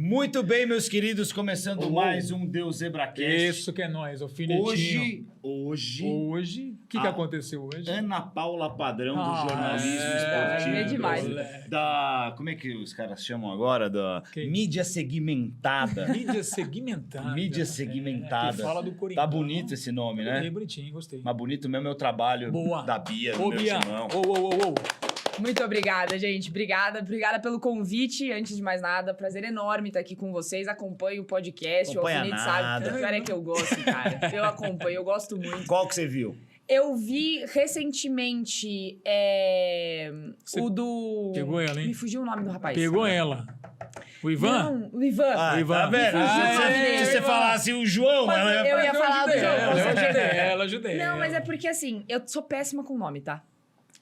Muito bem, meus queridos, começando mais um Deus Zebracast. Isso que é nóis, alfinetinho. Hoje, o que aconteceu hoje? Ana Paula Padrão do jornalismo esportivo. É demais. Como é que os caras chamam agora? Da Quem? mídia segmentada. Mídia segmentada. Mídia segmentada. Que fala do Corinthians. Tá bonito esse nome, né? Bonitinho, gostei. Mas bonito mesmo é o trabalho Boa. da Bia, do Ô, meu Bia. irmão. Muito obrigada, gente. Obrigada pelo convite. Antes de mais nada, prazer enorme estar aqui com vocês. Acompanho o podcast. Acompanha o Alfinete nada. sabe. O pior é que eu gosto, cara. Eu acompanho, eu gosto muito. Qual que você viu? Eu vi recentemente o do... Pegou ela, hein? Me fugiu o nome do rapaz. Pegou ela. O Ivan? Não, o Ivan. Ah, Ivan. tá vendo? Se você falasse o João, Mas ela eu ia falar do João. Eu ajudei Não, mas é porque assim, eu sou péssima com nome, tá?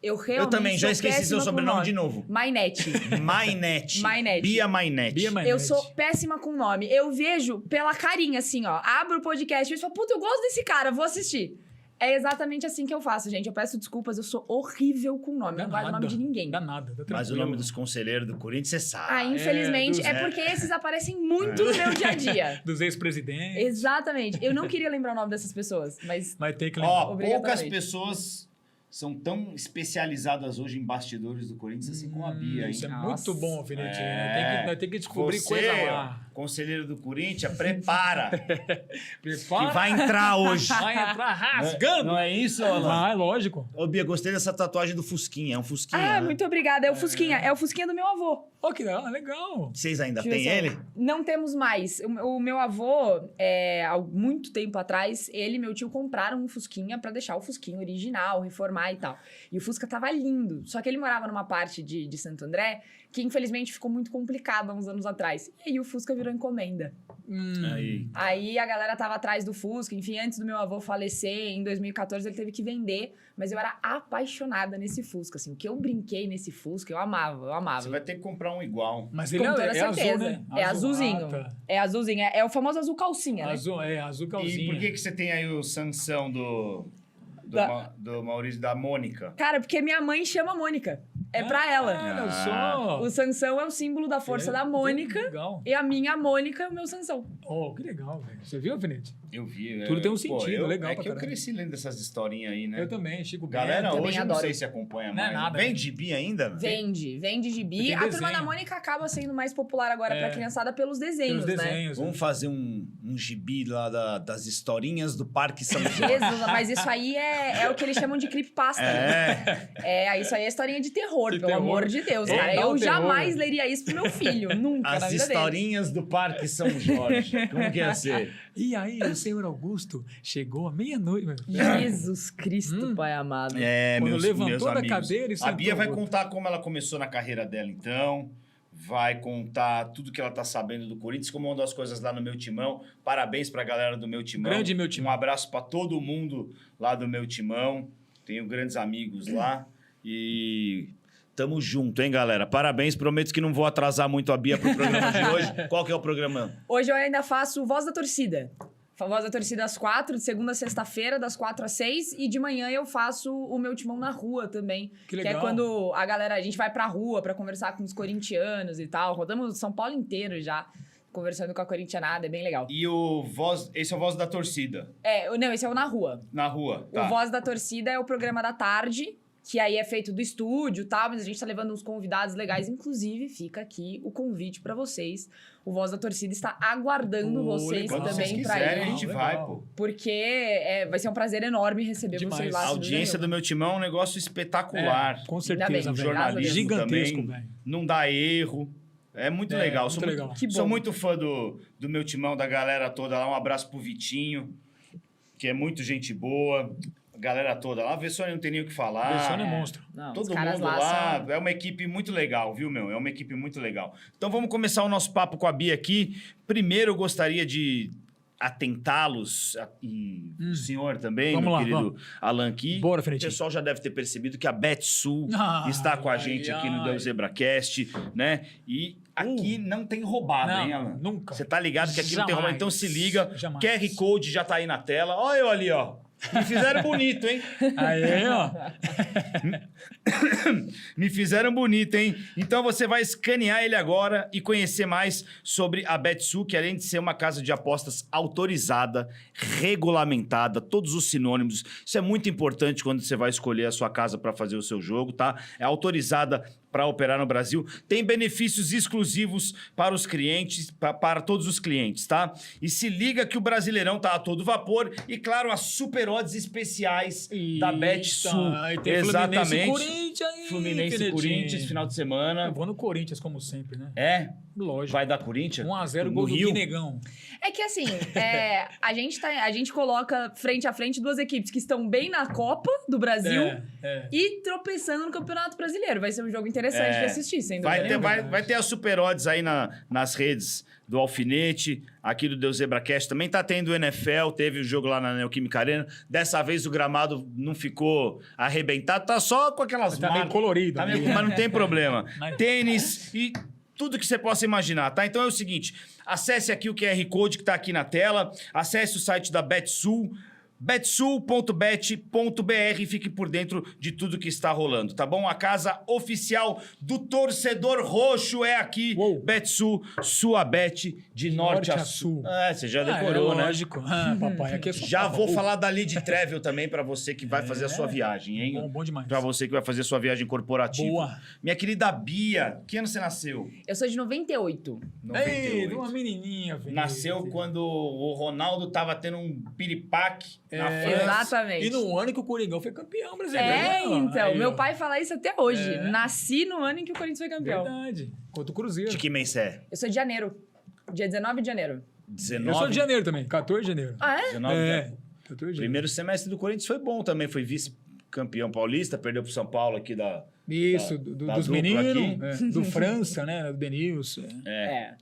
Eu realmente Eu também, já sou esqueci péssima seu com sobrenome nome. de novo. Mainete. Mainete. Mainete. Bia Mainete. Bia Mainete. Eu sou péssima com nome. Eu vejo pela carinha, assim, ó. Abro o podcast e falo, puta, eu gosto desse cara, vou assistir. É exatamente assim que eu faço, gente. Eu peço desculpas, eu sou horrível com nome. Eu não guardo o nome de ninguém. Dá nada. Tá Mas o tranquilo. nome dos conselheiros do Corinthians, você sabe. Ah, infelizmente, dos- porque esses aparecem muito no meu dia a dia. Dos ex-presidentes. Exatamente. Eu não queria lembrar o nome dessas pessoas, mas... Mas tem que lembrar. Ó, Obrigadamente. poucas pessoas são tão especializadas hoje em bastidores do Corinthians assim como a Bia, hein? Isso é Nossa. muito bom, alfinetinho. É. Nós tem que descobrir Você, coisa lá. conselheiro do Corinthians, prepara. Prepara. Que vai entrar hoje. Vai entrar rasgando. Não é isso, Alan? Vai, lógico. Ô, Bia, gostei dessa tatuagem do Fusquinha. É um Fusquinha, Ah, né? muito obrigada. É o Fusquinha. É o Fusquinha do meu avô. Ó, que legal. Vocês ainda Deixa eu têm ver se ele? Não temos mais. O meu avô, há muito tempo atrás, ele e meu tio compraram um Fusquinha pra deixar o Fusquinha original, reformar e tal. E o Fusca tava lindo. Só que ele morava numa parte de Santo André que, infelizmente, ficou muito complicado há uns anos atrás. E aí o Fusca virou encomenda. Aí. Aí a galera tava atrás do Fusca. Enfim, antes do meu avô falecer, em 2014, ele teve que vender. Mas eu era apaixonada nesse Fusca, assim. O que eu brinquei nesse Fusca, eu amava, eu amava. Você vai ter que comprar um igual. Mas Com ele toda é azul, certeza. né? É azulzinho. Ah, tá. É azulzinho. É o famoso azul calcinha, né? Azul, azul E calzinha. por que você tem aí o Sansão do Maurício, da Mônica? Cara, porque minha mãe chama Mônica. É pra ela. Olha só. O Sansão é o símbolo da força da Mônica. Legal. E a minha Mônica é o meu Sansão. Oh, que legal, velho. Você viu, Alfinete? Eu vi. Tudo tem um sentido, legal É pra que eu caralho. cresci lendo essas historinhas aí, né? Eu também, Chico Galera, Bento. também hoje eu não adoro. sei se acompanha Não é mais. nada, Vem né? gibi ainda? Vende gibi. Tem A Turma desenho. da Mônica acaba sendo mais popular agora pra criançada pelos desenhos, Pelos né? desenhos. Vamos fazer um gibi lá das historinhas do Parque São Jorge. Jesus, mas isso aí é o que eles chamam de creepypasta, né? Isso aí é historinha de terror, De pelo terror. amor de Deus, Total cara. Eu terror. jamais leria isso pro meu filho. Nunca na As vida dele. historinhas do Parque São Jorge. Como que ia ser? E aí, o senhor Augusto chegou à meia-noite. Jesus Cristo, Pai amado. Quando levantou meus da amigos. cadeira e A sentou. Bia vai contar como ela começou na carreira dela, então. Vai contar tudo que ela tá sabendo do Corinthians, como uma das coisas lá no Meu Timão. Parabéns pra galera do Meu Timão. Grande Meu Timão. Um abraço pra todo mundo lá do Meu Timão. Tenho grandes amigos lá. E tamo junto, hein, galera? Parabéns. Prometo que não vou atrasar muito a Bia pro programa de hoje. Qual que é o programa? Hoje eu ainda faço Voz da Torcida. Voz da Torcida às 4, de segunda a sexta-feira, das 4 às 6. E de manhã eu faço o Meu Timão na rua também. Que é legal. quando a gente vai pra rua pra conversar com os corintianos e tal. Rodamos São Paulo inteiro já, conversando com a corintianada. É bem legal. E esse é o Voz da Torcida, Não, esse é o Na Rua. na rua. Tá. O Voz da Torcida é o programa da tarde, que aí é feito do estúdio e tal, mas a gente tá levando uns convidados legais. Inclusive, fica aqui o convite pra vocês. O Voz da Torcida está aguardando vocês legal. Quando vocês também pra quiserem, a ir. gente Legal. vai, pô. Porque vai ser um prazer enorme receber Demais. vocês lá. A sem dúvida audiência do nenhuma. Meu Timão é um negócio espetacular. Com Ainda certeza, bem, velho. O jornalismo Gigantesco, também velho. não dá erro. É muito legal. muito legal. Que Sou bom. muito fã do Meu Timão, da galera toda lá. Um abraço pro Vitinho, que é muito gente boa. A galera toda lá. A Vessone não tem nem o que falar. O Vessone é monstro. Não, Todo os caras mundo lá, são... é uma equipe muito legal, viu, meu? É uma equipe muito legal. Então vamos começar o nosso papo com a Bia aqui. Primeiro eu gostaria de atentá-los, e o senhor também, Vamos meu lá, querido vamos. Alan, que Bora, o Fenetinho. pessoal já deve ter percebido que a Betsul Ai, está com a gente aqui no ai. Deus Zebracast, né? E aqui não tem roubada, Não, hein, Alan? nunca. Você tá ligado que aqui não tem roubada, então se liga. Jamais. QR Code já tá aí na tela. Olha eu ali, ó. Me fizeram bonito, hein? Aí, ó. Me fizeram bonito, hein? Então você vai escanear ele agora e conhecer mais sobre a Betsu, que além de ser uma casa de apostas autorizada, regulamentada, todos os sinônimos. Isso é muito importante quando você vai escolher a sua casa para fazer o seu jogo, tá? É autorizada para operar no Brasil. Tem benefícios exclusivos para os clientes, para todos os clientes, tá? E se liga que o Brasileirão tá a todo vapor e, claro, as super odds especiais da Betsu. Aí tem Exatamente. Fluminense e Corinthians aí, Fluminense e Finetinho. Corinthians, final de semana. Eu vou no Corinthians, como sempre, né? É? Lógico. Vai dar Corinthians? 1x0, No gol do Rio? Guinegão. É que assim, a gente coloca frente a frente duas equipes que estão bem na Copa do Brasil e tropeçando no Campeonato Brasileiro. Vai ser um jogo interessante de assistir, sem dúvida nenhuma. Vai ter as super odds aí nas redes do Alfinete, aqui do Deus Zebracast. Também tá tendo o NFL, teve o jogo lá na Neoquímica Arena. Dessa vez o gramado não ficou arrebentado, tá só com aquelas Tá bem colorido. Tá ali. mas não tem problema. Mas- Tênis e tudo que você possa imaginar, tá? Então é o seguinte, acesse aqui o QR Code que tá aqui na tela, acesse o site da Betsul, betsul.bet.br e fique por dentro de tudo que está rolando, tá bom? A casa oficial do torcedor roxo é aqui, Uou. Betsul, sua bet de norte a sul. Você já decorou, né? Lógico. Ah, papai, aqui é só Já papo. vou falar da Lead Travel também pra você que vai fazer a sua viagem, hein? Bom demais. Pra você que vai fazer a sua viagem corporativa. Boa. Minha querida Bia, que ano você nasceu? Eu sou de 98. Ei, de uma menininha, velho. Nasceu quando o Ronaldo tava tendo um piripaque na França. Exatamente. E no ano que o Coringão foi campeão brasileiro. Então. Aí, Meu ó. pai fala isso até hoje. É. Nasci no ano em que o Corinthians foi campeão. Verdade. Contra o Cruzeiro. De que mês você é? Eu sou de janeiro. Dia 19 de janeiro. 19? Eu sou de janeiro também, 14 de janeiro. Ah, é? 19 É, 14 de... de janeiro. Primeiro semestre do Corinthians foi bom também. Foi vice-campeão paulista, perdeu pro São Paulo aqui da... Isso, da dos dupla meninos, do França, né? Do Denilson.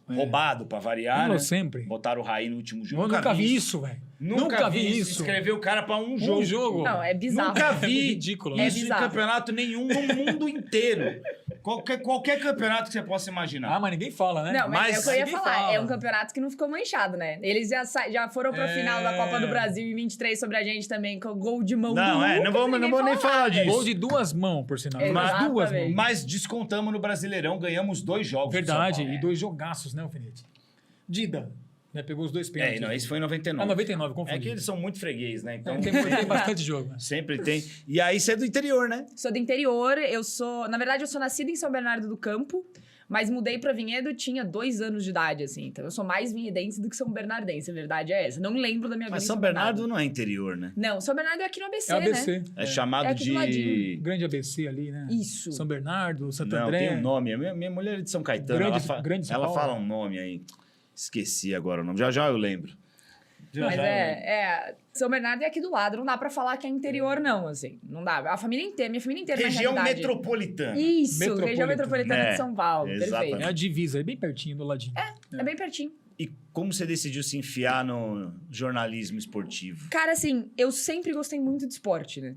Roubado, pra variar, Como né? sempre. Botaram o Raí no último jogo. Eu nunca vi isso, velho. Nunca vi isso. Escreveu o cara pra um jogo. Um jogo. Não, é bizarro. Nunca vi É ridículo. É isso em bizarro. campeonato nenhum no mundo inteiro. Qualquer campeonato que você possa imaginar. Ah, mas ninguém fala, né? Não, mas é o que eu ia ninguém falar. fala. É um campeonato que não ficou manchado, né? Eles já foram pra final da Copa do Brasil em 23 sobre a gente também, com o gol de mão Não, do Lucas, não vou ninguém nem falar nada. disso. Gol de duas mãos, por sinal. Exatamente. Duas mãos. Mas descontamos no Brasileirão, ganhamos 2 jogos. do Verdade, São Paulo. e 2 jogaços, né, Alfinete? Dida, né? Pegou os 2 pênaltis. Não, esse foi em 99. Ah, 99, confundi. É que eles são muito freguês, né? Então, Tem bastante jogo. sempre tem. E aí você é do interior, né? Sou do interior, na verdade, eu sou nascida em São Bernardo do Campo, mas mudei pra Vinhedo, tinha 2 anos de idade, assim. Então eu sou mais vinhedense do que São Bernardense, a verdade é essa. Não lembro da minha vida Mas em São Bernardo não é interior, né? Não, São Bernardo é aqui no ABC, É ABC. né? É chamado É aqui do ladinho. Grande ABC ali, né? Isso. São Bernardo, Santo Não, André. tem um nome. A minha mulher é de São Caetano. Grande São ela Paulo. fala um nome aí. Esqueci agora o nome. Já eu lembro. Mas São Bernardo é aqui do lado, não dá pra falar que é interior, não, assim. Não dá. A família inteira, minha família inteira, Região na realidade. metropolitana. Isso, região Metropolitana. metropolitana É, de São Paulo. exatamente. É a divisa, é bem pertinho do ladinho. É bem pertinho. E como você decidiu se enfiar no jornalismo esportivo? Cara, assim, eu sempre gostei muito de esporte, né?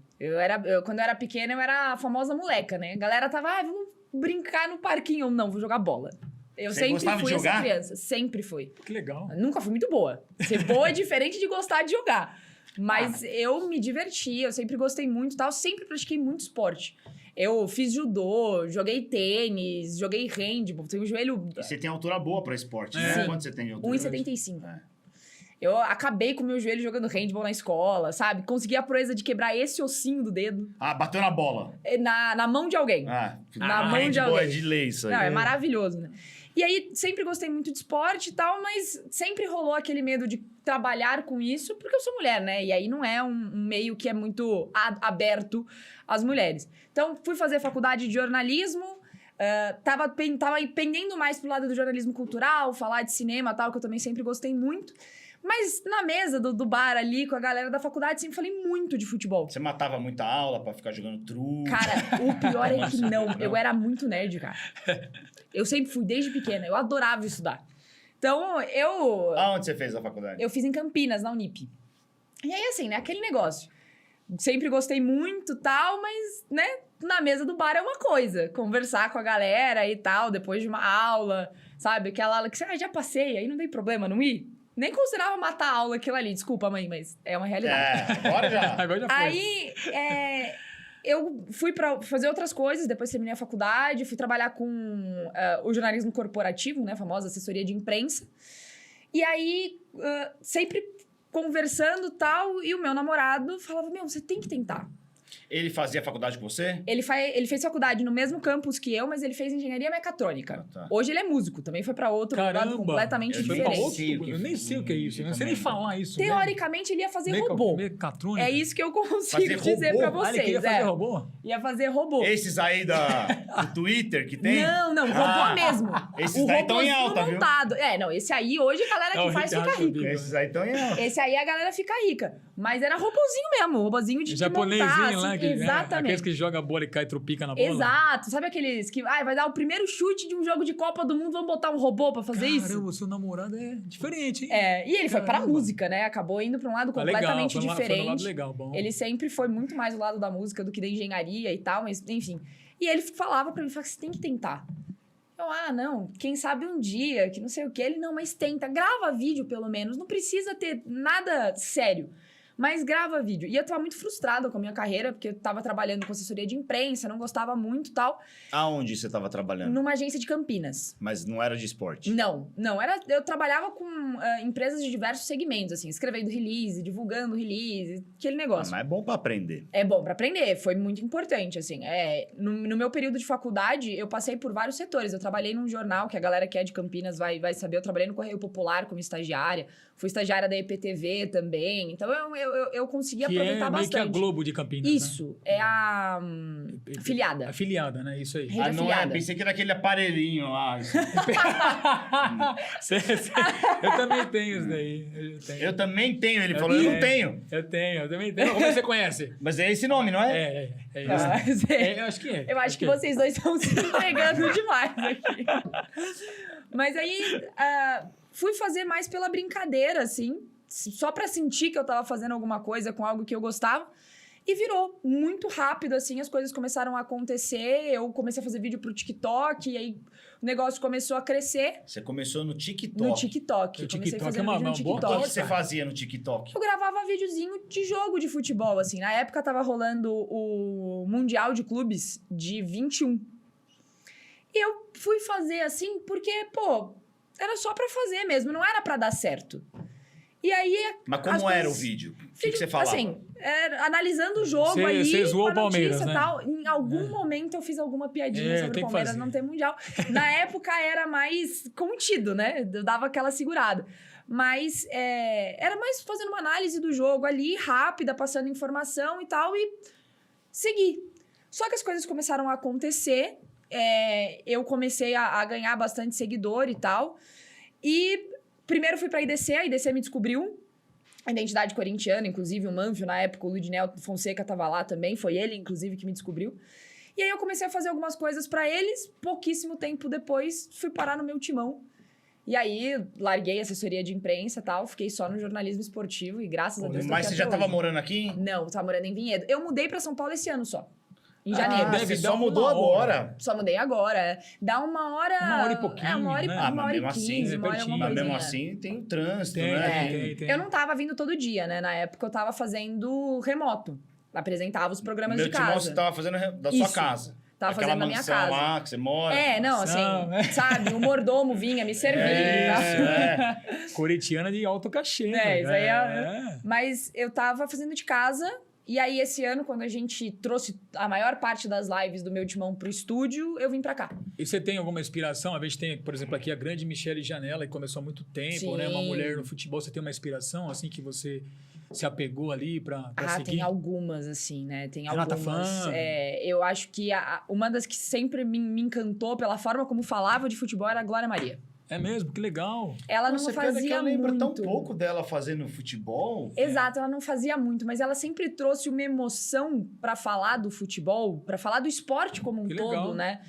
Quando eu era pequena, eu era a famosa moleca, né? A galera tava, vamos brincar no parquinho. Eu, não, vou jogar bola. Eu Você sempre gostava de fui essa jogar? criança. Sempre fui. Que legal. Nunca fui muito boa. Ser boa é diferente de gostar de jogar. Mas eu me diverti, eu sempre gostei muito e tal. Sempre pratiquei muito esporte. Eu fiz judô, joguei tênis, joguei handball. Tenho o joelho E você tem altura boa pra esporte, Sim. né? Quanto você tem de altura? 1,75. É. Eu acabei com o meu joelho jogando handball na escola, sabe? Consegui a proeza de quebrar esse ossinho do dedo Ah, bateu na bola. na mão de alguém. Na mão de handball alguém. é de lei isso aí. Não, é maravilhoso, né? E aí, sempre gostei muito de esporte e tal, mas sempre rolou aquele medo de trabalhar com isso, porque eu sou mulher, né? E aí não é um meio que é muito aberto às mulheres. Então, fui fazer faculdade de jornalismo, tava pendendo mais pro lado do jornalismo cultural, falar de cinema e tal, que eu também sempre gostei muito. Mas na mesa do bar ali, com a galera da faculdade, sempre falei muito de futebol. Você matava muita aula pra ficar jogando truque. Cara, o pior é que não. Não. Eu era muito nerd, cara. Eu sempre fui, desde pequena. Eu adorava estudar. Então, Aonde você fez a faculdade? eu fiz em Campinas, na Unip. E aí, assim, né? Aquele negócio. Sempre gostei muito tal, mas, né? Na mesa do bar é uma coisa. Conversar com a galera e tal, depois de uma aula, sabe? Aquela aula que você, já passei, aí não tem problema não ir. Nem considerava matar a aula aquilo ali. Desculpa, mãe, mas é uma realidade. Agora já. Agora já foi. Aí, eu fui pra fazer outras coisas, depois terminei a faculdade, fui trabalhar com o jornalismo corporativo, né? A famosa assessoria de imprensa. E aí, sempre conversando e tal, e o meu namorado falava, meu, você tem que tentar. Ele fazia faculdade com você? Ele fez faculdade no mesmo campus que eu, mas ele fez engenharia mecatrônica. Ah, tá. Hoje ele é músico, também foi pra outro lado Caramba! completamente Eu Foi pra diferente. outro? sei o que Eu nem sei o que é isso. Eu não sei nem falar isso. Teoricamente, ele ia fazer robô. Mecatrônica. É isso que eu consigo Fazer dizer robô? pra Ah, ele vocês. queria fazer robô? Ia fazer robô. Esses aí do Twitter que tem? Não, robô Ah, mesmo. esses O daí tão em robozinho alta, viu? montado. Não, esse aí hoje a galera É o que faz fica Ricardo rica. Biga. Esses aí estão em alta. Esse aí a galera fica rica. Mas era robozinho mesmo, robozinho de Japonesinho montar, lá. assim, Que, exatamente. aqueles que jogam a bola e cai e trupica na bola. Exato. Sabe aqueles que vai dar o primeiro chute de um jogo de Copa do Mundo, vamos botar um robô pra fazer isso? Caramba, o seu namorado é diferente, hein? E ele foi pra Caramba. música, né? Acabou indo pra um lado Ah, legal, completamente foi diferente. no lado legal, bom. Ele sempre foi muito mais do lado da música do que da engenharia e tal, mas enfim. E ele falava pra mim, você tem que tentar. Eu, não, quem sabe um dia, que não sei o que. Ele, não, mas tenta, grava vídeo pelo menos, não precisa ter nada sério. Mas grava vídeo. E eu tava muito frustrada com a minha carreira, porque eu tava trabalhando com assessoria de imprensa, não gostava muito e tal, Aonde você estava trabalhando? numa agência de Campinas. Mas não era de esporte? Não. Eu trabalhava com empresas de diversos segmentos, assim, escrevendo release, divulgando release, aquele negócio. Mas é bom pra aprender. É bom pra aprender, foi muito importante, assim. No meu período de faculdade, eu passei por vários setores. Eu trabalhei num jornal, que a galera que é de Campinas vai saber. Eu trabalhei no Correio Popular como estagiária. Fui estagiária da EPTV também. Então, eu consegui aproveitar é meio bastante. que a Globo de Campinas, Isso, é a afiliada. Afiliada, né? Isso aí. Rede Não é? afiliada. Pensei que era aquele aparelhinho lá. Eu também tenho isso daí. Eu também tenho. Ele falou, eu não tenho. Eu também tenho. Como é que você conhece? Mas é esse nome, não é? É Ah, isso. Eu acho que é. Eu acho que vocês dois estão se entregando demais aqui. Mas aí, fui fazer mais pela brincadeira, assim. Só pra sentir que eu tava fazendo alguma coisa com algo que eu gostava. E virou muito rápido, assim, as coisas começaram a acontecer. Eu comecei a fazer vídeo pro TikTok, e aí o negócio começou a crescer Você começou no TikTok. no TikTok. O Eu comecei TikTok fazendo é uma vídeo no boa O TikTok. que você fazia no TikTok? Eu gravava videozinho de jogo de futebol, assim. Na época tava rolando o Mundial de Clubes de 21. E eu fui fazer assim porque, era só pra fazer mesmo, não era pra dar certo. E aí... Mas como era o vídeo? O que você falava? Assim, analisando o jogo Você zoou com a o Palmeiras, notícia e né? tal. Em algum momento eu fiz alguma piadinha sobre tem o que Palmeiras fazer. não ter Mundial. Na época era mais contido, né? Eu dava aquela segurada. Mas era mais fazendo uma análise do jogo ali, rápida, passando informação e tal, e segui. Só que as coisas começaram a acontecer, eu comecei a ganhar bastante seguidor e tal, e primeiro fui pra IDC, a IDC me descobriu, a identidade corintiana, inclusive o Manfio, na época, o Ludinel Fonseca tava lá também, foi ele, inclusive, que me descobriu. E aí eu comecei a fazer algumas coisas pra eles, pouquíssimo tempo depois, fui parar no meu timão. E aí, larguei a assessoria de imprensa e tal, fiquei só no jornalismo esportivo e graças a Deus tô Mas aqui você já até tava hoje. morando aqui? Não, tava morando em Vinhedo. Eu mudei pra São Paulo esse ano só, em janeiro. deve Você dar só mudou uma hora. agora. Só mudei agora. Dá uma hora... Uma hora e pouquinho, uma hora e, né? Ah, uma mas hora e mesmo assim, 15, uma hora e pertinho. alguma Mas mesmo coisinha. assim tem o trânsito, Tem, né? tem. Eu não tava vindo todo dia, né? Na época eu tava fazendo remoto. Apresentava os programas Meu de timão casa. você tava fazendo da sua Isso. casa. Tava Aquela fazendo na minha mansão casa. lá que você mora. Não, assim, Não, sabe? O mordomo vinha me servir. tá? Coritiana de alto cachê. Isso aí é. Mas eu tava fazendo de casa. E aí, esse ano, quando a gente trouxe a maior parte das lives do meu timão pro estúdio, eu vim pra cá. E você tem alguma inspiração? A gente tem, por exemplo, aqui a grande Michele Janela, que começou há muito tempo, Sim. né? Uma mulher no futebol. Você tem uma inspiração, assim, que você se apegou ali pra seguir? Tem algumas, assim, né? Tem Renata algumas. Fã. Eu acho que uma das que sempre me encantou pela forma como falava de futebol era a Glória Maria. É mesmo? Que legal. Ela Nossa, não pior é que fazia eu lembro muito. tão pouco dela fazendo futebol. Exato, ela não fazia muito, mas ela sempre trouxe uma emoção pra falar do futebol, pra falar do esporte como um Que todo, legal. né?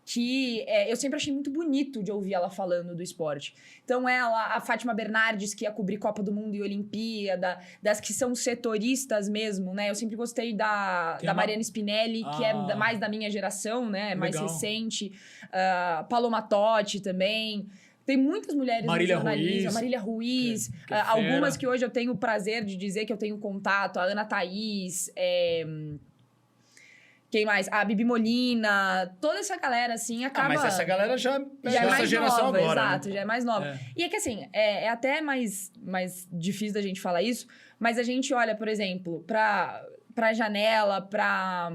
Que eu sempre achei muito bonito de ouvir ela falando do esporte. Então, ela, a Fátima Bernardes, que ia cobrir Copa do Mundo e Olimpíada, das que são setoristas mesmo, né? Eu sempre gostei da Mariana Spinelli, que é mais da minha geração, né? Mais Legal. recente. Paloma Totti também. Tem muitas mulheres Marília no jornalismo. Ruiz. A Marília Ruiz. Que é algumas fera. que hoje eu tenho o prazer de dizer que eu tenho contato. A Ana Thaís. Quem mais? A Bibi Molina. Toda essa galera, assim, acaba... mas essa galera já é é dessa mais geração nova, agora. exato, Né? já é mais nova. É. E é que assim, é até mais difícil da gente falar isso, mas a gente olha, por exemplo, pra Janela, pra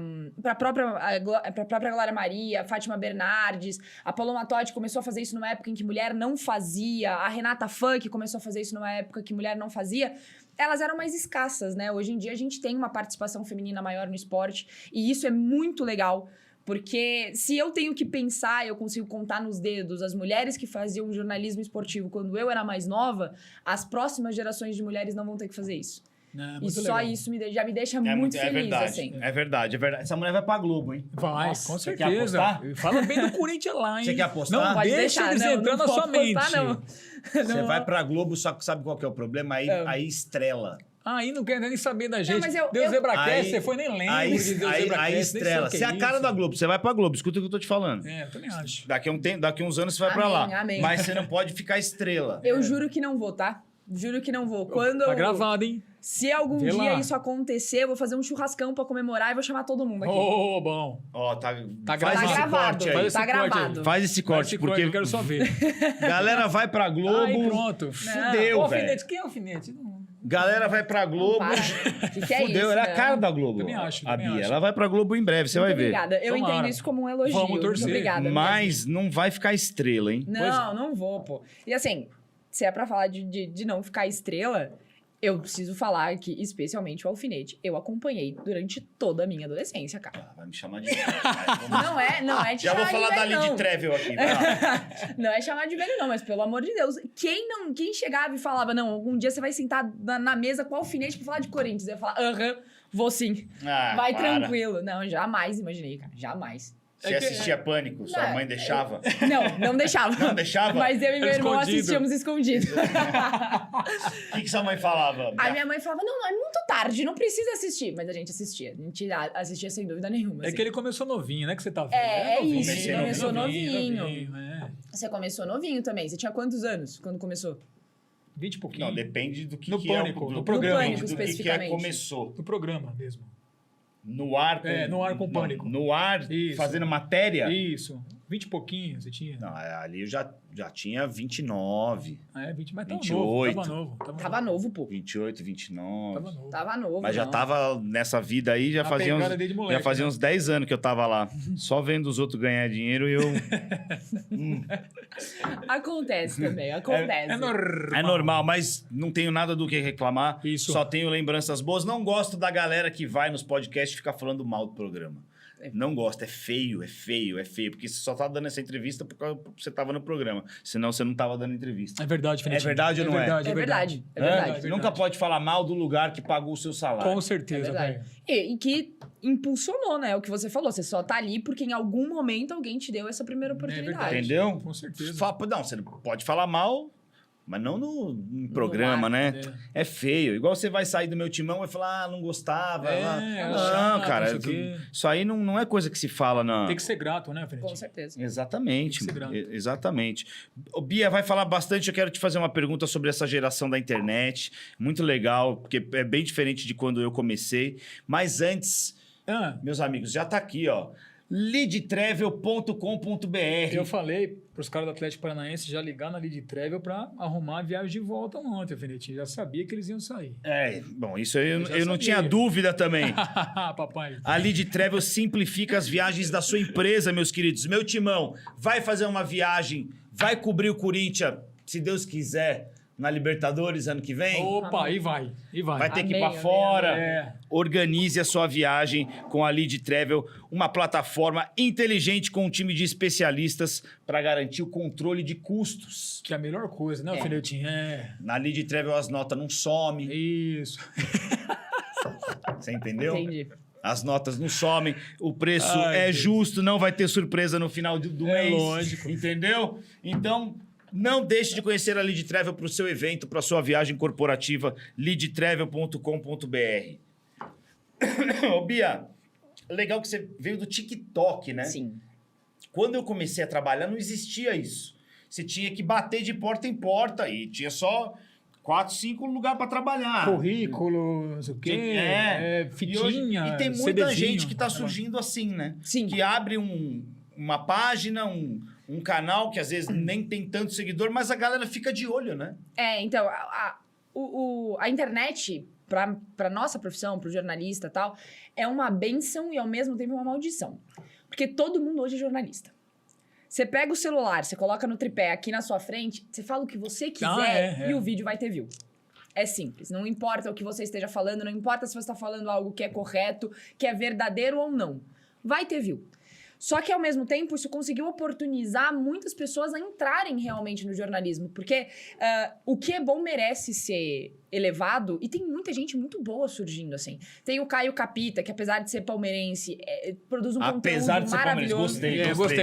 própria Glória Maria, Fátima Bernardes, a Paloma Totti começou a fazer isso numa época em que mulher não fazia, a Renata Funk começou a fazer isso numa época que mulher não fazia. Elas eram mais escassas, né? Hoje em dia a gente tem uma participação feminina maior no esporte e isso é muito legal. Porque se eu tenho que pensar, eu consigo contar nos dedos as mulheres que faziam jornalismo esportivo quando eu era mais nova, as próximas gerações de mulheres não vão ter que fazer isso. Não, E muito só legal. isso já me deixa muito feliz, verdade, assim. é verdade. Essa mulher vai pra Globo, hein? Vai, Nossa, com você quer certeza. apostar? Fala bem do Corinthians lá, hein? Você quer apostar? Não Pode deixa deixar, eles não, entrando não na sua vou mente. apostar, não. Você Não. vai pra Globo, só que sabe qual que é o problema? Aí estrela. Aí não quer nem saber da gente. mas eu- Deu eu- Zebracast, Aí- você foi nem lembra Aí, de Deus aí, Zebracast. aí nem sei estrela. o que Você é a cara isso. da Globo, você vai pra Globo. Escuta o que eu tô te falando. É, eu também acho. Daqui uns anos você vai pra Amém, lá. amém. Mas você não pode ficar estrela. Eu juro que não vou, tá? Juro que não vou. Quando Tá eu- gravado, hein? Se algum Vê dia lá. isso acontecer, eu vou fazer um churrascão pra comemorar e vou chamar todo mundo aqui. Ô, bom. Ó, tá Tá faz Tá esse gravado, corte aí. Faz esse tá corte aí. gravado. Faz esse corte, Esse porque eu quero só ver. galera vai pra Globo. Aí, pronto. Fudeu, Ô, velho. alfinete, quem é alfinete? Não. Galera vai pra Globo. Para. Que é Fudeu, isso? ela é a Não. cara da Globo. Também acho, a também Bia. acho. Ela vai pra Globo em breve, você Muito vai ver. obrigada. Eu Tomara. entendo isso como um elogio. Vamos Muito torcer. obrigada. Mas não vai ficar estrela, hein? Não vou, pô. E assim, se é pra falar de não ficar estrela, eu preciso falar que, especialmente o alfinete, eu acompanhei durante toda a minha adolescência, cara. Ah, vai me chamar de velho. Vai, Não é de Já vou chamar de falar da velho, Lid não. Trevel aqui. Vai lá. Não é chamar de velho, não, mas pelo amor de Deus. Quem chegava e falava, não, algum dia você vai sentar na mesa com o alfinete pra falar de Corinthians? Eu ia falar, aham, vou sim. Ah, Vai para. tranquilo. Não, jamais imaginei, cara. Jamais. Você assistia Pânico? Sua Não, mãe deixava? Não deixava. Não deixava? Mas eu e meu irmão Escondido. assistíamos escondido. O que sua mãe falava? A minha mãe falava, não, é muito tarde, não precisa assistir. Mas a gente assistia. A gente assistia sem dúvida nenhuma. É assim. que ele começou novinho, né? Que você tá vendo. É novinho, isso, ele começou novinho. é. Você começou novinho também. Você tinha quantos anos quando começou? 20 e pouquinho. Não, depende do que, No que Pânico, é o no programa. Depende No do Pânico, que é especificamente. começou. No programa mesmo. No ar com... É, no ar com não, Pânico. No ar, Isso. fazendo matéria? Isso. 20 e pouquinho você tinha. Não, ali eu já tinha 29, Ah, é, 20, mas tava 28. novo. Tava novo, pô. 28, 29. Tava novo. Tava novo. Mas já não. tava nessa vida aí, já A fazia, pegada desde moleque, já fazia né? uns 10 anos que eu tava lá. Só vendo os outros ganhar dinheiro e eu... Acontece também, acontece. É normal. É normal, mas não tenho nada do que reclamar. Isso. Só tenho lembranças boas. Não gosto da galera que vai nos podcasts e fica falando mal do programa. Não gosto, é feio. Porque você só tá dando essa entrevista porque você tava no programa. Senão você não tava dando entrevista. É verdade, Felipe. É verdade ou não é? É verdade, é Hã? verdade. Você nunca pode falar mal do lugar que pagou o seu salário. Com É certeza, verdade. velho. E que impulsionou, né? O que você falou. Você só tá ali porque em algum momento alguém te deu essa primeira oportunidade. verdade. Entendeu? Com certeza. Não, você pode falar mal, mas não no programa, ar, né? É feio. Igual você vai sair do meu timão e falar, não gostava. É, não, chato, cara. não sei o quê. Isso aí não é coisa que se fala na... Tem que ser grato, né, Felipe? Com certeza. Exatamente. Tem que ser grato. Exatamente. O Bia vai falar bastante. Eu quero te fazer uma pergunta sobre essa geração da internet. Muito legal, porque é bem diferente de quando eu comecei. Mas antes, Ah, meus amigos, já tá aqui, ó. leadtravel.com.br. eu falei pros caras do Atlético Paranaense já ligar na Lead Travel pra arrumar a viagem de volta ontem, Felipe. Já sabia que eles iam sair. Bom, isso aí eu já não sabia. tinha dúvida também. Papai. A Lead Travel simplifica as viagens da sua empresa, meus queridos. Meu timão, vai fazer uma viagem, vai cobrir o Corinthians, se Deus quiser, na Libertadores ano que vem? Opa, e vai. Vai ter que ir Amém, pra amém, fora. É. Organize a sua viagem com a Lead Travel, uma plataforma inteligente com um time de especialistas para garantir o controle de custos. Que é a melhor coisa, né, Felipe? É. Na Lead Travel as notas não somem, Isso. você entendeu? Entendi. As notas não somem, o preço Ai, é Deus. justo, não vai ter surpresa no final do É mês. lógico. Entendeu? Então, não deixe de conhecer a Lead Travel para o seu evento, para sua viagem corporativa, leadtravel.com.br. Ô, Bia, legal que você veio do TikTok, né? Sim. Quando eu comecei a trabalhar, não existia isso. você tinha que bater de porta em porta e tinha só 4, 5 lugares para trabalhar. Currículo, não sei o quê, fitinha, e tem muita CDzinho, gente que tá surgindo assim, né? Sim. Que abre uma página, um canal que às vezes nem tem tanto seguidor, mas a galera fica de olho, né? Então, a internet, para nossa profissão, para o jornalista e tal, é uma bênção e ao mesmo tempo uma maldição. Porque todo mundo hoje é jornalista. Você pega o celular, você coloca no tripé aqui na sua frente, você fala o que você quiser e o vídeo vai ter view. É simples. Não importa o que você esteja falando, não importa se você está falando algo que é correto, que é verdadeiro ou não. Vai ter view. Só que, ao mesmo tempo, isso conseguiu oportunizar muitas pessoas a entrarem realmente no jornalismo. Porque o que é bom merece ser elevado e tem muita gente muito boa surgindo, assim. Tem o Caio Capita, que apesar de ser palmeirense, produz um apesar conteúdo de ser maravilhoso.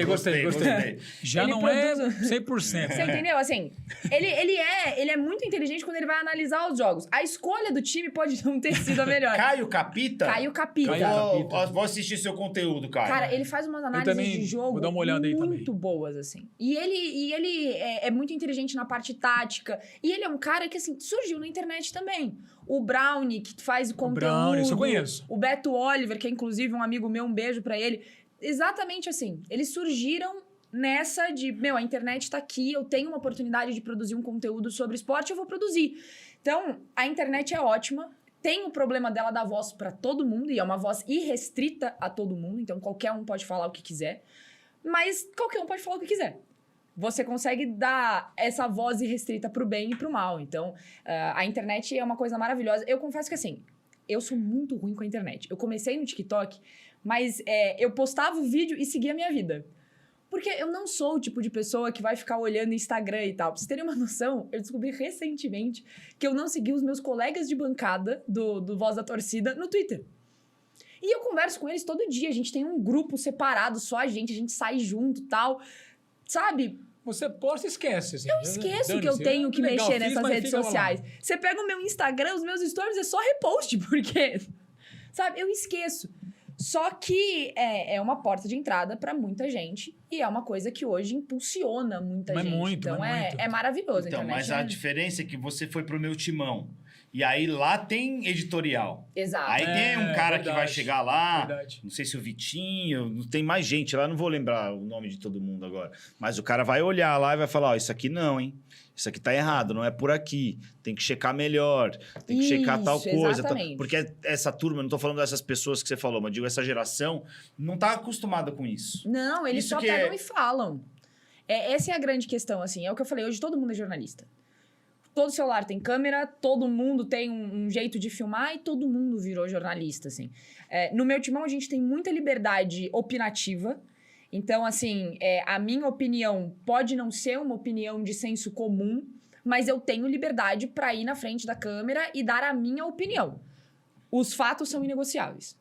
Gostei. Já Ele não produz- é 100%. Você entendeu? Assim, ele é muito inteligente quando ele vai analisar os jogos. A escolha do time pode não ter sido a melhor. Caio Capita? Caio Capita. Vou assistir seu conteúdo, Caio. Cara, ele faz umas análises também de jogo vou dar uma olhada aí muito também. boas, assim. E ele é muito inteligente na parte tática. E ele é um cara que, assim, surgiu na internet também. O Brownie, que faz o conteúdo. Brownie, isso eu conheço. O Beto Oliver, que é inclusive um amigo meu, um beijo pra ele. Exatamente assim. Eles surgiram nessa de, a internet tá aqui, eu tenho uma oportunidade de produzir um conteúdo sobre esporte, eu vou produzir. Então, a internet é ótima. Tem o problema dela dar voz pra todo mundo, e é uma voz irrestrita a todo mundo, então qualquer um pode falar o que quiser. Mas qualquer um pode falar o que quiser. Você consegue dar essa voz irrestrita pro bem e pro mal. Então, a internet é uma coisa maravilhosa. Eu confesso que, assim, eu sou muito ruim com a internet. Eu comecei no TikTok, mas eu postava o vídeo e seguia a minha vida. Porque eu não sou o tipo de pessoa que vai ficar olhando Instagram e tal. Pra vocês terem uma noção, eu descobri recentemente que eu não segui os meus colegas de bancada do Voz da Torcida no Twitter. E eu converso com eles todo dia. A gente tem um grupo separado, só a gente sai junto e tal. Sabe? Você posta e esquece. Assim, Eu esqueço que eu tenho que mexer nessas redes sociais. Você pega o meu Instagram, os meus stories, é só repost, porque... Sabe? Eu esqueço. Só que é uma porta de entrada para muita gente e é uma coisa que hoje impulsiona muita gente. Então é maravilhoso. Então, mas a diferença é que você foi pro Meu Timão. E aí lá tem editorial. Exato. Aí tem um cara que vai chegar lá, Verdade. não sei se o Vitinho, tem mais gente lá, não vou lembrar o nome de todo mundo agora. Mas o cara vai olhar lá e vai falar, isso aqui não, hein? Isso aqui tá errado, não é por aqui. Tem que checar melhor, tem que checar tal coisa. Exatamente. Porque essa turma, não tô falando dessas pessoas que você falou, mas digo, essa geração não tá acostumada com isso. Não, eles Isso só que pegam e falam. Essa é a grande questão, assim. É o que eu falei, hoje todo mundo é jornalista. Todo celular tem câmera, todo mundo tem um jeito de filmar e todo mundo virou jornalista, assim. No Meu Timão, a gente tem muita liberdade opinativa. Então, assim, a minha opinião pode não ser uma opinião de senso comum, mas eu tenho liberdade para ir na frente da câmera e dar a minha opinião. Os fatos são inegociáveis.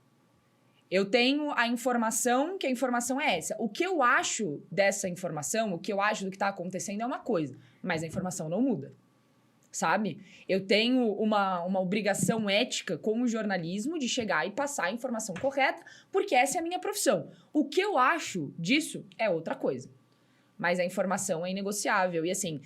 Eu tenho a informação, que a informação é essa. O que eu acho dessa informação, o que eu acho do que está acontecendo é uma coisa, mas a informação não muda. Sabe? Eu tenho uma obrigação ética como jornalismo de chegar e passar a informação correta, porque essa é a minha profissão. O que eu acho disso é outra coisa. Mas a informação é inegociável. E assim,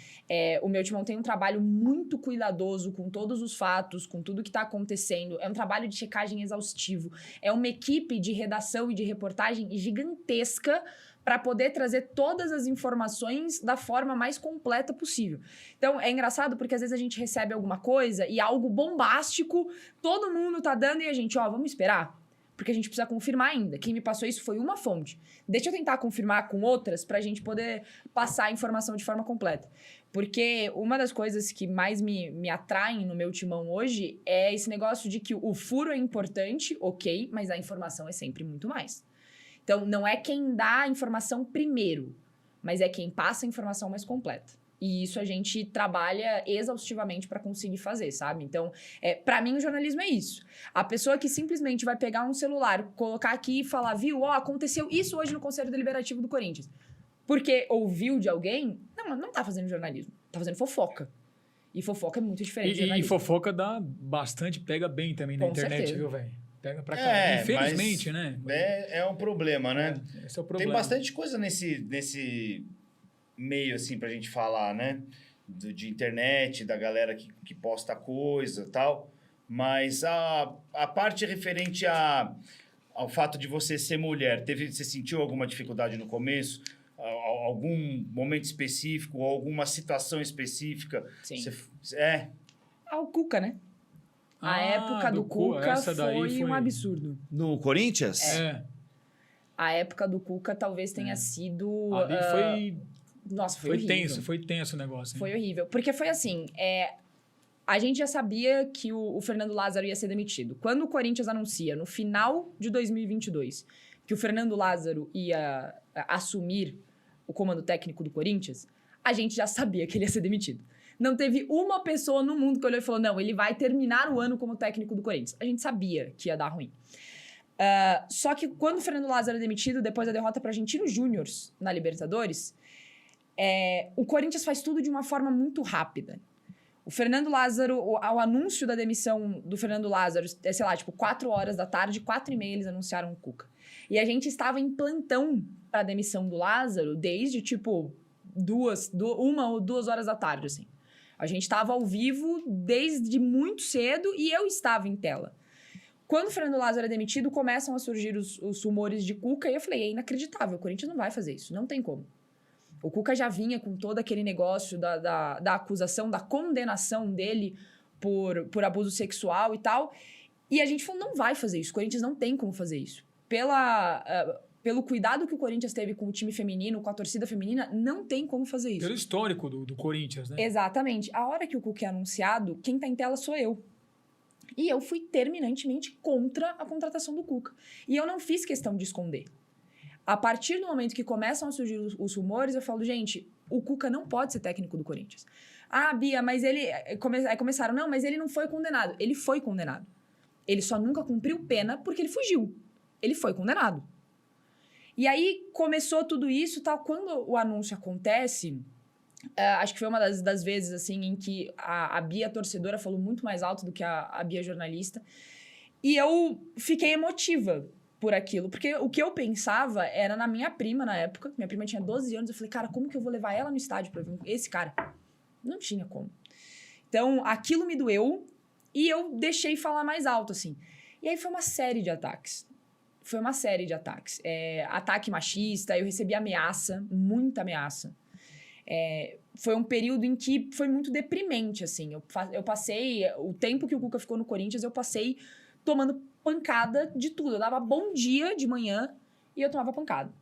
o Meu Timão tem um trabalho muito cuidadoso com todos os fatos, com tudo que está acontecendo. É um trabalho de checagem exaustivo. É uma equipe de redação e de reportagem gigantesca para poder trazer todas as informações da forma mais completa possível. Então, é engraçado porque às vezes a gente recebe alguma coisa e algo bombástico, todo mundo tá dando e a gente, vamos esperar. Porque a gente precisa confirmar ainda. Quem me passou isso foi uma fonte. Deixa eu tentar confirmar com outras pra gente poder passar a informação de forma completa. Porque uma das coisas que mais me atraem no Meu Timão hoje é esse negócio de que o furo é importante, ok, mas a informação é sempre muito mais. Então, não é quem dá a informação primeiro, mas é quem passa a informação mais completa. E isso a gente trabalha exaustivamente para conseguir fazer, sabe? Então, para mim, o jornalismo é isso. A pessoa que simplesmente vai pegar um celular, colocar aqui e falar, viu, aconteceu isso hoje no Conselho Deliberativo do Corinthians. Porque ouviu de alguém, não tá fazendo jornalismo, tá fazendo fofoca. E fofoca é muito diferente de jornalismo. E fofoca dá bastante, pega bem também na Com internet, certeza. viu, velho? Pega pra caralho. Infelizmente, mas né? É um problema, né? Esse é o problema. Tem bastante coisa nesse meio, assim, pra gente falar, né? De internet, da galera que posta coisa e tal. Mas a parte referente ao fato de você ser mulher, você sentiu alguma dificuldade no começo? Algum momento específico ou alguma situação específica? Sim. O Cuca, né? A época do Cuca foi um absurdo. No Corinthians? A época do Cuca talvez tenha sido... Ali foi... Nossa, foi horrível. Foi tenso o negócio. Hein? Foi horrível. Porque foi assim, a gente já sabia que o Fernando Lázaro ia ser demitido. Quando o Corinthians anuncia, no final de 2022, que o Fernando Lázaro ia assumir o comando técnico do Corinthians, a gente já sabia que ele ia ser demitido. Não teve uma pessoa no mundo que olhou e falou, não, ele vai terminar o ano como técnico do Corinthians. A gente sabia que ia dar ruim. Só que quando o Fernando Lázaro é demitido, depois da derrota para Argentinos Júniors na Libertadores, o Corinthians faz tudo de uma forma muito rápida. O Fernando Lázaro, o anúncio da demissão do Fernando Lázaro, sei lá, 4 horas da tarde, 4h30 eles anunciaram o Cuca. E a gente estava em plantão para a demissão do Lázaro desde, 1 ou 2 horas da tarde, assim. A gente estava ao vivo desde muito cedo e eu estava em tela. Quando o Fernando Lázaro é demitido, começam a surgir os rumores de Cuca e eu falei, é inacreditável, o Corinthians não vai fazer isso, não tem como. O Cuca já vinha com todo aquele negócio da acusação, da condenação dele por abuso sexual e tal. E a gente falou, não vai fazer isso. O Corinthians não tem como fazer isso. Pelo cuidado que o Corinthians teve com o time feminino, com a torcida feminina, não tem como fazer isso. Pelo histórico do Corinthians, né? Exatamente. A hora que o Cuca é anunciado, quem tá em tela sou eu. E eu fui terminantemente contra a contratação do Cuca. E eu não fiz questão de esconder. A partir do momento que começam a surgir os rumores, eu falo, gente, o Cuca não pode ser técnico do Corinthians. Ah, Bia, mas ele... Aí começaram, não, mas ele não foi condenado. Ele foi condenado. Ele só nunca cumpriu pena porque ele fugiu. Ele foi condenado. E aí começou tudo isso, tal. Quando o anúncio acontece, acho que foi uma das vezes, assim, em que a Bia torcedora falou muito mais alto do que a Bia jornalista. E eu fiquei emotiva por aquilo. Porque o que eu pensava era na minha prima, na época. Minha prima tinha 12 anos. Eu falei, cara, como que eu vou levar ela no estádio pra ver esse cara? Não tinha como. Então, aquilo me doeu e eu deixei falar mais alto, assim. E aí foi uma série de ataques. Ataque machista, eu recebi ameaça, muita ameaça. Foi um período em que foi muito deprimente, assim. Eu passei... O tempo que o Cuca ficou no Corinthians, eu passei tomando pancada de tudo. Eu dava bom dia de manhã e eu tomava pancada.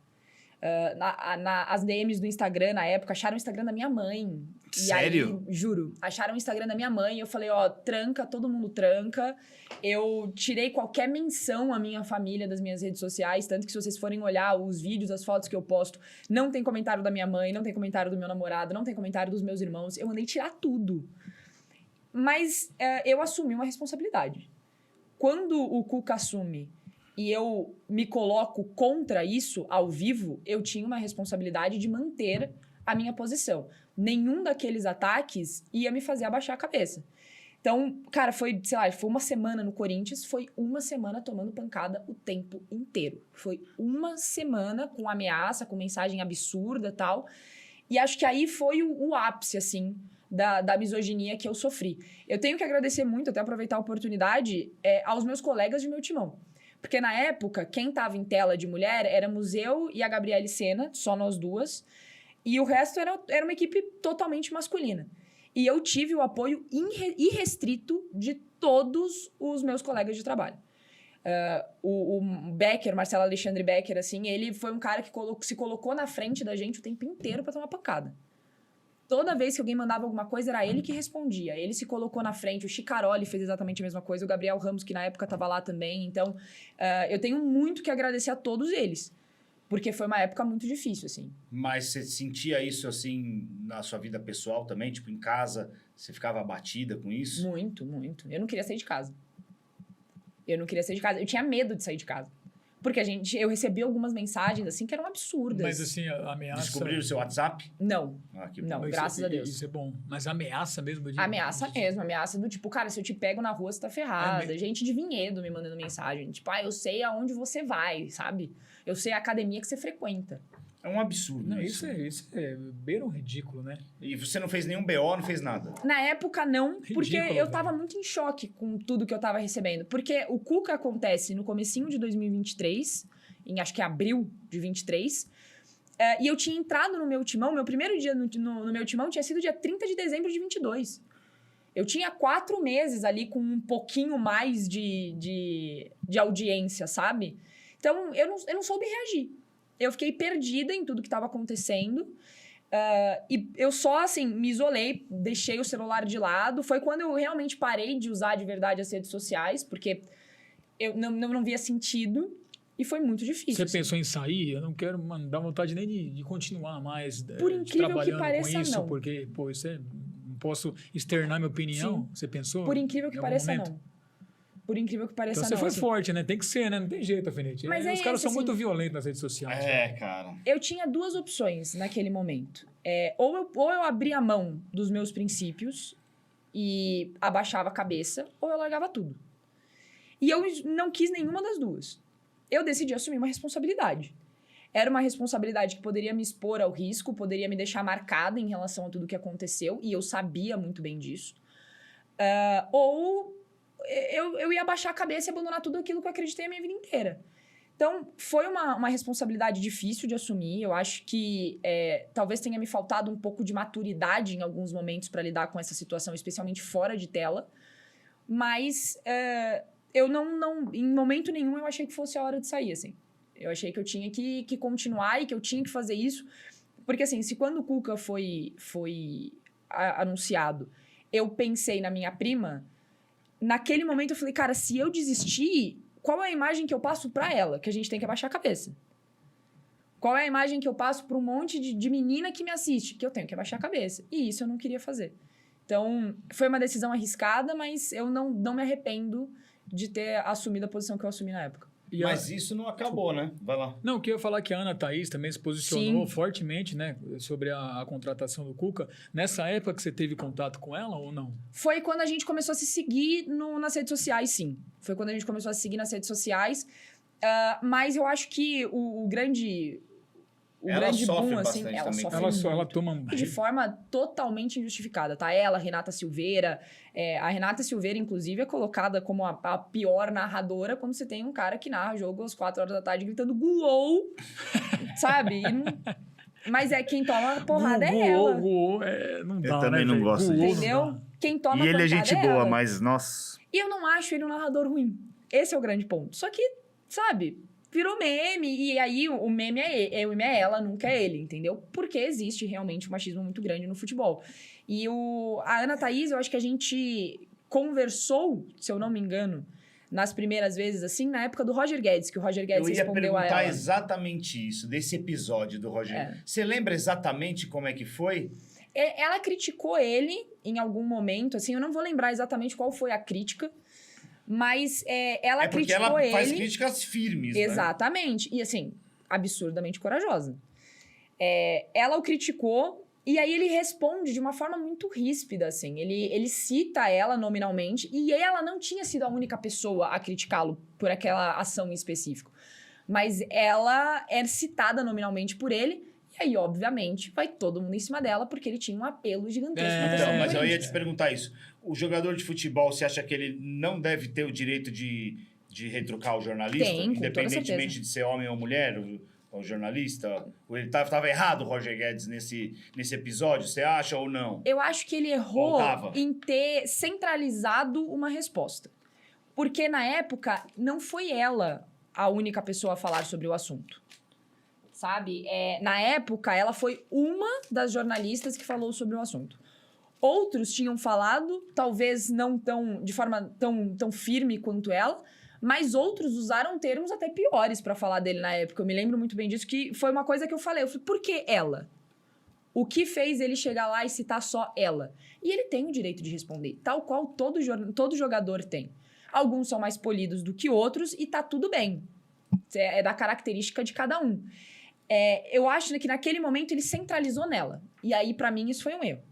As DMs do Instagram, na época, acharam o Instagram da minha mãe. Sério? Aí, juro. Acharam o Instagram da minha mãe e eu falei, tranca, todo mundo tranca. Eu tirei qualquer menção à minha família das minhas redes sociais, tanto que se vocês forem olhar os vídeos, as fotos que eu posto, não tem comentário da minha mãe, não tem comentário do meu namorado, não tem comentário dos meus irmãos. Eu mandei tirar tudo. Mas eu assumi uma responsabilidade. Quando o Cuca assume e eu me coloco contra isso ao vivo, eu tinha uma responsabilidade de manter a minha posição. Nenhum daqueles ataques ia me fazer abaixar a cabeça. Então, cara, foi uma semana no Corinthians, foi uma semana tomando pancada o tempo inteiro. Foi uma semana com ameaça, com mensagem absurda e tal. E acho que aí foi o ápice, assim, da misoginia que eu sofri. Eu tenho que agradecer muito, até aproveitar a oportunidade, aos meus colegas de meu timão. Porque na época, quem estava em tela de mulher éramos eu e a Gabriele Sena, só nós duas. E o resto era uma equipe totalmente masculina. E eu tive o apoio irrestrito de todos os meus colegas de trabalho. O Becker, Marcelo Alexandre Becker, assim, ele foi um cara que se colocou na frente da gente o tempo inteiro para tomar pancada. Toda vez que alguém mandava alguma coisa, era ele que respondia. Ele se colocou na frente. O Chicaroli fez exatamente a mesma coisa. O Gabriel Ramos, que na época estava lá também. Então, eu tenho muito que agradecer a todos eles. Porque foi uma época muito difícil, assim. Mas você sentia isso, assim, na sua vida pessoal também? Tipo, em casa, você ficava abatida com isso? Muito, muito. Eu não queria sair de casa. Eu tinha medo de sair de casa. Porque eu recebi algumas mensagens, assim, que eram absurdas. Mas, assim, a ameaça... Descobriram o seu WhatsApp? Não. Que não, bom. graças a Deus. Isso é bom. Mas ameaça mesmo? Ameaça mesmo. Ameaça do tipo, cara, se eu te pego na rua, você tá ferrada. Gente de Vinhedo me mandando mensagem. Tipo, eu sei aonde você vai, sabe? Eu sei a academia que você frequenta. É um absurdo Não, isso. isso é beira um ridículo, né? E você não fez nenhum BO, não fez nada. Na época, não, porque Ridículo, eu tava velho. muito em choque com tudo que eu tava recebendo. Porque o Cuca acontece no comecinho de 2023, em acho que abril de 23, e eu tinha entrado no meu timão, meu primeiro dia no meu timão tinha sido dia 30 de dezembro de 22. Eu tinha 4 meses ali com um pouquinho mais de audiência, sabe? Então, eu não soube reagir. Eu fiquei perdida em tudo que estava acontecendo. E eu só, assim, me isolei, deixei o celular de lado. Foi quando eu realmente parei de usar de verdade as redes sociais, porque eu não via sentido. E foi muito difícil. Você assim. pensou em sair? Eu não quero, mano, dar vontade nem de continuar mais Por incrível que trabalhando pareça, com isso, não. porque, pô, isso não posso externar minha opinião. Sim. Você pensou? Por incrível que em algum pareça, momento? não. Por incrível que pareça, Então você não. foi assim. forte, né? Tem que ser, né? Não tem jeito, Alfinete. Mas Os é caras esse, são assim, muito violentos nas redes sociais. É, né? cara. Eu tinha 2 opções naquele momento. Ou eu abria a mão dos meus princípios e abaixava a cabeça, ou eu largava tudo. E eu não quis nenhuma das duas. Eu decidi assumir uma responsabilidade. Era uma responsabilidade que poderia me expor ao risco, poderia me deixar marcada em relação a tudo que aconteceu, e eu sabia muito bem disso. Ou eu ia abaixar a cabeça e abandonar tudo aquilo que eu acreditei a minha vida inteira. Então, foi uma responsabilidade difícil de assumir. Eu acho que talvez tenha me faltado um pouco de maturidade em alguns momentos para lidar com essa situação, especialmente fora de tela. Mas eu em momento nenhum, eu achei que fosse a hora de sair, assim. Eu achei que eu tinha que continuar e que eu tinha que fazer isso. Porque, assim, se quando o Cuca foi anunciado, eu pensei na minha prima, naquele momento eu falei, cara, se eu desistir, qual é a imagem que eu passo pra ela? Que a gente tem que abaixar a cabeça. Qual é a imagem que eu passo pra um monte de menina que me assiste? Que eu tenho que abaixar a cabeça. E isso eu não queria fazer. Então, foi uma decisão arriscada, mas eu não me arrependo de ter assumido a posição que eu assumi na época. E Mas isso não acabou, né? Vai lá. Não, eu queria falar que a Ana Thaís também se posicionou Sim. fortemente, né, sobre a contratação do Cuca. Nessa época que você teve contato com ela ou não? Foi quando a gente começou a se seguir nas redes sociais, sim. Foi quando a gente começou a se seguir nas redes sociais. Mas eu acho que o grande Ela sofre boom, assim, bastante ela também. sofre Ela muito. toma... E de forma totalmente injustificada, tá? Ela, Renata Silveira. A Renata Silveira, inclusive, é colocada como a pior narradora quando você tem um cara que narra jogo às 4 horas da tarde gritando gol, sabe? Mas quem toma a porrada é ela. Não dá, Eu também né, não velho? gosto Guô, disso. não Entendeu? dá. Quem toma E ele é pancada gente é boa, ela. mas, nossa. E eu não acho ele um narrador ruim. Esse é o grande ponto. Só que, sabe, virou meme. E aí o meme é ela, nunca é ele, entendeu? Porque existe realmente um machismo muito grande no futebol. E a Ana Thaís, eu acho que a gente conversou, se eu não me engano, nas primeiras vezes, assim, na época do Roger Guedes, que o Roger Guedes Eu ia respondeu a perguntar ela. exatamente isso, desse episódio do Roger. Você lembra exatamente como é que foi? Ela criticou ele em algum momento, assim, eu não vou lembrar exatamente qual foi a crítica, mas ela Porque criticou ela ele. faz críticas firmes, né? Exatamente. E, assim, absurdamente corajosa. Ela o criticou e aí ele responde de uma forma muito ríspida, assim. Ele cita ela nominalmente e ela não tinha sido a única pessoa a criticá-lo por aquela ação em específico. Mas ela é citada nominalmente por ele e aí, obviamente, vai todo mundo em cima dela porque ele tinha um apelo gigantesco. na torcida Então, do mas eu ia Corinthians. te perguntar isso. O jogador de futebol, você acha que ele não deve ter o direito de retrucar o jornalista? Tem, com toda independentemente certeza. de ser homem ou mulher, o jornalista? Ou ele estava errado, o Roger Guedes, nesse episódio? Você acha ou não? Eu acho que ele errou Faltava. em ter centralizado uma resposta. Porque, na época, não foi ela a única pessoa a falar sobre o assunto. Sabe? Na época, ela foi uma das jornalistas que falou sobre o assunto. Outros tinham falado, talvez não de forma tão firme quanto ela, mas outros usaram termos até piores para falar dele na época. Eu me lembro muito bem disso, que foi uma coisa que eu falei. Eu falei, por que ela? O que fez ele chegar lá e citar só ela? E ele tem o direito de responder, tal qual todo jogador tem. Alguns são mais polidos do que outros e tá tudo bem. É da característica de cada um. Eu acho que naquele momento ele centralizou nela. E aí, pra mim, isso foi um erro.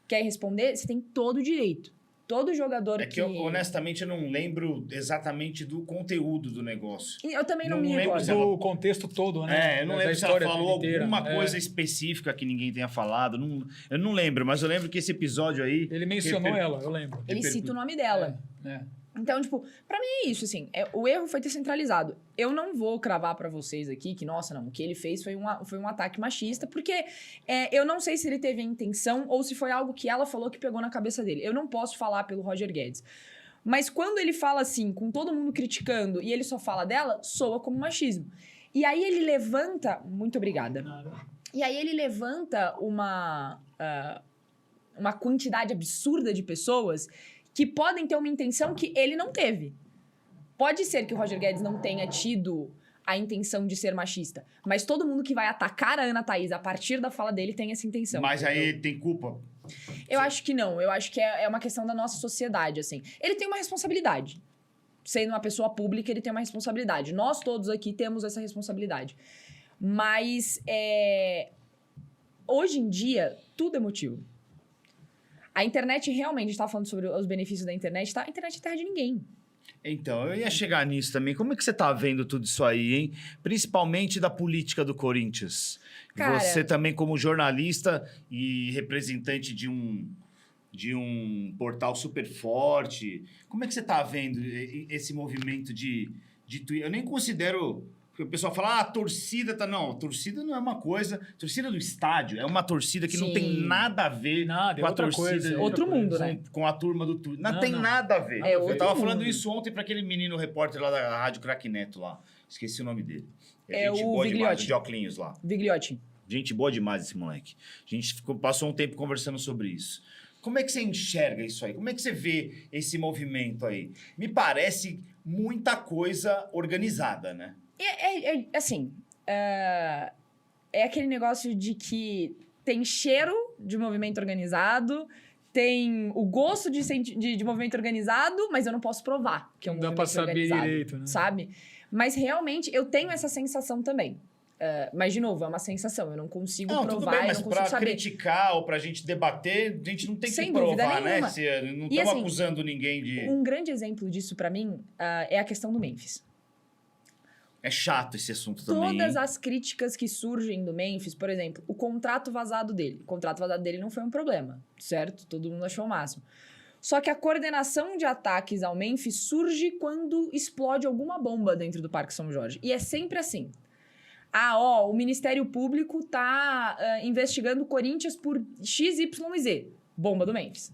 Quer responder? Você tem todo o direito. Todo jogador É que eu, honestamente, eu não lembro exatamente do conteúdo do negócio. Eu também não não me lembro recordo. se ela- Do contexto todo, né? Eu não Da lembro se ela história falou inteira. alguma coisa específica que ninguém tenha falado. Eu não lembro, mas eu lembro que esse episódio aí... Ele mencionou ela, eu lembro. Ele cita o nome dela. É. Então, tipo, pra mim é isso, assim. O erro foi ter centralizado. Eu não vou cravar pra vocês aqui que, nossa, não, o que ele fez foi um ataque machista, porque eu não sei se ele teve a intenção ou se foi algo que ela falou que pegou na cabeça dele. Eu não posso falar pelo Roger Guedes. Mas quando ele fala assim, com todo mundo criticando, e ele só fala dela, soa como machismo. E aí ele levanta... Muito obrigada. E aí ele levanta uma quantidade absurda de pessoas que podem ter uma intenção que ele não teve. Pode ser que o Roger Guedes não tenha tido a intenção de ser machista, mas todo mundo que vai atacar a Ana Thaís a partir da fala dele tem essa intenção. Mas aí tem culpa. Eu acho que não. Eu acho que é uma questão da nossa sociedade, assim. Ele tem uma responsabilidade. Sendo uma pessoa pública, ele tem uma responsabilidade. Nós todos aqui temos essa responsabilidade. Mas, hoje em dia, tudo é motivo. A internet, realmente, a gente tá falando sobre os benefícios da internet, tá? A internet é terra de ninguém. Então, eu ia chegar nisso também. Como é que você tá vendo tudo isso aí, hein? Principalmente da política do Corinthians. Cara... Você também, como jornalista e representante de um portal super forte, como é que você tá vendo esse movimento de Twitter? Eu nem considero... Porque o pessoal fala, a torcida tá... Não, a torcida não é uma coisa... A torcida do estádio é uma torcida que não tem nada a ver com a torcida... Coisa, outro mundo, né? Com a turma do Twitter. Não tem nada a ver. É Eu outro tava mundo. falando isso ontem pra aquele menino repórter lá da Rádio Craque Neto lá. Esqueci o nome dele. Gente o boa demais, Vigliotti. de óculos lá. Vigliotti. Gente boa demais esse moleque. A gente passou um tempo conversando sobre isso. Como é que você enxerga isso aí? Como é que você vê esse movimento aí? Me parece muita coisa organizada, né? Assim, é aquele negócio de que tem cheiro de movimento organizado, tem o gosto de movimento organizado, mas eu não posso provar que é um Não dá movimento pra saber organizado, direito, né? sabe? Mas realmente eu tenho essa sensação também. Mas, de novo, é uma sensação. Eu não consigo Não, provar, tudo bem, eu mas não consigo pra saber. criticar ou pra gente debater, a gente não tem Sem que dúvida provar, né? nenhuma. Não E, estamos assim, acusando ninguém de... Um grande exemplo disso, pra mim, é a questão do Memphis. É chato esse assunto também. Todas hein? as críticas que surgem do Memphis, por exemplo, o contrato vazado dele. O contrato vazado dele não foi um problema, certo? Todo mundo achou o máximo. Só que a coordenação de ataques ao Memphis surge quando explode alguma bomba dentro do Parque São Jorge. E é sempre assim. O Ministério Público tá investigando o Corinthians por X, Y e Z. Bomba do Memphis.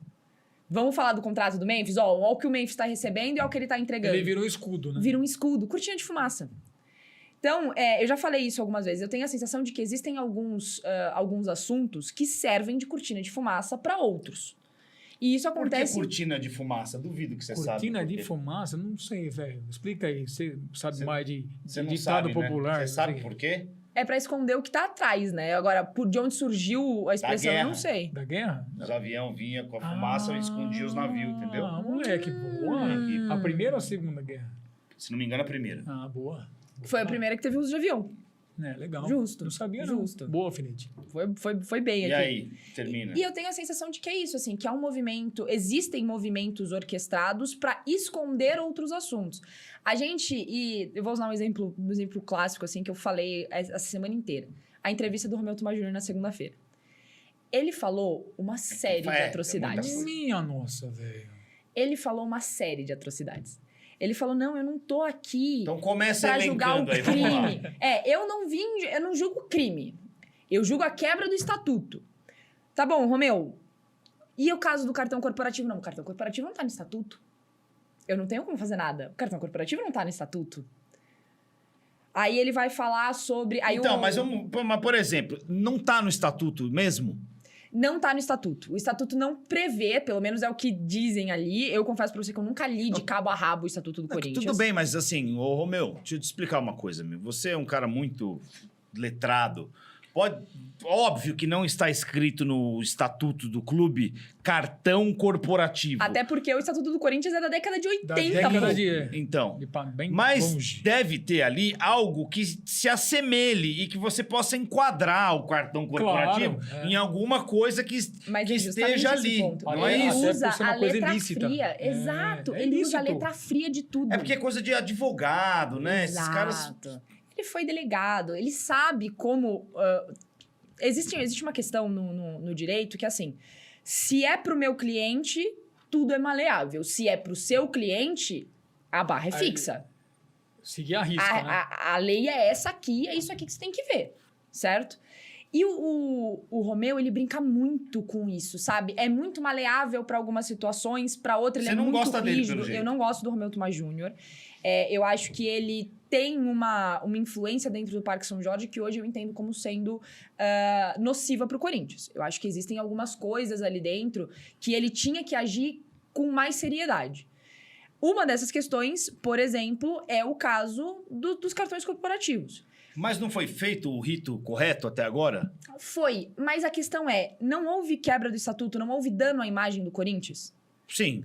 Vamos falar do contrato do Memphis? Olha o que o Memphis tá recebendo e olha o que ele tá entregando. Ele virou escudo, né? Vira um escudo, cortina de fumaça. Então, eu já falei isso algumas vezes. Eu tenho a sensação de que existem alguns assuntos que servem de cortina de fumaça para outros. E isso Por que acontece... cortina de fumaça? Duvido que você sabe. Cortina por de quê. fumaça? Não sei, velho. Explica aí. Você sabe Você- mais de Você não ditado sabe, popular. né? Você sabe não sei. por quê? É para esconder o que tá atrás, né? Agora, de onde surgiu a expressão, eu guerra. não sei. Da guerra? Os aviões vinham com a fumaça e escondia os navios, entendeu? Ah, moleque, boa. A primeira ou a segunda guerra? Se não me engano, a primeira. Ah, boa. Foi a primeira que teve uso de avião. Legal. Justo. Não sabia, Justo. não. Boa, Alfinete. Foi bem E aqui. aí, termina. E eu tenho a sensação de que é isso, assim, que há um movimento, existem movimentos orquestrados para esconder outros assuntos. A gente, e eu vou usar um exemplo clássico, assim, que eu falei essa semana inteira. A entrevista do Romeu Thomaz Jr. na segunda-feira. Ele falou uma série de atrocidades. muita coisa. Minha nossa, velho. Ele falou uma série de atrocidades. Ele falou, não, eu não tô aqui Então começa pra julgar o elencando aí, vamos lá. crime. Eu não julgo crime. Eu julgo a quebra do estatuto. Tá bom, Romeu. E o caso do cartão corporativo? Não, o cartão corporativo não tá no estatuto. Eu não tenho como fazer nada. O cartão corporativo não tá no estatuto. Aí ele vai falar sobre... Aí Então, mas por exemplo, não tá no estatuto mesmo? Não tá no estatuto. O estatuto não prevê, pelo menos é o que dizem ali. Eu confesso pra você que eu nunca li de cabo a rabo o estatuto do Corinthians. Tudo bem, mas assim, ô Romeu, deixa eu te explicar uma coisa, meu. Você é um cara muito letrado. Óbvio que não está escrito no estatuto do clube cartão corporativo. Até porque o Estatuto do Corinthians é da década de 80, Da década pô. de... Então, bem mas longe. deve ter ali algo que se assemelhe e que você possa enquadrar o cartão corporativo Claro, é. em alguma coisa que Mas é justamente esteja esse ali. ponto. Não é Ele isso? Até por usa ser uma a coisa letra ilícita. fria. Exato. É Ele usa a ilícito. letra fria de tudo. É porque é coisa de advogado, né? Esses caras. Exato. Ele foi delegado, ele sabe como... existe uma questão no direito que, assim, se é pro meu cliente, tudo é maleável. Se é pro seu cliente, a barra é Aí- fixa. Seguir a risca, né? A lei é essa aqui, é isso aqui que você tem que ver, certo? E o Romeu, ele brinca muito com isso, sabe? É muito maleável para algumas situações, para outras ele Você é não muito gosta dele, rígido. pelo jeito. Eu não gosto do Romeu Tomás Júnior. Eu acho que ele tem uma influência dentro do Parque São Jorge que hoje eu entendo como sendo nociva para o Corinthians. Eu acho que existem algumas coisas ali dentro que ele tinha que agir com mais seriedade. Uma dessas questões, por exemplo, é o caso dos cartões corporativos. Mas não foi feito o rito correto até agora? Foi, mas a questão é, não houve quebra do estatuto, não houve dano à imagem do Corinthians? Sim.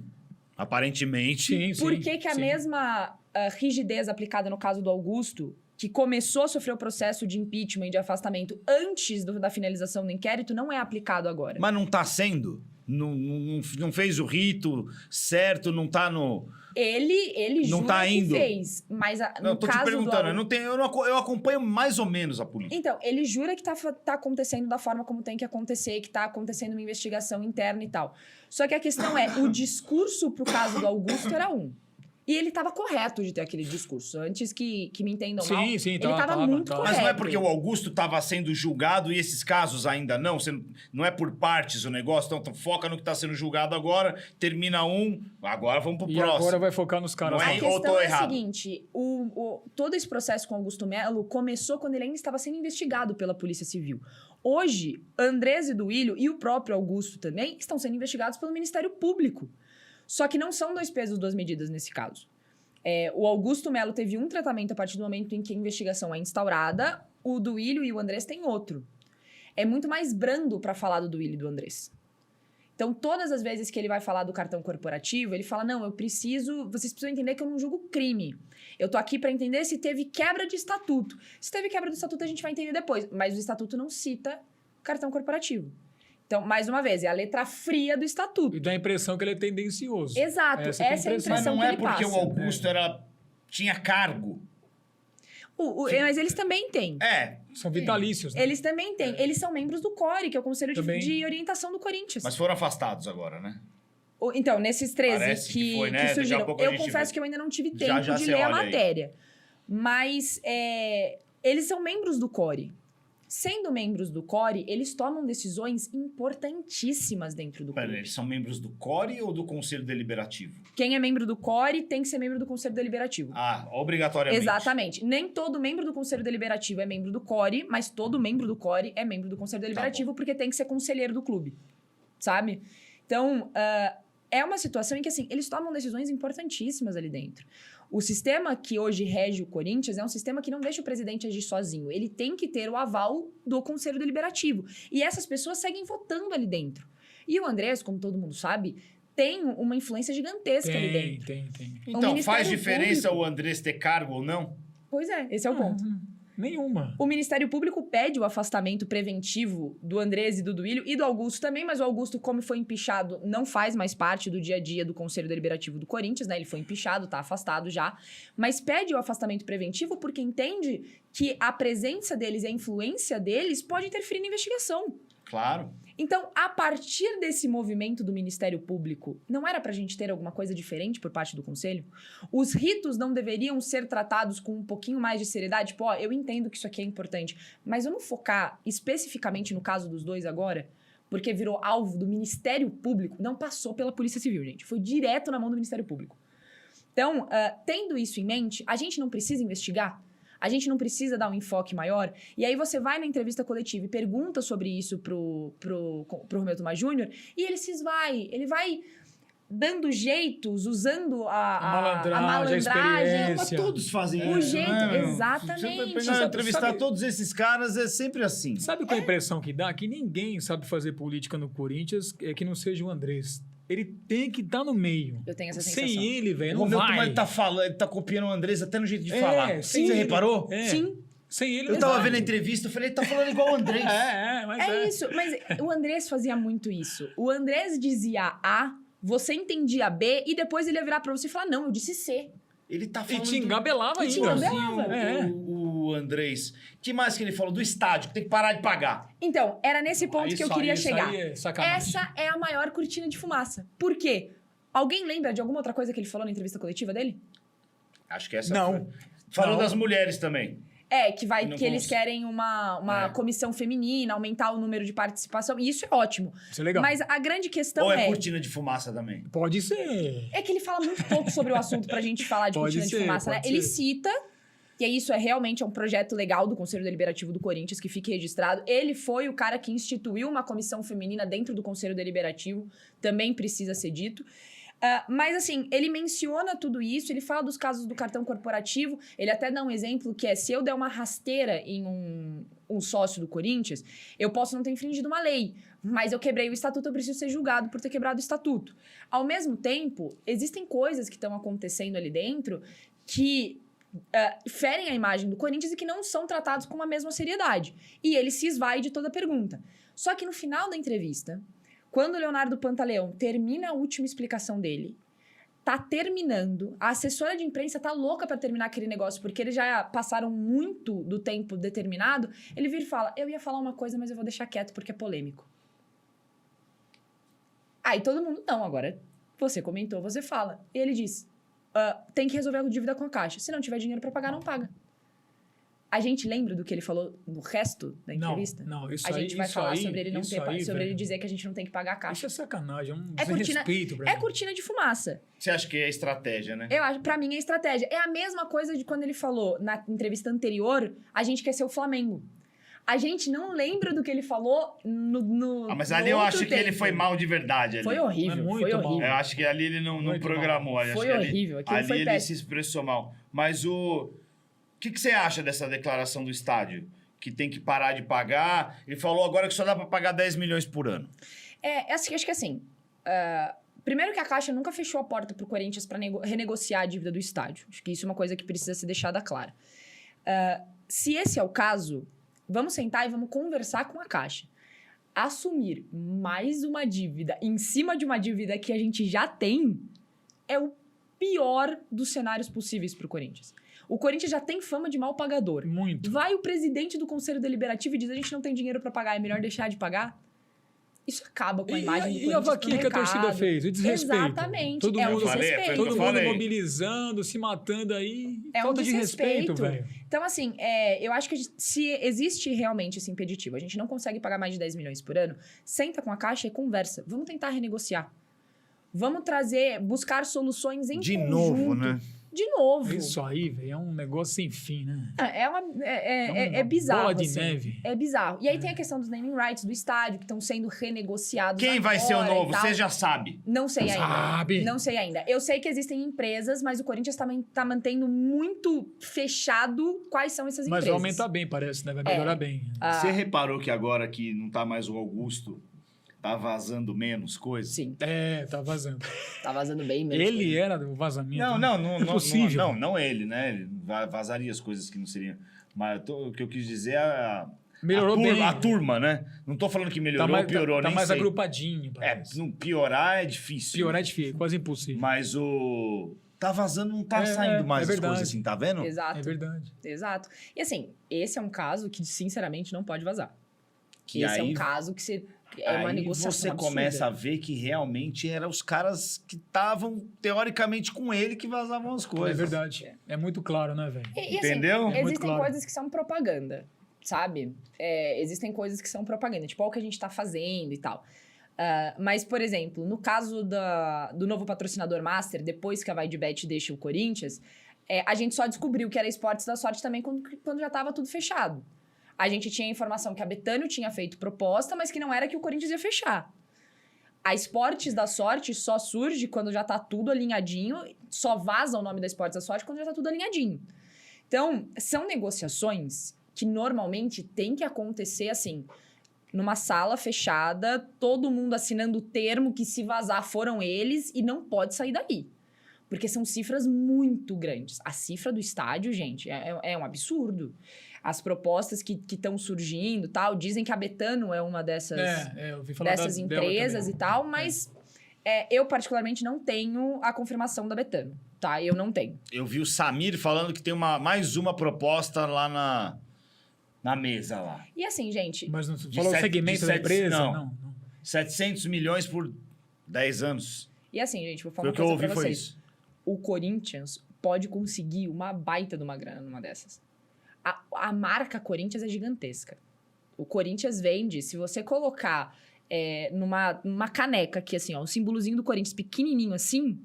Aparentemente. Sim, sim. Por que a sim. mesma rigidez aplicada no caso do Augusto, que começou a sofrer o processo de impeachment e de afastamento antes da finalização do inquérito, não é aplicado agora? Mas não tá sendo? Não fez o rito certo, não tá no. Ele Não jura tá que indo. fez, mas Não, no tô caso te perguntando, do eu acompanho mais ou menos a política. Então, ele jura que tá acontecendo da forma como tem que acontecer, que tá acontecendo uma investigação interna e tal. Só que a questão é, o discurso pro caso do Augusto era um. E ele tava correto de ter aquele discurso. Antes que me entendam mal, Sim, sim, ele tava, tava muito tava. correto. Mas não é porque o Augusto estava sendo julgado e esses casos ainda não? Você não é por partes o negócio? Então foca no que está sendo julgado agora, termina um, agora vamos pro E próximo. agora vai focar nos caras. Não A é? lá. Ou tô questão é a errado? seguinte, todo esse processo com Augusto Melo começou quando ele ainda estava sendo investigado pela Polícia Civil. Hoje, Andrés e Duílio e o próprio Augusto também estão sendo investigados pelo Ministério Público. Só que não são dois pesos, duas medidas nesse caso. O Augusto Melo teve um tratamento a partir do momento em que a investigação é instaurada, o Duílio e o Andrés têm outro. É muito mais brando para falar do Duílio e do Andrés. Então, todas as vezes que ele vai falar do cartão corporativo, ele fala, não, vocês precisam entender que eu não julgo crime. Eu tô aqui para entender se teve quebra de estatuto. Se teve quebra do estatuto, a gente vai entender depois. Mas o estatuto não cita cartão corporativo. Então, mais uma vez, é a letra fria do estatuto. E dá a impressão que ele é tendencioso. Exato, Essa que é a essa é a impressão. Mas impressão não que é ele porque passa. o Augusto tinha cargo. Mas eles também têm. São vitalícios, né? Eles também têm. Eles são membros do CORE, que é o Conselho Também. de Orientação do Corinthians. Mas foram afastados agora, né? Então, nesses 13 Parece que foi, né? que Daqui a surgiram, pouco a eu gente confesso vê. que eu ainda não tive tempo Já de você ler a olha aí. matéria. Mas eles são membros do CORE. Sendo membros do CORE, eles tomam decisões importantíssimas dentro do Pera, clube. eles são membros do CORE ou do Conselho Deliberativo? Quem é membro do CORE tem que ser membro do Conselho Deliberativo. Ah, obrigatoriamente. Exatamente. Nem todo membro do Conselho Deliberativo é membro do CORE, mas todo membro do CORE é membro do Conselho Deliberativo porque tem que ser conselheiro do clube, sabe? Então, é uma situação em que, assim, eles tomam decisões importantíssimas ali dentro. O sistema que hoje rege o Corinthians é um sistema que não deixa o presidente agir sozinho. Ele tem que ter o aval do Conselho Deliberativo. E essas pessoas seguem votando ali dentro. E o Andrés, como todo mundo sabe, tem uma influência gigantesca ali dentro. Tem. Então, Ministério faz diferença Público- o Andrés ter cargo ou não? Pois é, esse é o ponto. Nenhuma. O Ministério Público pede o afastamento preventivo do Andrés e do Duílio e do Augusto também, mas o Augusto, como foi empichado, não faz mais parte do dia a dia do Conselho Deliberativo do Corinthians, né? Ele foi empichado, tá afastado já, mas pede o afastamento preventivo porque entende que a presença deles e a influência deles pode interferir na investigação. Claro. Então, a partir desse movimento do Ministério Público, não era pra gente ter alguma coisa diferente por parte do Conselho? Os ritos não deveriam ser tratados com um pouquinho mais de seriedade? Tipo, eu entendo que isso aqui é importante, mas vamos focar especificamente no caso dos dois agora? Porque virou alvo do Ministério Público, não passou pela Polícia Civil, gente. Foi direto na mão do Ministério Público. Então, tendo isso em mente, a gente não precisa investigar? A gente não precisa dar um enfoque maior? E aí você vai na entrevista coletiva e pergunta sobre isso pro Romeu Tomás Júnior e ele vai dando jeitos, usando a malandragem, malandragem. Mas todos fazem O isso, jeito, né, meu? exatamente. Você vai entrevistar Sabe- todos esses caras, é sempre assim. Sabe qual é a impressão que dá? Que ninguém sabe fazer política no Corinthians que não seja o Andrés. Ele tem que estar no meio. Eu tenho essa sensação. Sem ele, velho, O não meu vai. turma, ele tá falando, ele tá copiando o Andrés até no jeito de falar. sem Você ele. reparou? É. Sim. Sem ele, Eu não tava vai. vendo a entrevista, eu falei, ele tá falando igual o Andrés. Mas É isso, mas o Andrés fazia muito isso. O Andrés dizia A, você entendia B, e depois ele ia virar pra você e falar, não, eu disse C. Ele tá E falando... te engabelava E te ainda. engabelava. É. O Andrés. Que mais que ele falou? Do estádio, que tem que parar de pagar. Então, era nesse ponto que eu queria chegar. Aí é sacanagem. Essa é a maior cortina de fumaça. Por quê? Alguém lembra de alguma outra coisa que ele falou na entrevista coletiva dele? Acho que essa Não. foi. Falou Não. das mulheres também. É, que Não eles cons- querem uma É. comissão feminina, aumentar o número de participação, e isso é ótimo. Isso é legal. Mas a grande questão Ou é é cortina de fumaça também? Pode ser. que ele fala muito pouco sobre o assunto pra gente falar de Pode cortina de ser, fumaça, né? pode Ele ser. cita, e aí isso é realmente um projeto legal do Conselho Deliberativo do Corinthians, que fique registrado. Ele foi o cara que instituiu uma comissão feminina dentro do Conselho Deliberativo, também precisa ser dito. Mas, assim, ele menciona tudo isso, ele fala dos casos do cartão corporativo, ele até dá um exemplo que é, se eu der uma rasteira em um sócio do Corinthians, eu posso não ter infringido uma lei, mas eu quebrei o estatuto, eu preciso ser julgado por ter quebrado o estatuto. Ao mesmo tempo, existem coisas que estão acontecendo ali dentro que ferem a imagem do Corinthians e que não são tratados com a mesma seriedade. E ele se esvai de toda a pergunta. Só que no final da entrevista, quando o Leonardo Pantaleão termina a última explicação dele, tá terminando, a assessora de imprensa tá louca pra terminar aquele negócio, porque eles já passaram muito do tempo determinado, ele vira e fala, eu ia falar uma coisa, mas eu vou deixar quieto porque é polêmico. Aí todo mundo, não, agora você comentou, você fala. E ele diz, tem que resolver a dívida com a Caixa. Se não tiver dinheiro pra pagar, não paga. A gente lembra do que ele falou no resto da entrevista? Não, isso A aí... gente vai isso falar aí, sobre ele não isso ter, aí, sobre ele velho. dizer que a gente não tem que pagar a Caixa. Isso é sacanagem, é um É cortina- desrespeito pra É mim. cortina de fumaça. Você acha que é estratégia, né? Eu acho, pra mim, é estratégia. É a mesma coisa de quando ele falou na entrevista anterior, a gente quer ser o Flamengo. A gente não lembra do que ele falou no Mas no ali eu outro acho que ele tempo. foi mal de verdade. Ali. Foi horrível, É muito foi mal. horrível. Eu acho que ali ele não Muito programou. Eu acho Foi que ali- horrível, aquilo Ali foi ele péssimo. se expressou mal. Mas o que você acha dessa declaração do estádio? Que tem que parar de pagar. Ele falou agora que só dá pra pagar 10 milhões por ano. Acho que assim, primeiro que a Caixa nunca fechou a porta pro Corinthians para renegociar a dívida do estádio. Acho que isso é uma coisa que precisa ser deixada clara. Se esse é o caso, vamos sentar e vamos conversar com a Caixa. Assumir mais uma dívida em cima de uma dívida que a gente já tem é o pior dos cenários possíveis pro Corinthians. O Corinthians já tem fama de mal pagador. Muito. Vai o presidente do Conselho Deliberativo e diz a gente não tem dinheiro para pagar, é melhor deixar de pagar? Isso acaba com a imagem do E a Corinthians pro vaquinha que a torcida mercado. fez? O desrespeito. Exatamente. Todo É o mundo, desrespeito. foi o que todo eu mundo falei. mobilizando, se matando aí. É um Falta de respeito, desrespeito. velho. Então, assim, eu acho que se existe realmente esse impeditivo, a gente não consegue pagar mais de 10 milhões por ano, senta com a Caixa e conversa. Vamos tentar renegociar. Vamos buscar soluções em De conjunto. novo, né? De novo. Isso aí, velho, é um negócio sem fim, né? É uma bizarro. bola de assim. neve. É bizarro. E aí tem a questão dos naming rights do estádio, que estão sendo renegociados. Quem vai ser o agora e novo? tal. Você já sabe. Não sei ainda. Sabe? Não sei ainda. Eu sei que existem empresas, mas o Corinthians também tá mantendo muito fechado quais são essas Mas empresas. vai aumentar bem, parece, né? Vai melhorar bem. Você reparou que agora que não tá mais o Augusto, tá vazando menos coisas? Sim, Tá vazando. tá vazando bem mesmo. Ele era do vazamento. Não, Impossível. não ele, né? Ele vazaria as coisas que não seriam. Mas o que eu quis dizer é Melhorou bem. a turma, né? Não tô falando que melhorou ou piorou, tá nem mais sei. agrupadinho, parece. Não piorar é difícil. Piorar é difícil, quase impossível. Mas tá vazando, não tá saindo mais as verdade. coisas assim, tá vendo? Exato, É verdade. exato. E assim, esse é um caso que, sinceramente, não pode vazar. Que esse é aí- um caso que é uma Aí negociação você absurda. começa a ver que realmente eram os caras que estavam, teoricamente, com ele que vazavam as É coisas. verdade. É muito claro, né, velho? E, Entendeu? Assim, É muito existem claro. coisas que são propaganda, sabe? Existem coisas que são propaganda, tipo o que a gente tá fazendo e tal. Mas, por exemplo, no caso do novo patrocinador Master, depois que a VaiDebet deixa o Corinthians, a gente só descobriu que era Esportes da Sorte também quando já tava tudo fechado. A gente tinha a informação que a Betano tinha feito proposta, mas que não era que o Corinthians ia fechar. A Esportes da Sorte só surge quando já tá tudo alinhadinho, só vaza o nome da Esportes da Sorte quando já tá tudo alinhadinho. Então, são negociações que normalmente tem que acontecer assim, numa sala fechada, todo mundo assinando o termo que se vazar foram eles e não pode sair daí. Porque são cifras muito grandes. A cifra do estádio, gente, é um absurdo. As propostas que estão surgindo, tal, dizem que a Betano é uma dessas, eu ouvi falar dessas empresas também. e tal, mas eu particularmente não tenho a confirmação da Betano, tá? Eu não tenho. Eu vi o Samir falando que tem mais uma proposta lá na mesa lá. E assim, gente, Mas não falou o segmento da empresa? Não. 700 milhões por 10 anos. e assim, gente, vou Foi falar o uma que eu coisa ouvi, pra foi vocês. isso. O Corinthians pode conseguir uma baita de uma grana numa dessas. A marca Corinthians é gigantesca. O Corinthians vende, se você colocar numa caneca aqui, assim, ó, um símbolozinho do Corinthians pequenininho assim,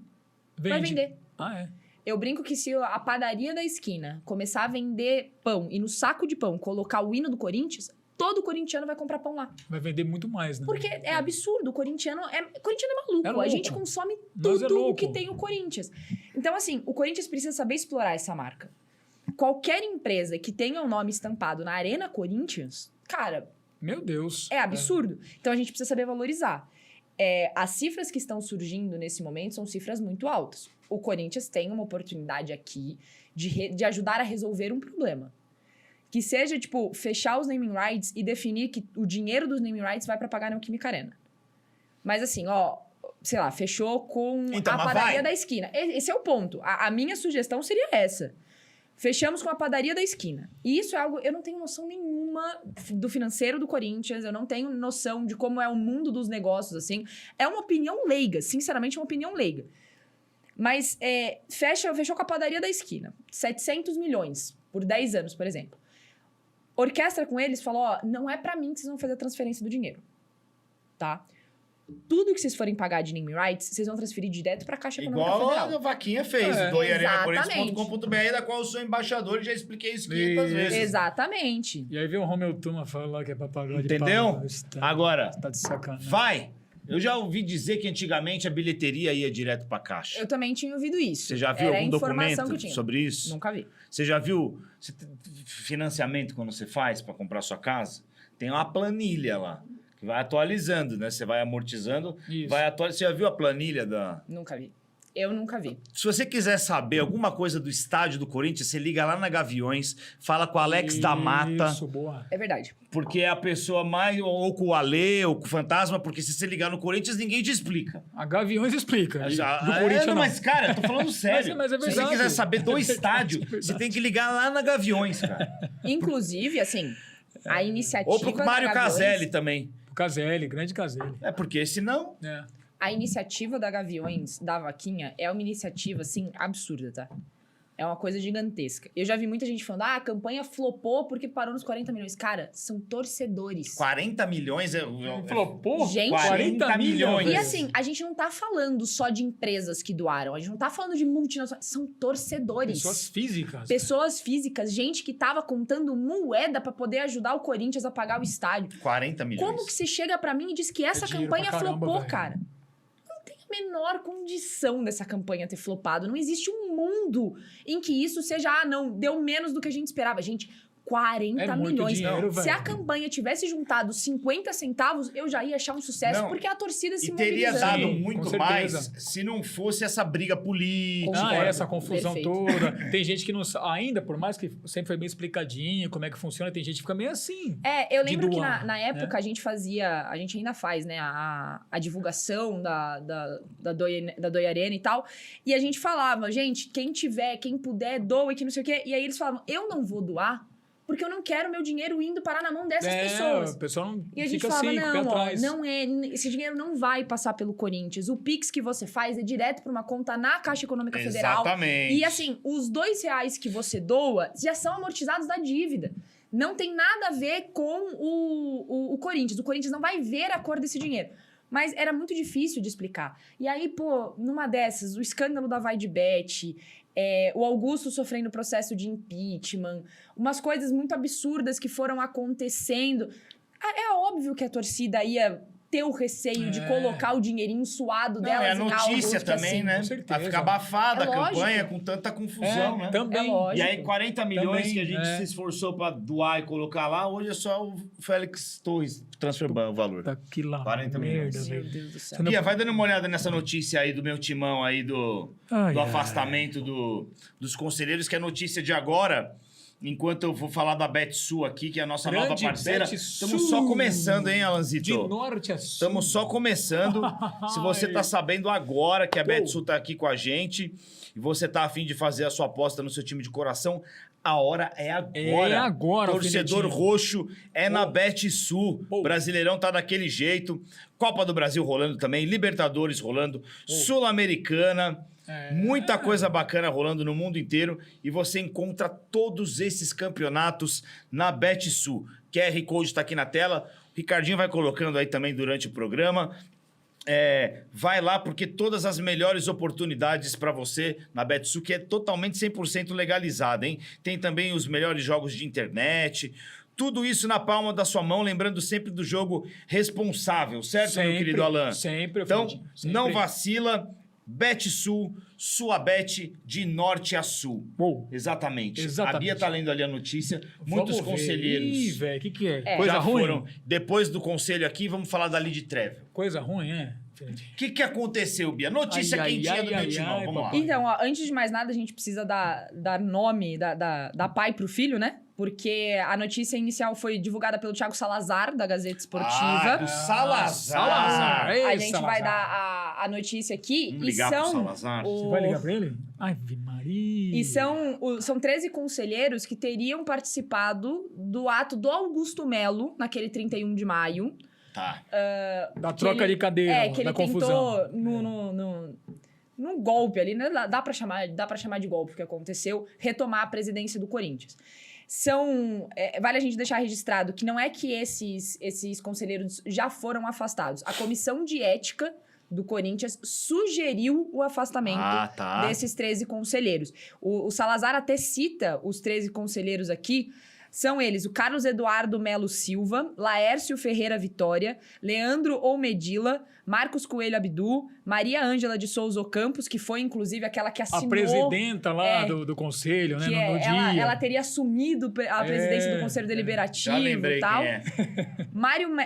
vai vender. Ah, é? Eu brinco que se a padaria da esquina começar a vender pão e no saco de pão colocar o hino do Corinthians, todo corintiano vai comprar pão lá. Vai vender muito mais, né? Porque é absurdo. O corintiano é maluco. É louco. A gente consome Nós é tudo o louco. que tem o Corinthians. Então, assim, o Corinthians precisa saber explorar essa marca. Qualquer empresa que tenha o nome estampado na Arena Corinthians, cara, Meu Deus. é absurdo. Então, a gente precisa saber valorizar. As cifras que estão surgindo nesse momento são cifras muito altas. O Corinthians tem uma oportunidade aqui de ajudar a resolver um problema. Que seja, tipo, fechar os naming rights e definir que o dinheiro dos naming rights vai para pagar a Neoquímica Arena. Mas assim, ó, sei lá, fechou com Então, a mas padaria vai. da esquina. Esse é o ponto. A minha sugestão seria essa. Fechamos com a padaria da esquina. E isso é algo... Eu não tenho noção nenhuma do financeiro do Corinthians. Eu não tenho noção de como é o mundo dos negócios, assim. É uma opinião leiga. Sinceramente, é uma opinião leiga. Mas fechou com a padaria da esquina. 700 milhões por 10 anos, por exemplo. Orquestra com eles falou, ó, não é pra mim que vocês vão fazer a transferência do dinheiro. Tá? Tudo que vocês forem pagar de naming rights, vocês vão transferir direto pra Caixa Econômica Igual Federal. a Vaquinha fez, É. doiarenacorinthians.com.br, da qual eu sou embaixador e já expliquei isso 500 Isso. vezes. Exatamente. E aí veio o Romeu Tuma falando lá que é pra pagar de Entendeu? pau. Agora, Tá de sacanagem. vai! Eu já ouvi dizer que antigamente a bilheteria ia direto pra caixa. Eu também tinha ouvido isso. Você já viu Era a algum informação que eu documento tinha. sobre isso? Nunca vi. Você já viu financiamento quando você faz para comprar sua casa? Tem uma planilha lá, que vai atualizando, né? Você vai amortizando, Isso. vai atualizando. Você já viu a planilha da... Nunca vi. Eu nunca vi. Se você quiser saber alguma coisa do estádio do Corinthians, você liga lá na Gaviões, fala com o Alex da Mata, Isso, boa. É verdade. porque é a pessoa mais... Ou com o Ale, ou com o Fantasma, porque se você ligar no Corinthians, ninguém te explica. A Gaviões explica. Já- Do Corinthians, não, não. mas, cara, eu tô falando sério. Mas é Se você verdade. quiser saber do É verdade, estádio, é verdade. você tem que ligar lá na Gaviões, cara. Inclusive, assim, a iniciativa Ou pro da Mário Gaviões- Caselli também. O Caselli, grande Caselli. É porque senão... É. A iniciativa da Gaviões, da Vaquinha, é uma iniciativa, assim, absurda, tá? É uma coisa gigantesca. Eu já vi muita gente falando, a campanha flopou porque parou nos 40 milhões. Cara, são torcedores. 40 milhões é... Ele falou, pô, Gente, 40 milhões. E assim, a gente não tá falando só de empresas que doaram, a gente não tá falando de multinacionais, são torcedores. Pessoas físicas. Pessoas físicas, gente que tava contando moeda pra poder ajudar o Corinthians a pagar o estádio. 40 milhões. Como que você chega pra mim e diz que essa dinheiro campanha pra caramba, flopou, velho. cara? Não tem a menor condição dessa campanha ter flopado. Não existe um mundo em que isso seja, não, deu menos do que a gente esperava. Gente, 40 É muito milhões. dinheiro, Se velho. a campanha tivesse juntado 50 centavos, eu já ia achar um sucesso, Não. porque a torcida se E teria mobilizando. dado Sim, muito com mais certeza. se não fosse essa briga política. Ah, Concordo. essa confusão Perfeito. toda. Tem gente que não ainda, por mais que sempre foi bem explicadinho como é que funciona, tem gente que fica meio assim. Eu de lembro que doar, na época a gente ainda faz, né, a divulgação da Doi Arena e tal, e a gente falava, gente, quem puder, doe, que não sei o quê, e aí eles falavam, eu não vou doar, porque eu não quero meu dinheiro indo parar na mão dessas pessoas. O pessoal não E a gente fica falava, assim, com o pé não, ó, atrás. esse dinheiro não vai passar pelo Corinthians. O Pix que você faz é direto para uma conta na Caixa Econômica Federal. Exatamente. E assim, os R$2 que você doa já são amortizados da dívida. Não tem nada a ver com o Corinthians. O Corinthians não vai ver a cor desse dinheiro. Mas era muito difícil de explicar. E aí, pô, numa dessas, o escândalo da Vai de Bet, o Augusto sofrendo processo de impeachment, umas coisas muito absurdas que foram acontecendo. É óbvio que a torcida ia ter o receio de colocar o dinheirinho suado Não, delas é a em algo notícia que, também, assim, né? com certeza. Vai ficar abafada É a campanha lógico. com tanta confusão, né? Também. É lógico. E aí, 40 milhões Também, que a gente se esforçou pra doar e colocar lá, hoje é só o Félix Torres transferir o valor. Tá que lá. 40 milhões. Meu velho. Deus do céu. Bia, vai dando uma olhada nessa notícia aí do meu timão aí do Ai, ai. afastamento dos conselheiros, que é notícia de agora. Enquanto eu vou falar da BetSul aqui, que é a nossa Grande nova parceira. BetSul. Estamos só começando, hein, Alanzito? De norte a sul. Estamos só começando. Se você tá sabendo agora que a BetSul tá aqui com a gente e você tá afim de fazer a sua aposta no seu time de coração, a hora é agora. É agora, Torcedor alfinetinho. roxo é na BetSul. Pô. Brasileirão tá daquele jeito. Copa do Brasil rolando também. Libertadores rolando. Sul-Americana. Muita coisa bacana rolando no mundo inteiro. E você encontra todos esses campeonatos na BetSul. QR Code está aqui na tela. O Ricardinho vai colocando aí também durante o programa. Vai lá, porque todas as melhores oportunidades para você na BetSul, que é totalmente 100% legalizada, hein? Tem também os melhores jogos de internet, tudo isso na palma da sua mão, lembrando sempre do jogo responsável, certo, meu querido Alan? Sempre, Então, alfinetinho, sempre. não vacila, BetSul, sua bet de norte a sul. Uou. Exatamente. Exatamente. A Bia tá lendo ali a notícia, muitos Vamos ver. conselheiros Ih, velho, o que é? É. Coisa já ruim? foram. Depois do conselho aqui, vamos falar da Lid Trevor. Coisa ruim, é? O que aconteceu, Bia? Notícia Ai, quentinha ai, do meu ai, timão. ai, Vamos lá. papai. Então, ó, antes de mais nada, a gente precisa dar nome da pai pro filho, né? Porque a notícia inicial foi divulgada pelo Thiago Salazar, da Gazeta Esportiva. Do Salazar. Salazar. A Ei, gente Salazar. vai dar a notícia aqui. Vamos e ligar pro são Salazar. Você vai ligar pra ele? Ai, Maria. E são 13 conselheiros que teriam participado do ato do Augusto Melo, naquele 31 de maio. Tá. Da que troca ele- de cadeira, que ele da confusão. tentou, num golpe ali, né? Dá pra chamar de golpe o que aconteceu, retomar a presidência do Corinthians. Vale a gente deixar registrado que não é que esses conselheiros já foram afastados. A comissão de ética do Corinthians sugeriu o afastamento Tá. desses 13 conselheiros. O Salazar até cita os 13 conselheiros aqui. São eles o Carlos Eduardo Melo Silva, Laércio Ferreira Vitória, Leandro Olmedila, Marcos Coelho Abdu, Maria Ângela de Souza Ocampos, que foi inclusive aquela que assinou... A presidenta lá É, do conselho, né? que No dia. ela teria assumido a presidência do Conselho Deliberativo Já lembrei e tal. quem é.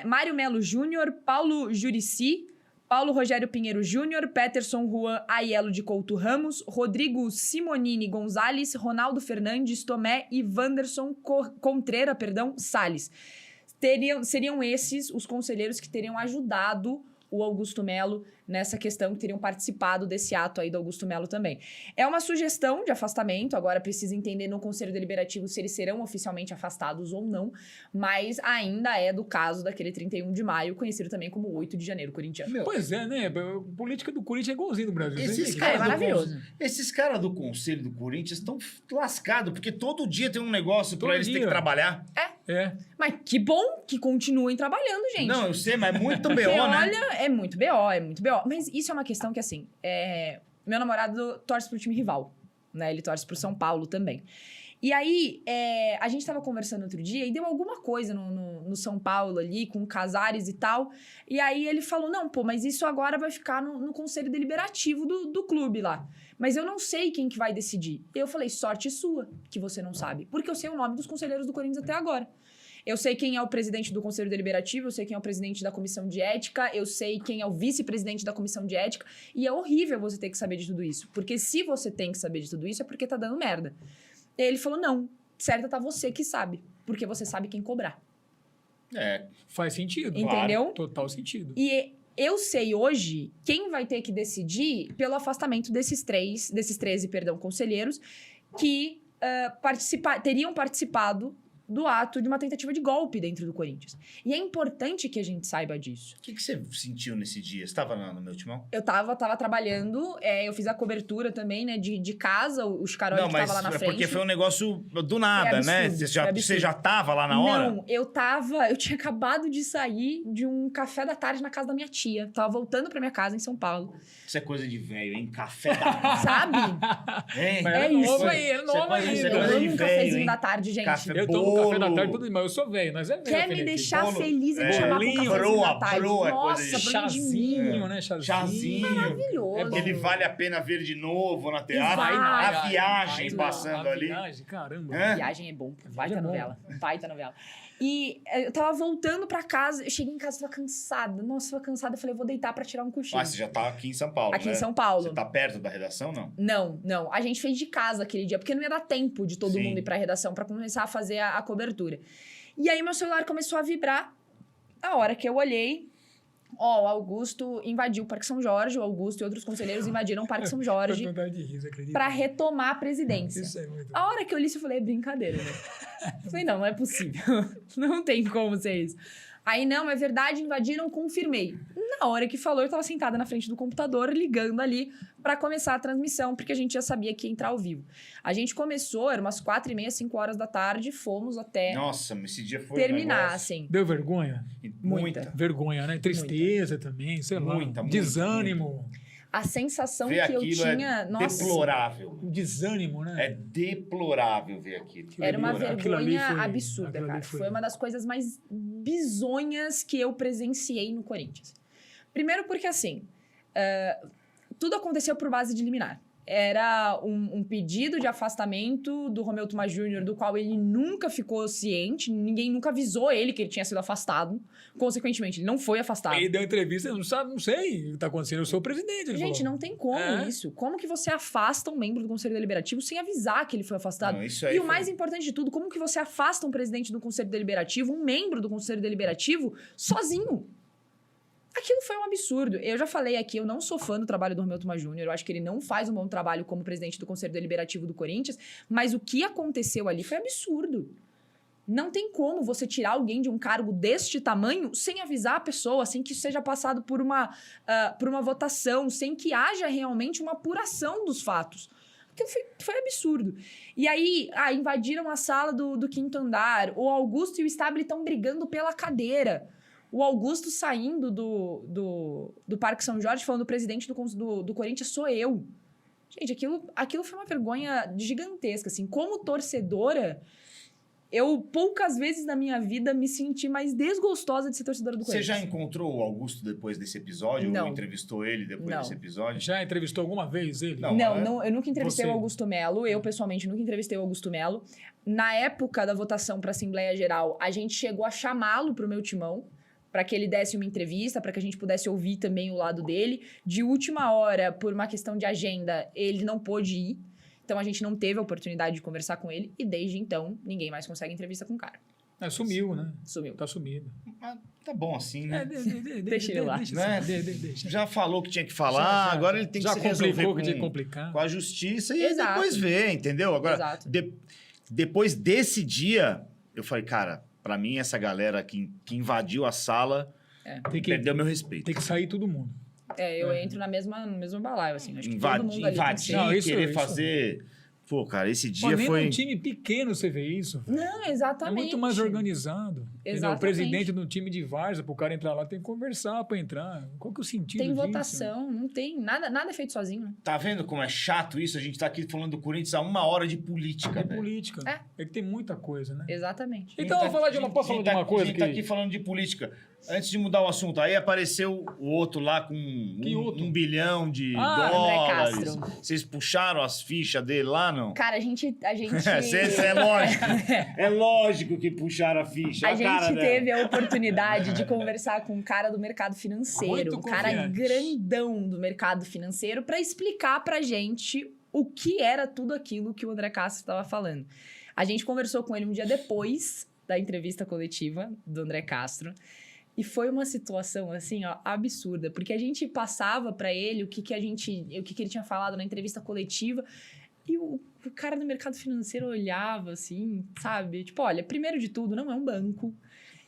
Mário Melo Júnior, Paulo Jurici, Paulo Rogério Pinheiro Júnior, Peterson Juan Aiello de Couto Ramos, Rodrigo Simonini Gonzalez, Ronaldo Fernandes, Tomé e Wanderson Contreira, Salles. Seriam esses os conselheiros que teriam ajudado o Augusto Melo nessa questão, que teriam participado desse ato aí do Augusto Melo também. É uma sugestão de afastamento, agora precisa entender no Conselho Deliberativo se eles serão oficialmente afastados ou não, mas ainda é do caso daquele 31 de maio, conhecido também como 8 de janeiro corintiano. Pois é, né? A política do Corinthians é igualzinho do Brasil. Esses Você caras É maravilhoso. Esses caras do Conselho do Corinthians estão lascados, porque todo dia tem um negócio pra Todo eles terem dia. que trabalhar. É. Mas que bom que continuem trabalhando, gente. Não, eu sei, mas é muito BO, Porque, né? olha, é muito BO. Mas isso é uma questão que, assim, meu namorado torce pro time rival, né? Ele torce pro São Paulo também. E aí, a gente tava conversando outro dia e deu alguma coisa no São Paulo ali, com o Casares e tal. E aí ele falou, não, pô, mas isso agora vai ficar no Conselho Deliberativo do clube lá. Mas eu não sei quem que vai decidir. E eu falei, sorte sua, que você não sabe. Porque eu sei o nome dos conselheiros do Corinthians até agora. Eu sei quem é o presidente do Conselho Deliberativo, eu sei quem é o presidente da Comissão de Ética, eu sei quem é o vice-presidente da Comissão de Ética, e é horrível você ter que saber de tudo isso. Porque se você tem que saber de tudo isso, é porque tá dando merda. E aí ele falou, não, certa tá você que sabe, porque você sabe quem cobrar. Faz sentido. Entendeu? Total sentido. E eu sei hoje quem vai ter que decidir pelo afastamento desses 13 conselheiros que teriam participado do ato de uma tentativa de golpe dentro do Corinthians. E é importante que a gente saiba disso. O que você sentiu nesse dia? Você estava lá no meu timão? Eu tava trabalhando, eu fiz a cobertura também, né, de casa, o Chicaroli Não, que mas tava lá na é frente. porque foi um negócio do nada, Foi né? absurdo, Você foi absurdo. já tava lá na hora? Não, eu tinha acabado de sair de um café da tarde na casa da minha tia. Tava voltando pra minha casa em São Paulo. Isso é coisa de velho, hein? Café da... Sabe? Hein? Mas É era isso. novo aí, era Você novo conhece ainda. coisa Eu de amo um velho, cafezinho hein? da tarde, gente. Café Eu tomo bolo, café da Bolo. tarde, tudo, mas eu sou velho, nós é velho. Quer me Alfinete. deixar Bolo. feliz e me É. chamar pra um Bolinho. cafezinho da Broa, tarde. broa é coisa Nossa, de bolinho de Chazinho, milho. né? Chazinho. Maravilhoso. É bom. Ele vale a pena ver de novo na teatro. Exato. A viagem Exato. passando a ali. Viagem, caramba. É? Viagem é bom. Baita é bom. novela. Baita novela. E eu tava voltando pra casa, eu cheguei em casa e tava cansada. Nossa, tava cansada. Eu falei, eu vou deitar pra tirar um cochilo. Ah, você já tá aqui em São Paulo, Aqui né? em São Paulo. Você tá perto da redação, não? Não. A gente fez de casa aquele dia, porque não ia dar tempo de todo Sim. mundo ir pra redação pra começar a fazer a cobertura. E aí meu celular começou a vibrar. A hora que eu olhei, o Augusto invadiu o Parque São Jorge, o Augusto e outros conselheiros invadiram o Parque São Jorge Tô com vontade de rir, você acredita? pra retomar a presidência. Isso é muito A hora que eu li isso, eu falei, é brincadeira, né? Eu falei, não é possível. Não tem como ser isso. Aí, não, é verdade, invadiram, confirmei. Na hora que falou, eu tava sentada na frente do computador, ligando ali pra começar a transmissão, porque a gente já sabia que ia entrar ao vivo. A gente começou, era umas 4h30, 5 horas da tarde, fomos até Nossa, esse dia foi terminar, um negócio. assim. Deu vergonha? Muita. Vergonha, né? Tristeza também, sei lá. Muita, Desânimo. A sensação Ver que eu aquilo tinha, é nossa, deplorável. Desânimo, né? É deplorável ver aquilo. era uma Aquilo ali vergonha foi- absurda, aquilo ali cara. foi- Foi uma das coisas mais bizonhas que eu presenciei no Corinthians. Primeiro porque, assim, tudo aconteceu por base de liminar. Era um pedido de afastamento do Romeu Tomás Júnior, do qual ele nunca ficou ciente, ninguém nunca avisou ele que ele tinha sido afastado. Consequentemente, ele não foi afastado. Ele deu entrevista, não sabe, não sei o que tá acontecendo, eu sou o presidente. Ele Gente, falou. não tem como É. isso. Como que você afasta um membro do Conselho Deliberativo sem avisar que ele foi afastado? Não, isso aí E o foi- mais importante de tudo, como que você afasta um presidente do Conselho Deliberativo, um membro do Conselho Deliberativo, sozinho? Aquilo foi um absurdo. Eu já falei aqui, eu não sou fã do trabalho do Romeu Tomás Júnior, eu acho que ele não faz um bom trabalho como presidente do Conselho Deliberativo do Corinthians, mas o que aconteceu ali foi absurdo. Não tem como você tirar alguém de um cargo deste tamanho sem avisar a pessoa, sem que isso seja passado por uma votação, sem que haja realmente uma apuração dos fatos. Aquilo foi absurdo. E aí, invadiram a sala do quinto andar, o Augusto e o Stabile estão brigando pela cadeira. O Augusto saindo do Parque São Jorge, falando o presidente do Corinthians sou eu. Gente, aquilo foi uma vergonha gigantesca, assim. Como torcedora, eu poucas vezes na minha vida me senti mais desgostosa de ser torcedora do Você Corinthians. já encontrou o Augusto depois desse episódio? Não. Ou entrevistou ele depois Não. desse episódio? Já entrevistou alguma vez ele? Não. Não, eu nunca entrevistei Você. o Augusto Melo. Eu, pessoalmente, nunca entrevistei o Augusto Melo. Na época da votação para a Assembleia Geral, a gente chegou a chamá-lo para o meu timão, para que ele desse uma entrevista, para que a gente pudesse ouvir também o lado dele. De última hora, por uma questão de agenda, ele não pôde ir. Então, a gente não teve a oportunidade de conversar com ele. E, desde então, ninguém mais consegue entrevista com o cara. Sumiu, né? Sumiu. Tá sumido. Ah, tá bom assim, né? Deixa ele lá. Deixa. Já falou que tinha que falar, agora ele tem que já se resolver complicou que tinha que complicar. com a justiça e Exato. depois ver, entendeu? Agora, Exato. depois desse dia, eu falei, cara, pra mim essa galera que invadiu a sala Tem que, perdeu meu respeito. tem que sair todo mundo. Eu entro no mesmo balaio, assim. Acho que todo Invadir, mundo ali tem que ser. Não, isso- querer isso- fazer... Pô, cara, esse Pô, dia nem foi... num time pequeno você vê isso. velho. Não, É exatamente. muito mais organizado. Entendeu? Exatamente. O presidente do time de várzea, pro cara entrar lá, tem que conversar pra entrar. Qual que é o sentido Tem disso? votação, não tem nada é feito sozinho, né? Tá vendo como é chato isso? A gente tá aqui falando do Corinthians há 1 hora de política, É velho. política. É que tem muita coisa, né? Exatamente. Então, vou falar de uma, posso falar de uma coisa A gente que... tá aqui falando de política. Antes de mudar o assunto, aí apareceu o outro lá com outro? 1 bilhão de André dólares. Castro. Vocês puxaram as fichas dele lá, não? Cara, a gente É lógico. É lógico que puxaram a ficha. a cara gente dela. teve a oportunidade de conversar com um cara do mercado financeiro, Muito um cara confiante. grandão do mercado financeiro, para explicar pra gente o que era tudo aquilo que o André Castro estava falando. A gente conversou com ele um dia depois da entrevista coletiva do André Castro. E foi uma situação, assim, ó, absurda. Porque a gente passava pra ele o que ele tinha falado na entrevista coletiva. E o cara do mercado financeiro olhava, assim, sabe? Tipo, olha, primeiro de tudo, não é um banco.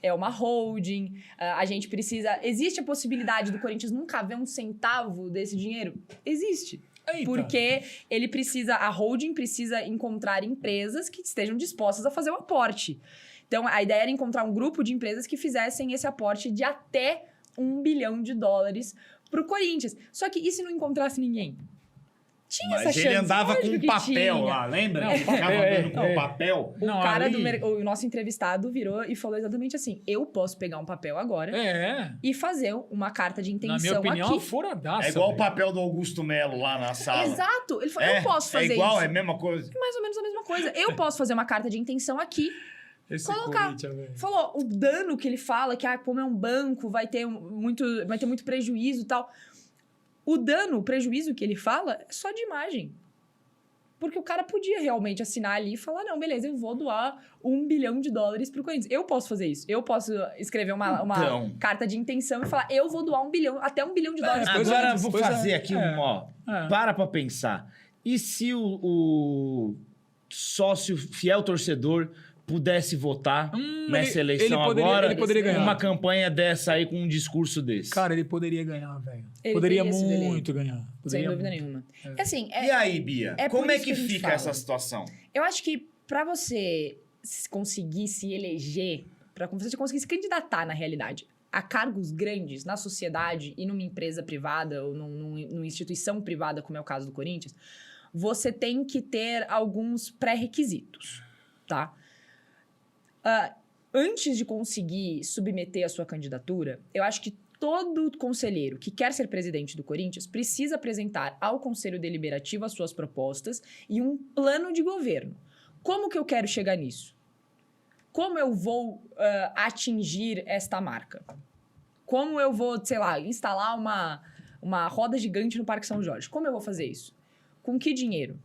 É uma holding. A gente precisa... Existe a possibilidade do Corinthians nunca ver um centavo desse dinheiro? Existe. Eita. Porque a holding precisa encontrar empresas que estejam dispostas a fazer o aporte. Então, a ideia era encontrar um grupo de empresas que fizessem esse aporte de até $1 bilhão para o Corinthians. Só que e se não encontrasse ninguém? Tinha Mas essa ele chance. andava com lógico um que papel tinha. lá, lembra? Não, Ele ficava papel, andando com é. um papel. O Não, cara ali- o nosso entrevistado virou e falou exatamente assim: eu posso pegar um papel agora É. e fazer uma carta de intenção Na minha opinião, é uma aqui. furadaça. É igual o velho. papel do Augusto Melo lá na sala. Exato. Ele falou: eu posso fazer É igual, isso. é a mesma coisa. Mais ou menos a mesma coisa. Eu posso fazer uma carta de intenção aqui. Esse colocar. Corinthians, velho. Falou, o dano que ele fala, que como é um banco, vai ter muito prejuízo e tal. O dano, o prejuízo que ele fala é só de imagem. Porque o cara podia realmente assinar ali e falar, não, beleza, eu vou doar $1 bilhão pro Corinthians. Eu posso fazer isso. Eu posso escrever uma Então. carta de intenção e falar, eu vou doar $1 bilhão, até $1 bilhão. Pois Agora é, vou pois é. fazer aqui É. ó. É. Para pensar. E se o sócio fiel torcedor pudesse votar nessa eleição agora, ele poderia ganhar. uma campanha dessa aí com um discurso desse? Cara, ele poderia ganhar, velho. Ele Poderia teria sido muito ganhar. Sem Poderia dúvida muito. nenhuma. Assim, E aí, Bia? é como por é isso que que a gente fica fala. essa situação? eu acho que pra você conseguir se eleger, pra você conseguir se candidatar na realidade a cargos grandes na sociedade e numa empresa privada ou numa instituição privada, como é o caso do Corinthians, você tem que ter alguns pré-requisitos, tá? Antes de conseguir submeter a sua candidatura, eu acho que todo conselheiro que quer ser presidente do Corinthians precisa apresentar ao Conselho Deliberativo as suas propostas e um plano de governo. Como que eu quero chegar nisso? Como eu vou atingir esta marca? Como eu vou, sei lá, instalar uma roda gigante no Parque São Jorge? Como eu vou fazer isso? Com que dinheiro?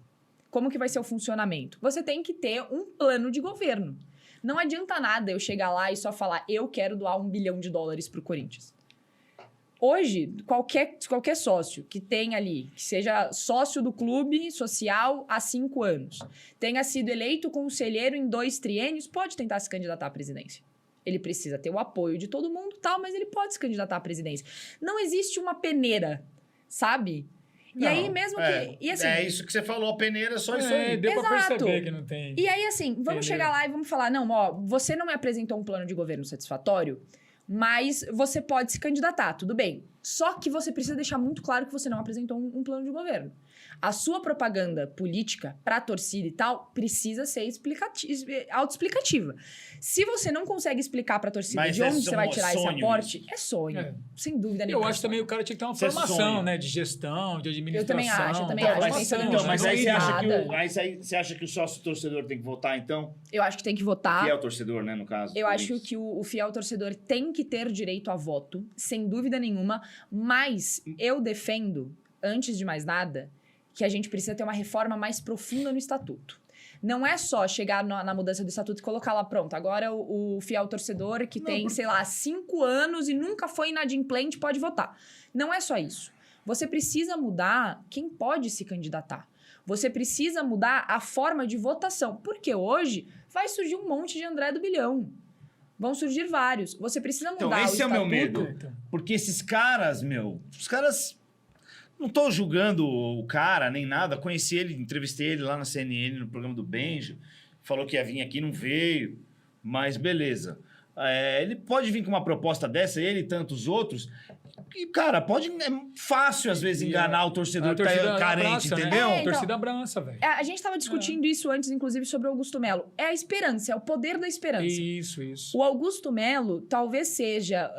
Como que vai ser o funcionamento? Você tem que ter um plano de governo. Não adianta nada eu chegar lá e só falar, eu quero doar $1 bilhão pro Corinthians. Hoje, qualquer sócio que tenha ali, que seja sócio do clube social há 5 anos, tenha sido eleito conselheiro em 2 triênios, pode tentar se candidatar à presidência. Ele precisa ter o apoio de todo mundo, tal, mas ele pode se candidatar à presidência. Não existe uma peneira, sabe? E aí, mesmo que... E assim, é isso que você falou, a peneira, só isso aí. Deu pra Exato. perceber que não tem. E aí, assim, vamos Entendeu? chegar lá e vamos falar, não, ó, você não me apresentou um plano de governo satisfatório, mas você pode se candidatar, tudo bem. Só que você precisa deixar muito claro que você não apresentou um plano de governo. A sua propaganda política pra torcida e tal precisa ser autoexplicativa. Se você não consegue explicar pra torcida Mas de é onde você vai tirar esse sonho aporte, isso. é sonho. É. Sem dúvida nenhuma. Eu acho também que o cara tinha que ter uma Você formação, sonha. né? De gestão, de administração. Eu também acho, eu também tal. acho. Mas, Mas então, mas aí, você acha que nada. aí você acha que o sócio torcedor tem que votar, então? Eu acho que tem que votar. Fiel torcedor, né, no caso. Eu por acho isso. que o fiel torcedor tem que ter direito a voto, sem dúvida nenhuma, mas eu defendo, antes de mais nada, que a gente precisa ter uma reforma mais profunda no estatuto. Não é só chegar na mudança do estatuto e colocar lá, pronto, agora o fiel torcedor que tem, sei lá, 5 anos e nunca foi inadimplente pode votar. Não é só isso. Você precisa mudar quem pode se candidatar. Você precisa mudar a forma de votação, porque hoje vai surgir um monte de André do Bilhão. Vão surgir vários. Você precisa mudar Então, esse o é o meu estatuto. medo. Então. Porque esses caras, os caras... Não tô julgando o cara, nem nada. Conheci ele, entrevistei ele lá na CNN, no programa do Benjo. Falou que ia vir aqui, não veio. Mas beleza. Ele pode vir com uma proposta dessa, ele e tantos outros. E, cara, é fácil, às vezes, enganar o torcedor que tá carente, abraça, né? entendeu? então- Torcida abraça, velho. A gente estava discutindo isso antes, inclusive, sobre o Augusto Melo. É a esperança, é o poder da esperança. Isso. O Augusto Melo talvez seja...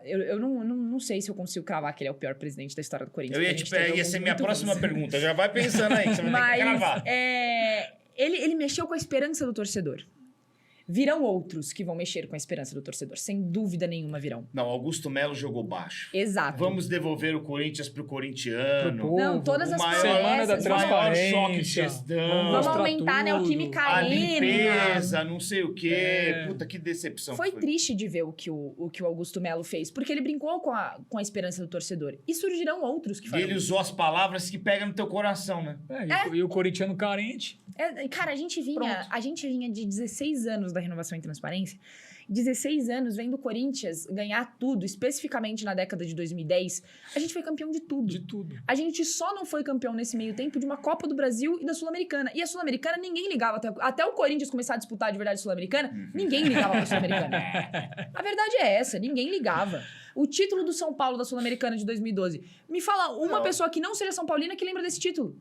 eu não sei se eu consigo cravar que ele é o pior presidente da história do Corinthians. Eu ia, porque a gente teve ia alguns ser minha muito próxima ruins. pergunta. Já vai pensando aí, que você vai ter que Mas cravar. ele mexeu com a esperança do torcedor. Virão outros que vão mexer com a esperança do torcedor. Sem dúvida nenhuma virão. Não, Augusto Melo jogou baixo. Exato. Vamos devolver o Corinthians pro corintiano. Pro povo, Não, todas o as maior, Semana da promessas, maior transparência. choque de gestão. Vamos mostrar aumentar, né, o tudo. Química A Arena. limpeza, não sei o quê. É. Puta, que decepção. Foi triste de ver o que o Augusto Melo fez, porque ele brincou com a esperança do torcedor. E surgirão outros que E farão. ele usou as palavras que pegam no teu coração, né? E o corintiano carente. Cara, a gente Pronto. vinha de 16 anos da Renovação e Transparência. 16 anos vendo o Corinthians ganhar tudo, especificamente na década de 2010. A gente foi campeão de tudo. De tudo. A gente só não foi campeão nesse meio tempo de uma Copa do Brasil e da Sul-Americana. E a Sul-Americana ninguém ligava. Até o Corinthians começar a disputar de verdade a Sul-Americana, ninguém ligava pra Sul-Americana. A verdade é essa, ninguém ligava. O título do São Paulo da Sul-Americana de 2012. Me fala uma pessoa que não seja São Paulina que lembra desse título.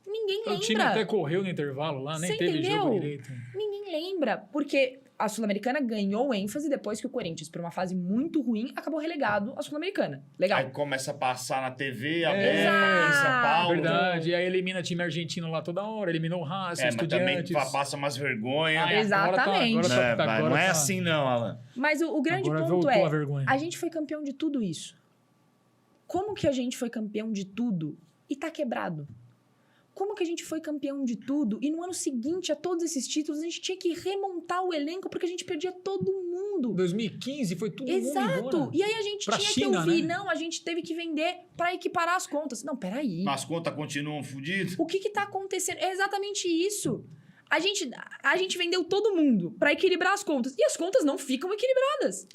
Ninguém O time lembra. até correu no intervalo lá, nem Você teve entendeu? jogo direito. Ninguém lembra, porque a Sul-Americana ganhou ênfase depois que o Corinthians, por uma fase muito ruim, acabou relegado à Sul-Americana. Legal. Aí começa a passar na TV, É, aberta, em São Paulo. Verdade. E aí elimina time argentino lá toda hora, eliminou o Racing, Mas também Estudiantes. passa umas vergonhas. Ah, é, Exatamente. agora Não é tá- assim não, Alan. Mas o grande agora ponto voltou a é, vergonha. a gente foi campeão de tudo isso. Como que a gente foi campeão de tudo e tá quebrado? Como que a gente foi campeão de tudo e no ano seguinte a todos esses títulos a gente tinha que remontar o elenco porque a gente perdia todo mundo? 2015 foi tudo mundo Exato. embora. E aí a gente Pra tinha China, que ouvir, né? não, a gente teve que vender pra equiparar as contas. Não, peraí. As contas continuam fodidas. O que tá acontecendo? É exatamente isso. A gente vendeu todo mundo pra equilibrar as contas e as contas não ficam equilibradas.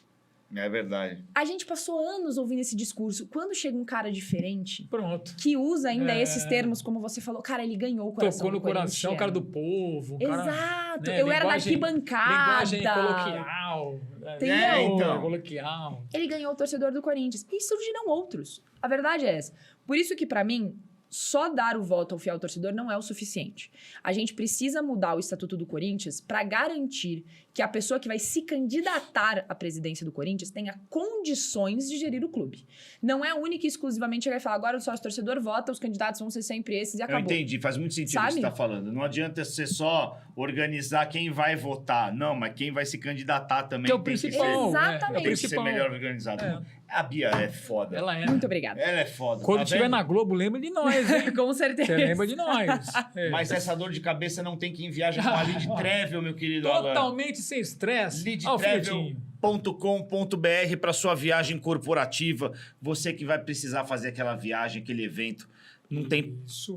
É verdade. A gente passou anos ouvindo esse discurso. Quando chega um cara diferente, Pronto. que usa ainda É. esses termos, como você falou, cara, ele ganhou o coração Tocou no do coração, o cara do corintiano. povo. O cara, Exato. né, Eu era na linguagem- arquibancada. Linguagem coloquial. Entendeu? É, então. Coloquial. Ele ganhou o torcedor do Corinthians. E surgirão outros. A verdade é essa. Por isso que, pra mim, só dar o voto ao fiel torcedor não é o suficiente. A gente precisa mudar o Estatuto do Corinthians para garantir que a pessoa que vai se candidatar à presidência do Corinthians tenha condições de gerir o clube. Não é única e exclusivamente chegar e falar, agora o sócio torcedor vota, os candidatos vão ser sempre esses e Eu acabou. entendi, faz muito sentido o que Sabe? você está falando. Não adianta você só organizar quem vai votar. Não, mas quem vai se candidatar também Que é o tem que ser, principal. Exatamente. É o tem que ser principal. melhor organizado. É. A Bia é foda. Ela é. Muito obrigada. Ela é foda. Quando tá estiver vendo? na Globo, lembra de nós, hein? Com certeza. Você lembra de nós. É. Mas essa dor de cabeça não tem quem viaja com a Lead Travel, meu querido Alan. Totalmente sem estresse. Alfinetinho. leadtravel.com.br para sua viagem corporativa. Você que vai precisar fazer aquela viagem, aquele evento. Não tem... Isso.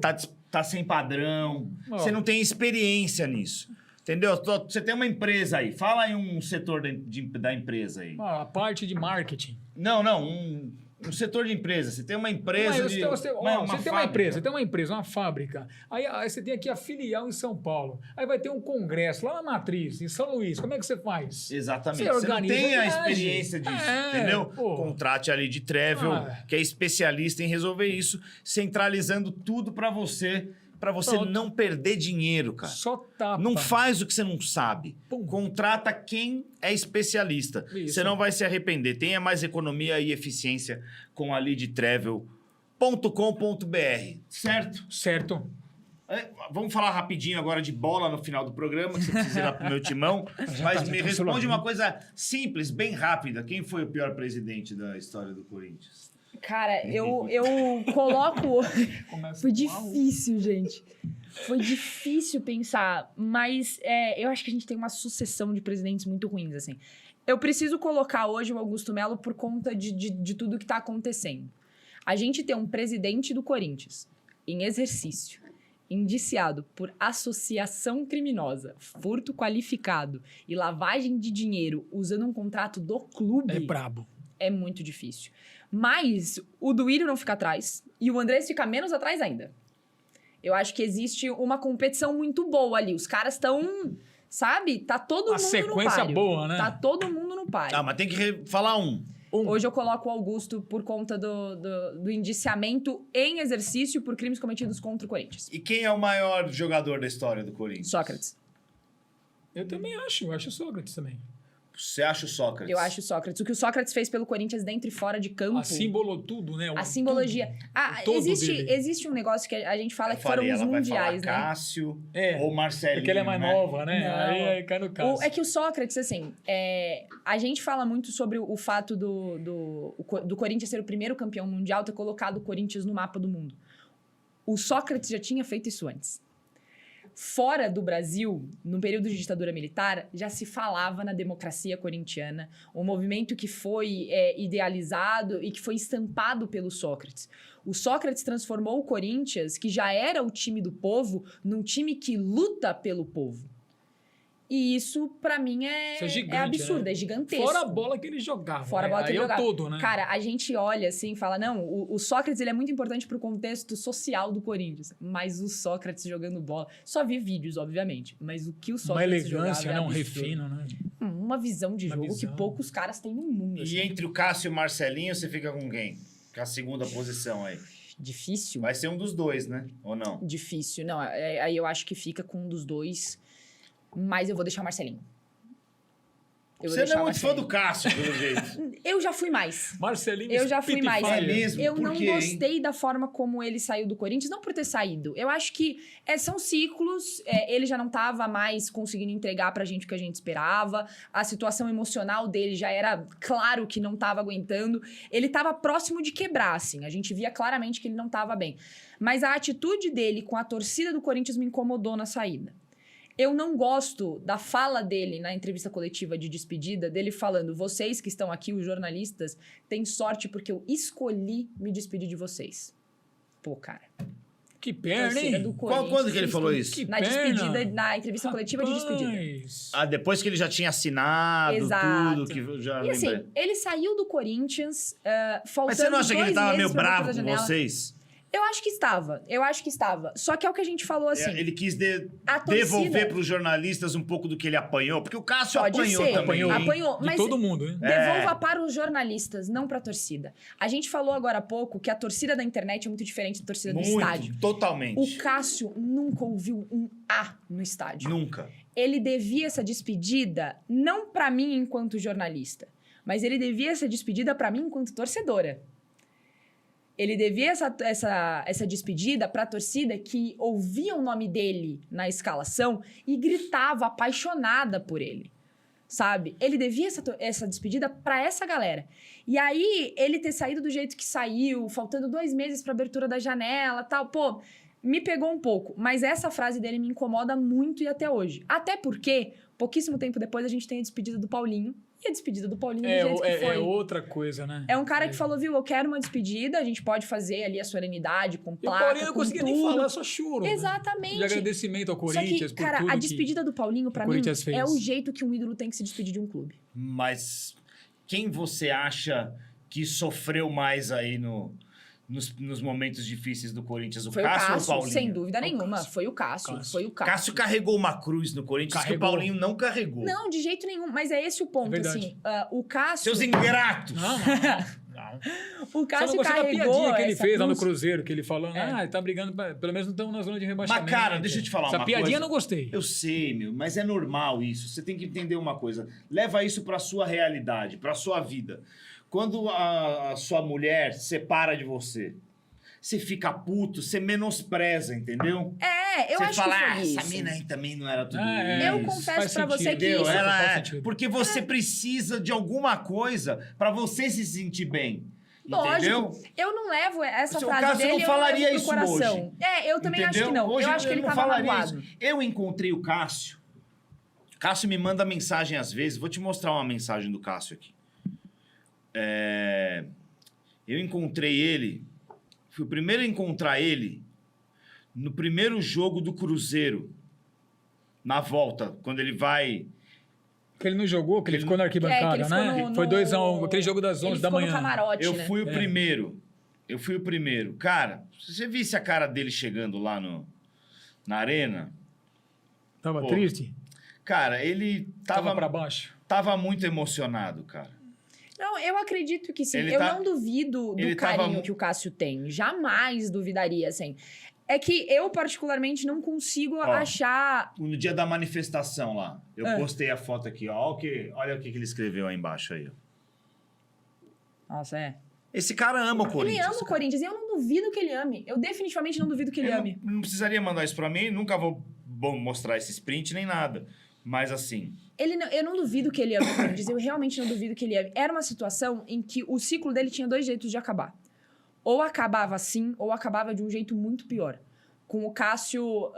Tá sem padrão. Ó. Você não tem experiência nisso. Entendeu? Você tem uma empresa aí. Fala aí um setor da empresa aí. Ah, a parte de marketing. Não, um setor de empresa. Você tem uma empresa Mas de... você tem uma fábrica. empresa, você tem uma empresa, uma fábrica. Aí você tem aqui a filial em São Paulo. Aí vai ter um congresso lá na Matriz, em São Luís. Como é que você faz? Exatamente. Você Você não organiza tem a a viagem. experiência disso, É, entendeu? pô. Contrate a Lead Travel, Ah. que é especialista em resolver isso, centralizando tudo para você Pronto. não perder dinheiro, cara. Só tapa. Não faz o que você não sabe. Pum. Contrata quem é especialista. Isso. Você não vai se arrepender. Tenha mais economia e eficiência com a leadtravel.com.br, certo? Certo. Vamos falar rapidinho agora de bola no final do programa, que você precisa ir lá pro meu timão. Mas me responde uma coisa simples, bem rápida. Quem foi o pior presidente da história do Corinthians? Cara, eu coloco... Começa Foi com difícil, gente. Foi difícil pensar, mas eu acho que a gente tem uma sucessão de presidentes muito ruins, assim. Eu preciso colocar hoje o Augusto Melo por conta de tudo que tá acontecendo. A gente tem um presidente do Corinthians em exercício, indiciado por associação criminosa, furto qualificado e lavagem de dinheiro usando um contrato do clube. É brabo. É muito difícil. Mas o Duílio não fica atrás e o Andrés fica menos atrás ainda. Eu acho que existe uma competição muito boa ali. Os caras estão, sabe? Tá todo Uma mundo no sequência páreo. boa, né? Tá todo mundo no páreo. Ah, mas tem que falar um. Hoje eu coloco o Augusto por conta do indiciamento em exercício por crimes cometidos contra o Corinthians. E quem é o maior jogador da história do Corinthians? Sócrates. Eu também acho. Eu acho o Sócrates também. Você acha o Sócrates? Eu acho o Sócrates. O que o Sócrates fez pelo Corinthians dentro e fora de campo. A símbolo tudo, né? A simbologia. Tudo. Ah, O todo existe, dele. existe um negócio que a gente fala Eu que foram falei, os ela vai mundiais, falar né? Cássio É, ou Marcelinho, Porque ela é mais né? nova, né? Não. Aí cai no caso. É que o Sócrates, assim, a gente fala muito sobre o fato do Corinthians ser o primeiro campeão mundial, ter colocado o Corinthians no mapa do mundo. O Sócrates já tinha feito isso antes. Fora do Brasil, no período de ditadura militar, já se falava na democracia corintiana, um movimento que foi idealizado e que foi estampado pelo Sócrates. O Sócrates transformou o Corinthians, que já era o time do povo, num time que luta pelo povo. E isso, pra mim, Isso é gigante, absurdo, né? é gigantesco. Fora a bola que ele jogava. Fora a né? bola que Aí ele é o jogava. todo, né? Cara, a gente olha assim e fala, não, o Sócrates ele é muito importante pro contexto social do Corinthians, mas o Sócrates jogando bola, só vi vídeos, obviamente, mas o que o Uma Sócrates elegância, jogava né? é Um absurdo. refino, né? Uma visão de Uma jogo visão. que poucos caras têm no mundo. E assim. entre o Cássio e o Marcelinho, você fica com quem? Com a segunda posição aí. Difícil? Vai ser um dos dois, né? Ou não? Difícil. Não, aí eu acho que fica com um dos dois. Mas eu vou deixar o Marcelinho. Eu vou Você não deixar é o muito fã Marcelinho. do Cássio, pelo jeito. Eu já fui mais. Marcelinho Eu já fui mais. Spitfire. É mesmo? Eu Por não quê, hein? gostei da forma como ele saiu do Corinthians, não por ter saído. Eu acho que são ciclos, ele já não estava mais conseguindo entregar pra gente o que a gente esperava, a situação emocional dele já era claro que não estava aguentando, ele estava próximo de quebrar, assim, a gente via claramente que ele não estava bem. Mas a atitude dele com a torcida do Corinthians me incomodou na saída. Eu não gosto da fala dele na entrevista coletiva de despedida, dele falando, vocês que estão aqui, os jornalistas, têm sorte porque eu escolhi me despedir de vocês. Pô, cara. Que perna, Torcida hein? do Corinthians, Quando que ele falou escolhi- isso? Que Na perna. despedida, na entrevista coletiva de despedida. Rapaz. Ah, depois que ele já tinha assinado Exato. tudo, que eu já E assim, lembrei. ele saiu do Corinthians, faltando Mas você não acha que ele 2 tava meses meio pra abertura bravo da com janela? vocês? Eu acho que estava. Só que é o que a gente falou assim. Ele quis a torcida- devolver para os jornalistas um pouco do que ele apanhou, porque o Cássio Pode apanhou ser. também. Apanhou, De mas todo mundo, hein? devolva para os jornalistas, não para a torcida. A gente falou agora há pouco que a torcida da internet é muito diferente da torcida do estádio. Totalmente. O Cássio nunca ouviu um A no estádio. Nunca. Ele devia essa despedida não para mim enquanto jornalista, mas ele devia essa despedida para mim enquanto torcedora. Ele devia essa despedida para a torcida que ouvia o nome dele na escalação e gritava apaixonada por ele, sabe? Ele devia essa despedida para essa galera. E aí, ele ter saído do jeito que saiu, faltando 2 meses para abertura da janela, tal, pô, me pegou um pouco. Mas essa frase dele me incomoda muito e até hoje. Até porque, pouquíssimo tempo depois, a gente tem a despedida do Paulinho. E a despedida do Paulinho do jeito que foi. É outra coisa, né? É um cara que falou, viu, eu quero uma despedida, a gente pode fazer ali a solenidade com E o placa, Paulinho não com conseguia tudo. nem falar, só choro. Exatamente. Né? De agradecimento ao Só Corinthians que, por cara, tudo a que despedida do Paulinho, pra o mim, Corinthians fez. é o jeito que um ídolo tem que se despedir de um clube. Mas quem você acha que sofreu mais aí nos momentos difíceis do Corinthians? O Foi Cássio o ou o Cássio, Paulinho? sem dúvida É o nenhuma. Cássio. Foi o Cássio, Cássio. foi o Cássio. Cássio carregou uma cruz no Corinthians que o Carregou. Paulinho não carregou. Não, de jeito nenhum. Mas é esse o ponto, verdade. assim. O Cássio... Seus ingratos! Não. O Só não Cássio gostei da carregou piadinha que ele essa fez lá no cruz. Cruzeiro, que ele falou, ele tá brigando, pelo menos não estamos na zona de rebaixamento. Mas, cara, deixa eu te falar Essa uma piadinha coisa. eu não gostei. Eu sei, meu, mas é normal isso. Você tem que entender uma coisa. Leva isso pra sua realidade, pra sua vida. Quando a sua mulher se separa de você, você fica puto, você menospreza, entendeu? Eu você acho fala, que foi isso. essa mina aí também não era tudo É, Eu isso. confesso faz pra você sentido. que Entendeu? isso... Ela faz é. sentido. Porque você precisa de alguma coisa pra você se sentir bem. Lógico, Entendeu? eu não levo essa O frase Cássio dele, não eu falaria levo isso pro coração. hoje. Eu também acho que Entendeu? não. Hoje eu acho que ele não tava falaria magoado. isso. Eu encontrei o Cássio. O Cássio me manda mensagem às vezes. Vou te mostrar uma mensagem do Cássio aqui. Eu encontrei ele. Fui o primeiro a encontrar ele no primeiro jogo do Cruzeiro. Na volta, quando ele vai... Que ele não jogou, que ele ficou na que arquibancada, ele ficou né? no- Foi no- 2-1, aquele jogo das 11 Ele da ficou manhã. no camarote, Eu né? fui o primeiro. Eu fui o primeiro. Cara, se você visse a cara dele chegando lá na arena... Tava Pô, triste? Cara, ele Tava pra baixo? tava muito emocionado, cara. Não, eu acredito que sim. Ele Eu tá- não duvido do ele carinho tava- que o Cássio tem. Jamais duvidaria, assim. É que eu, particularmente, não consigo achar... No dia da manifestação lá, eu Ah. postei a foto aqui, ó. Olha o que ele escreveu aí embaixo aí, ó. Nossa, Esse cara ama o Corinthians. Ele ama o Corinthians e eu não duvido que ele ame. Eu definitivamente não duvido que ele Eu ame. não precisaria mandar isso pra mim, nunca vou mostrar esse sprint nem nada. Mas assim, Eu não duvido que ele ame o Corinthians. Eu realmente não duvido que ele ame. Era uma situação em que o ciclo dele tinha 2 jeitos de acabar. Ou acabava assim, ou acabava de um jeito muito pior. Com o Cássio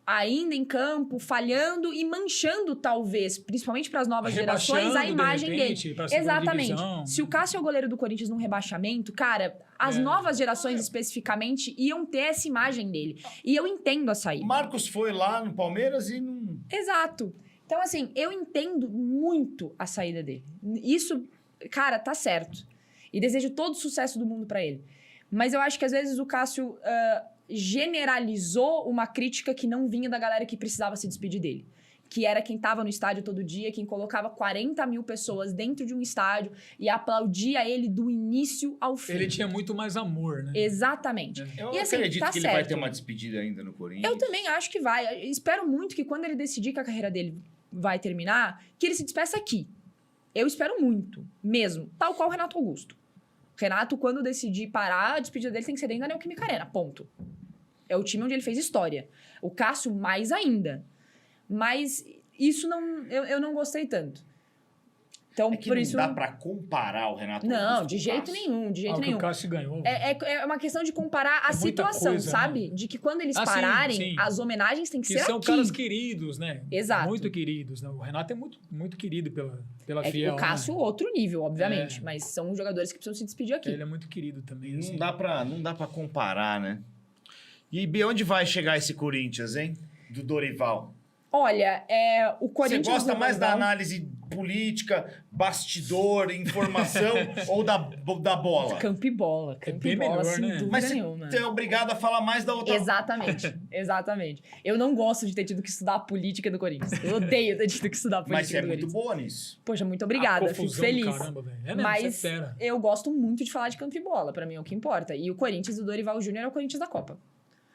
ainda em campo, falhando e manchando, talvez, principalmente para as novas gerações, a Rebaixando, de imagem repente, dele. pra segunda Exatamente. divisão. Se o Cássio é o goleiro do Corinthians num rebaixamento, cara, as novas gerações especificamente iam ter essa imagem dele. E eu entendo a o saída. Marcos foi lá no Palmeiras e não... Exato. Então, assim, eu entendo muito a saída dele. Isso, cara, tá certo. E desejo todo o sucesso do mundo pra ele. Mas eu acho que às vezes o Cássio generalizou uma crítica que não vinha da galera que precisava se despedir dele. que era quem estava no estádio todo dia, quem colocava 40 mil pessoas dentro de um estádio e aplaudia ele do início ao fim. Ele tinha muito mais amor, né? Exatamente. Eu E assim, acredito tá que ele vai certo. ter uma despedida ainda no Corinthians. Eu também acho que vai. Eu espero muito que quando ele decidir que a carreira dele vai terminar, que ele se despeça aqui. Eu espero muito, mesmo. Tal qual o Renato Augusto. Renato, quando decidir parar, a despedida dele tem que ser dentro da Neoquímica Arena, ponto. É o time onde ele fez história. O Cássio, mais ainda. Mas isso não... Eu não gostei tanto. Então, É que por não isso... dá pra comparar o Renato Não, Augusto de com o jeito Cássio. nenhum, de jeito O que nenhum. o Cássio ganhou. É uma questão de comparar a É muita situação, coisa, sabe? De que quando eles Ah, sim, pararem, sim. as homenagens têm que Que ser são aqui. caras queridos, né? Exato. Muito queridos. Né? O Renato é muito, muito querido pela É Fiel. o Cássio, outro nível, obviamente. É. Mas são jogadores que precisam se despedir aqui. Né? Ele é muito querido também. Não, assim. dá pra comparar, né? E Bia, onde vai chegar esse Corinthians, hein? Do Dorival. Olha, o Corinthians... Você gosta do mais da Dorival- análise política, bastidor, informação ou da bola? Campo e bola. Campo bem e bola, melhor, sem né? dúvida Mas nenhuma. você é obrigado a falar mais da outra. Exatamente, exatamente. Eu não gosto de ter tido que estudar a política do Corinthians. Eu odeio ter tido que estudar a política Mas você é do muito Corinthians. boa nisso. Poxa, muito obrigada, A fico confusão do feliz. Caramba, velho. É mesmo, Mas você é fera. eu gosto muito de falar de campo e bola, pra mim é o que importa. E o Corinthians do Dorival Júnior é o Corinthians da Copa.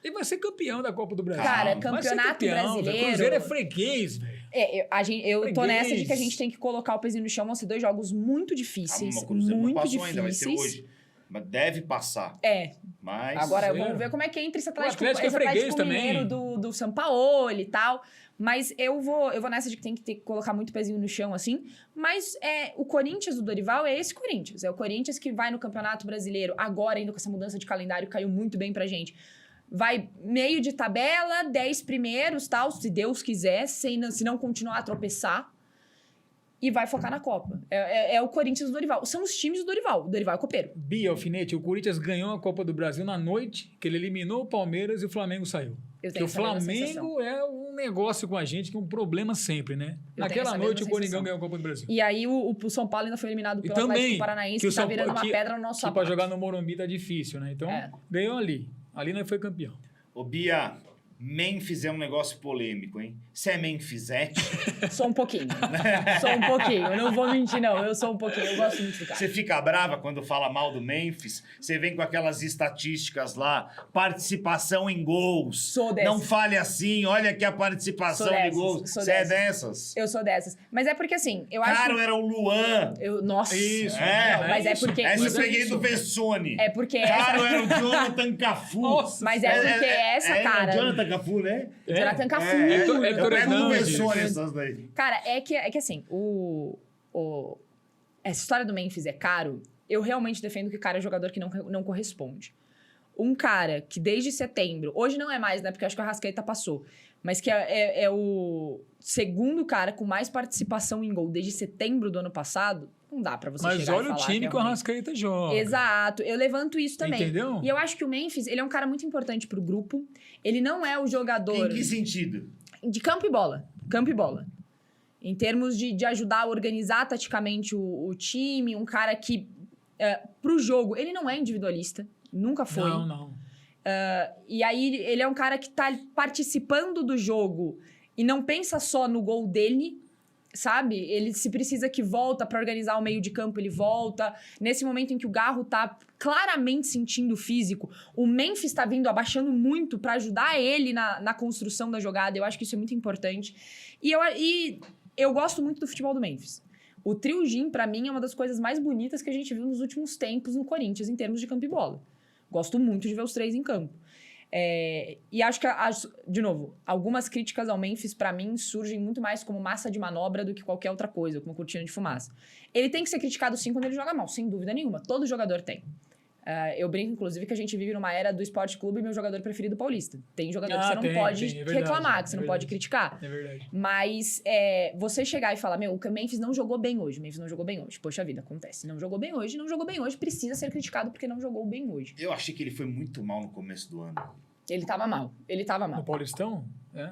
Ele vai ser campeão da Copa do Brasil. Cara, Vai ser campeonato campeão, velho. brasileiro- Cruzeiro é freguês, velho. Eu tô nessa de que a Freguês. gente tem que colocar o pezinho no chão. Vão ser 2 jogos muito difíceis. Calma, o Cruzeiro não muito passou difíceis. ainda, vai ser hoje. Mas deve passar. Mas... Agora Cruzeiro. vamos ver como é que entra esse Atlético, Atlético é esse freguês Atlético também. Mineiro do Sampaoli e tal. Mas eu vou nessa de que tem que colocar muito pezinho no chão, assim. Mas o Corinthians do Dorival é esse Corinthians. É o Corinthians que vai no Campeonato Brasileiro. Agora, ainda com essa mudança de calendário, caiu muito bem pra gente. Vai meio de tabela, 10 primeiros, tal, se Deus quiser, se não continuar a tropeçar. E vai focar na Copa. É o Corinthians do Dorival. São os times do Dorival. O Dorival é copeiro. Bia Alfinete, o Corinthians ganhou a Copa do Brasil na noite que ele eliminou o Palmeiras e o Flamengo saiu. Eu Porque tenho o essa mesma sensação. Flamengo é um negócio com a gente que é um problema sempre, né? Eu tenho Naquela essa noite mesma o Coringão sensação. ganhou a Copa do Brasil. E aí o São Paulo ainda foi eliminado E pelo também Atlético Paranaense, que o que tá São virando Paulo- uma que- pedra no nosso Que pra sapato. jogar no Morumbi tá difícil, né? Então, ganhou ali. Ali nós foi campeão. Ô, Bia, Memphis é um negócio polêmico, hein? Você é Memphizete? Sou um pouquinho. Sou um pouquinho. Eu não vou mentir, não. Eu sou um pouquinho. Eu gosto muito do cara. Você fica brava quando fala mal do Memphis? Você vem com aquelas estatísticas lá, participação em gols. Sou dessas. Não fale assim, olha aqui a participação Sou de dessas, gols. sou Você é dessas. dessas? Eu sou dessas. Mas é porque, assim, eu acho... Caro era o Luan. Nossa. Isso. É. Não, mas é isso. porque... Essa eu Mas é peguei isso. do Vessone. É porque Caro essa... era o Jonathan Cafu. Nossa. Mas é porque essa, cara... É Jonathan Cafu, né? Jonathan Cafu. Héctor eu pego do Hernandes. Vessone essas daí. Cara, é que assim, essa história do Memphis é caro. Eu realmente defendo que cara é jogador que não corresponde. Um cara que desde setembro, hoje não é mais, né? Porque eu acho que o Arrascaeta passou. Mas que é o segundo cara com mais participação em gol desde setembro do ano passado. Não dá pra você Mas chegar e olha o falar time que o realmente. Arrascaeta joga. Exato, eu levanto isso também. Entendeu? E eu acho que o Memphis, ele é um cara muito importante pro grupo. Ele não é o jogador... Em que sentido? De campo e bola. Campo e bola. Em termos de ajudar a organizar taticamente o time, um cara que, pro jogo, ele não é individualista. Nunca foi. Não. E aí, ele é um cara que tá participando do jogo e não pensa só no gol dele, sabe? Ele, se precisa que volta pra organizar o meio de campo, ele volta. Nesse momento em que o Garro tá claramente sentindo o físico, o Memphis tá vindo abaixando muito pra ajudar ele na construção da jogada. Eu acho que isso é muito importante. E eu gosto muito do futebol do Memphis. O trio Jim, pra mim, é uma das coisas mais bonitas que a gente viu nos últimos tempos no Corinthians, em termos de campo e bola. Gosto muito de ver os três em campo. E acho que, de novo, algumas críticas ao Memphis, pra mim, surgem muito mais como massa de manobra do que qualquer outra coisa, como cortina de fumaça. Ele tem que ser criticado, sim, quando ele joga mal, sem dúvida nenhuma. Todo jogador tem. Eu brinco, inclusive, que a gente vive numa era do Esporte Clube e meu jogador preferido paulista. Tem jogador que você não pode reclamar, que você não pode criticar. É verdade. Mas você chegar e falar, meu, o Memphis não jogou bem hoje, o Memphis não jogou bem hoje. Poxa vida, acontece. Não jogou bem hoje, precisa ser criticado porque não jogou bem hoje. Eu achei que ele foi muito mal no começo do ano. Ele tava mal. No Paulistão? É.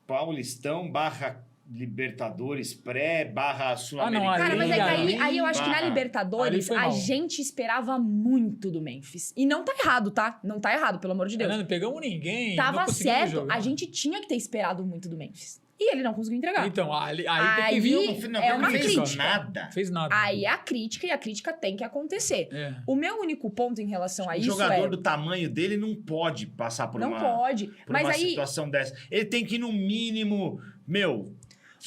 Paulistão / Libertadores pré/Sul-Americana. Ali- Cara, mas é que ali- aí eu acho que na ali Libertadores foi a mal. gente esperava muito do Memphis. E não tá errado, tá? Não tá errado, pelo amor de Deus. Não pegamos ninguém. Tava não conseguimos certo, jogar. a gente tinha que ter esperado muito do Memphis. E ele não conseguiu entregar. Então, aí tem que Aí- vir Não, é não uma fez crítica. nada. Fez nada. Aí é a crítica, e a crítica tem que acontecer. É. O meu único ponto em relação a O isso jogador é... do tamanho dele não pode passar por Não uma, pode. por Mas uma aí, situação dessa. Ele tem que, no mínimo,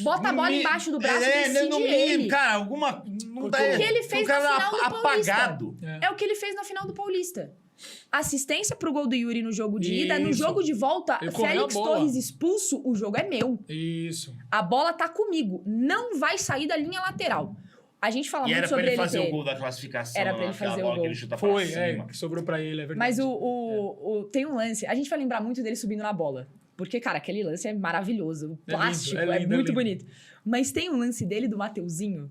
bota a bola embaixo do braço e decide no mínimo, ele. cara, alguma... Não dá, O que ele fez o cara na final do apagado. É o que ele fez na final do Paulista. Assistência pro gol do Yuri no jogo de ida. No Isso. jogo de volta, Ele comeu Félix a bola. Torres expulso, o jogo é meu. Isso. A bola tá comigo. Não vai sair da linha lateral. A gente fala E muito era pra sobre ele ele fazer ter... o gol da classificação. Era pra ele aquela fazer o bola gol. que ele chuta Foi, pra cima. que sobrou pra ele, é verdade. Mas tem um lance... A gente vai lembrar muito dele subindo na bola. Porque, cara, aquele lance é maravilhoso. O É lindo, plástico é lindo, é muito lindo. bonito. Mas tem um lance dele do Mateuzinho,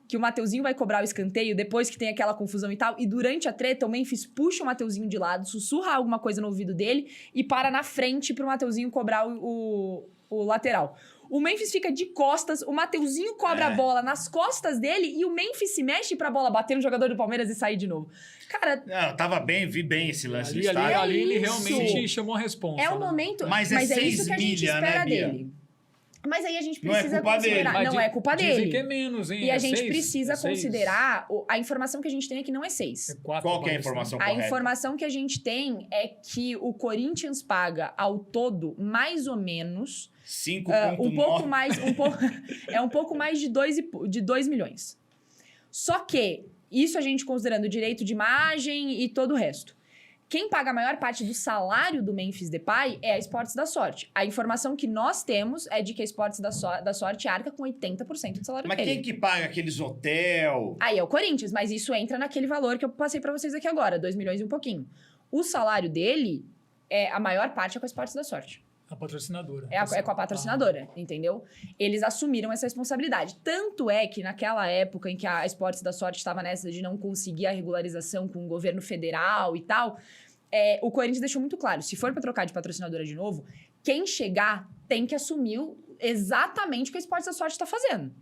que o Mateuzinho vai cobrar o escanteio depois que tem aquela confusão e tal, e durante a treta o Memphis puxa o Mateuzinho de lado, sussurra alguma coisa no ouvido dele e para na frente pro Mateuzinho cobrar o lateral. O Memphis fica de costas, o Mateuzinho cobra a bola nas costas dele e o Memphis se mexe pra bola bater no jogador do Palmeiras e sair de novo. Cara, Não, tava bem, vi bem esse lance no estádio. Ali ele isso. realmente chamou a responsa. é o né? momento, Mas mas é é isso 6 que a gente milha, né, espera Bia? dele. Mas aí a gente Não é precisa culpa dele. considerar, Mas não é culpa Dizem dele. que é menos, hein? E a É gente 6? precisa É 6? considerar. A informação que a gente tem é que não é 6. É 4 Qual que é a Paulista. informação A correta? informação que a gente tem é que o Corinthians paga ao todo mais ou menos 5,9. um pouco mais, um pouco mais de 2 milhões. Só que isso a gente considerando o direito de imagem e todo o resto. Quem paga a maior parte do salário do Memphis Depay é a Esportes da Sorte. A informação que nós temos é de que a Esportes da Sorte arca com 80% do salário Mas dele. quem que paga aqueles hotel? Aí é o Corinthians, mas isso entra naquele valor que eu passei pra vocês aqui agora, 2 milhões e um pouquinho. O salário dele, a maior parte é com a Esportes da Sorte. A patrocinadora. É com a patrocinadora, entendeu? Eles assumiram essa responsabilidade. Tanto é que naquela época em que a Esportes da Sorte estava nessa de não conseguir a regularização com o governo federal e tal, o Corinthians deixou muito claro, se for para trocar de patrocinadora de novo, quem chegar tem que assumir exatamente o que a Esportes da Sorte está fazendo.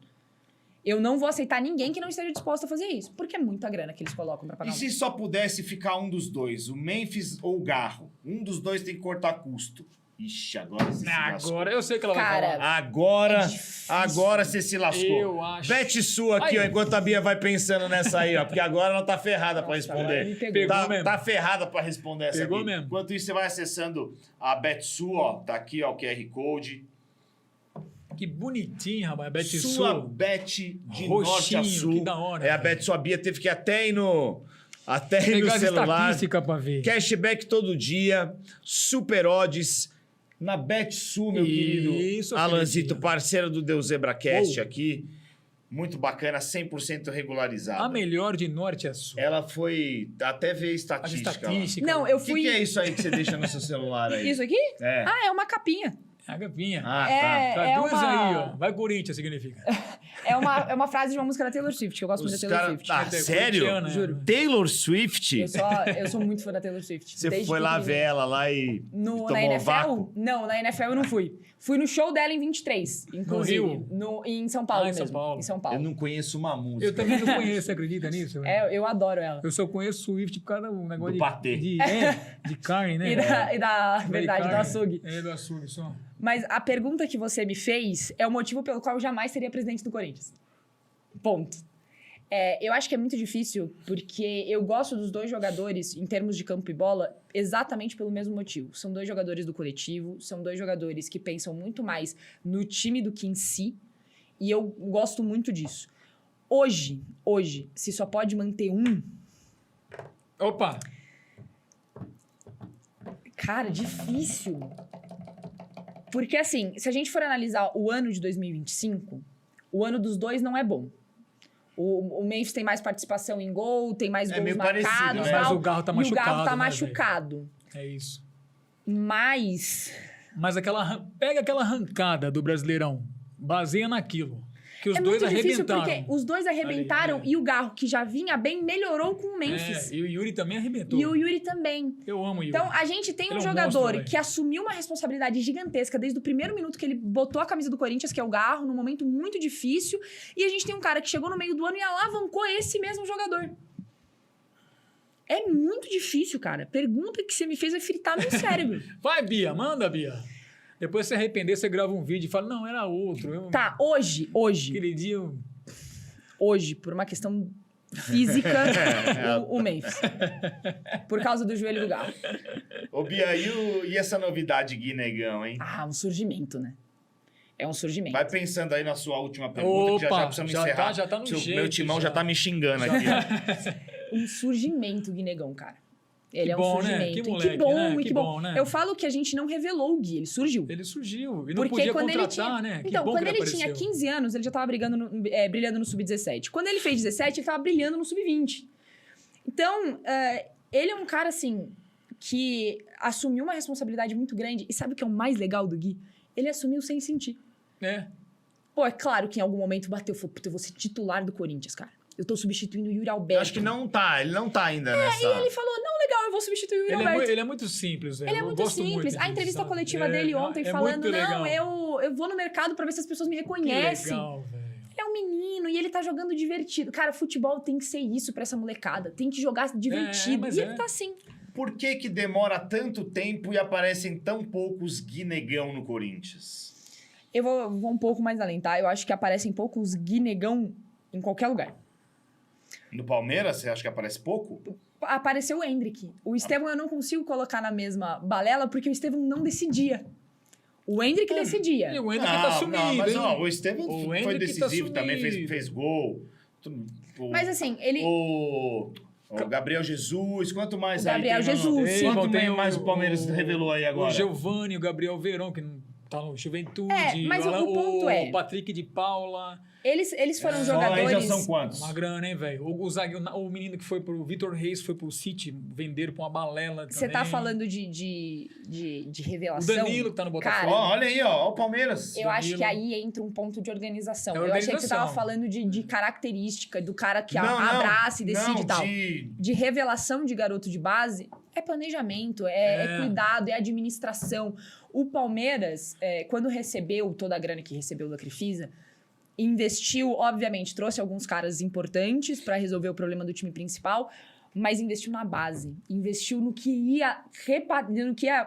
Eu não vou aceitar ninguém que não esteja disposto a fazer isso, porque é muita grana que eles colocam para pagar. E se só pudesse ficar um dos dois, o Memphis ou o Garro? Um dos dois tem que cortar custo. Ixi, agora você se lascou. Agora eu sei que ela Cara, vai falar. Agora, É difícil. agora você se lascou. Eu acho. Bete sua aqui, Aí. ó, enquanto a Bia vai pensando nessa aí, ó. Porque agora ela tá ferrada pra Nossa, responder. agora me pegou. Pegou mesmo. Tá ferrada pra responder essa Pegou aqui. mesmo. Enquanto isso, você vai acessando a Betsu, ó. Tá aqui, ó, o QR Code. Que bonitinho, rapaz. Bet Sua Sul. Bet de Roxinho, norte a sul. que da hora, É a cara. Betsu. A Bia teve que ir até ir no Pegar as celular. estatísticas pra ver. Cashback todo dia. Super odds. Na Betsu, meu querido Isso, Alanzito, Felipe. parceiro do Deus ZebraCast Uou. aqui. Muito bacana, 100% regularizada. A melhor de norte a sul. Ela foi até ver As estatística. estatísticas. Não, eu O que, fui... que é isso aí que você deixa no seu celular aí? Isso aqui? É. Ah, é uma capinha. A Gapinha. Ah, É, tá. Traduz uma- aí, ó. Vai Corinthians, significa. É uma frase de uma música da Taylor Swift, que eu gosto muito Os da Taylor cara... Swift. Ah, É sério? corintiana, Juro. Taylor Swift? Eu sou muito fã da Taylor Swift. Você desde foi lá ver pequenininha. ela lá e Na tomou NFL? vácuo? Não, na NFL eu não fui. Fui no show dela em 23, inclusive. Rio? Em São Paulo Ah, em São mesmo. Paulo. Em São Paulo. Eu não conheço uma música. Eu também não conheço, você acredita nisso? velho? Eu adoro ela. Eu só conheço Swift por causa do negócio Do patê. de carne, né? E da verdade, do carne. açougue. É, do açougue, só. Mas a pergunta que você me fez é o motivo pelo qual eu jamais seria presidente do Corinthians. Ponto. Eu acho que é muito difícil, porque eu gosto dos dois jogadores, em termos de campo e bola, exatamente pelo mesmo motivo. São dois jogadores do coletivo, são dois jogadores que pensam muito mais no time do que em si, e eu gosto muito disso. Hoje, se só pode manter um, Opa! cara, difícil. Porque, assim, se a gente for analisar o ano de 2025, o ano dos dois não é bom. O Memphis tem mais participação em gol, tem mais gols meio parecido, marcados né? e tal. Mas o Garro tá e o machucado, Garro tá né, machucado. É isso. Mas... Mas pega aquela arrancada do Brasileirão. Baseia naquilo. Que os é dois muito difícil arrebentaram. porque os dois arrebentaram Ali, e o Garro, que já vinha bem, melhorou com o Memphis. E o Yuri também arrebentou. E o Yuri também. Eu amo o Yuri. Então, a gente tem Ele um é um jogador monstro, velho. que assumiu uma responsabilidade gigantesca desde o primeiro minuto que ele botou a camisa do Corinthians, que é o Garro, num momento muito difícil. E a gente tem um cara que chegou no meio do ano e alavancou esse mesmo jogador. É muito difícil, cara. Pergunta que você me fez vai fritar meu cérebro. Vai, Bia, manda, Bia. Depois se arrepender, você grava um vídeo e fala, não, era outro. Tá, hoje, Aquele dia eu... hoje, por uma questão física, o Memphis. Por causa do joelho do Garro. Ô, Bia, e essa novidade Guinegão, hein? Ah, um surgimento, né? É um surgimento. Vai pensando aí na sua última pergunta, que já Opa, precisamos já encerrar. já tá no jeito. Meu timão já tá me xingando aqui. ó. Um surgimento, Guinegão, cara. Ele é um bom, né? surgimento. Que E moleque, que bom, né? e Que que bom. bom, né? Eu falo que a gente não revelou o Gui, ele surgiu. Ele surgiu. E não Porque podia quando ele contratar, tinha... né? Que Então, bom quando que ele tinha apareceu. 15 anos, ele já tava brilhando no Sub-17. Quando ele fez 17, ele tava brilhando no Sub-20. Então, ele é um cara, assim, que assumiu uma responsabilidade muito grande. E sabe o que é o mais legal do Gui? Ele assumiu sem sentir. É. Pô, é claro que em algum momento bateu, falou, puta, eu vou ser titular do Corinthians, cara. Eu tô substituindo o Yuri Alberto. Acho que não tá, ele não tá ainda nessa... E ele falou, não, legal, eu vou substituir o Yuri Alberto. Ele é muito simples, velho. Ele é Eu muito gosto simples. muito A disso, entrevista sabe? coletiva dele ontem é falando, muito legal. não, eu vou no mercado pra ver se as pessoas me Que reconhecem. legal, velho. Ele é um menino e ele tá jogando divertido. Cara, futebol tem que ser isso pra essa molecada. Tem que jogar divertido. mas E é. ele tá assim. Por que demora tanto tempo e aparecem tão poucos Guinegão no Corinthians? Eu vou um pouco mais além, tá? Eu acho que aparecem poucos Guinegão em qualquer lugar. No Palmeiras, você acha que aparece pouco? Apareceu o Endrick. O Estevão eu não consigo colocar na mesma balela porque o Estevão não decidia. O Endrick decidia. E o Hendrick tá sumido, mas hein? ó, o Estevam O foi Hendrick decisivo tá também, sumido. fez gol. Mas assim, ele... O Gabriel Jesus, quanto mais O Gabriel aí tem Jesus, sim. Quanto Tem mais o Palmeiras revelou aí agora? O Giovani, o Gabriel Verão, que não tá no Juventude. Mas o ponto é... O Patrick de Paula. Eles foram Só aí jogadores... já são quantos? Uma grana, hein, velho? O menino que foi pro Vitor Reis foi pro City, venderam pra uma balela Você também. tá falando de O revelação? Danilo que tá no Botafogo. Cara, Ó, olha aí, ó, o Palmeiras. eu acho Danilo. que aí entra um ponto de organização. É Eu achei que você tava organização. falando de característica, do cara que Não, abraça e decide e tal. de... De revelação de garoto de base, é planejamento, é cuidado, é administração. O Palmeiras, quando recebeu toda a grana que recebeu da Crefisa, investiu, obviamente, trouxe alguns caras importantes para resolver o problema do time principal, mas investiu na base. Investiu no que ia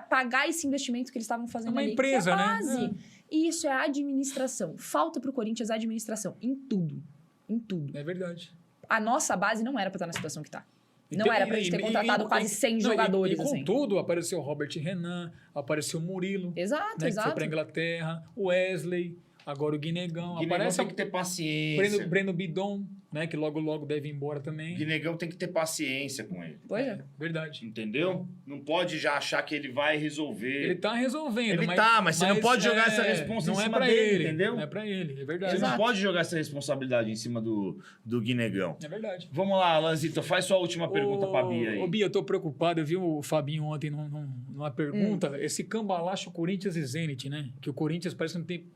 pagar esse investimento que eles estavam fazendo Uma ali. empresa, que é a né? base. E isso é administração. Falta pro Corinthians administração. Em tudo. Em tudo. É verdade. A nossa base não era pra estar na situação que tá. E Não tem- era pra gente ter contratado quase 100 jogadores, E assim. contudo, apareceu o Robert Renan, apareceu o Murilo, Exato, né, que foi exato. pra Inglaterra, o Wesley, agora o Guinegão. Guinegão Aparece tem que ter paciência. Breno Bidon, né, que logo deve ir embora também. Guinegão tem que ter paciência com ele. Pois é. Verdade. Entendeu? Não pode já achar que ele vai resolver. Ele tá resolvendo. Ele tá, mas você não pode jogar essa responsa em não cima é pra dele, ele, entendeu? Não é pra ele, é verdade. Você não Exato. pode jogar essa responsabilidade em cima do Guinegão. É verdade. Vamos lá, Lanzito, faz sua última pergunta pra Bia aí. Ô, Bia, eu tô preocupado. Eu vi o Fabinho ontem numa pergunta. Esse cambalacho Corinthians e Zenit, né? Que o Corinthians parece que não tem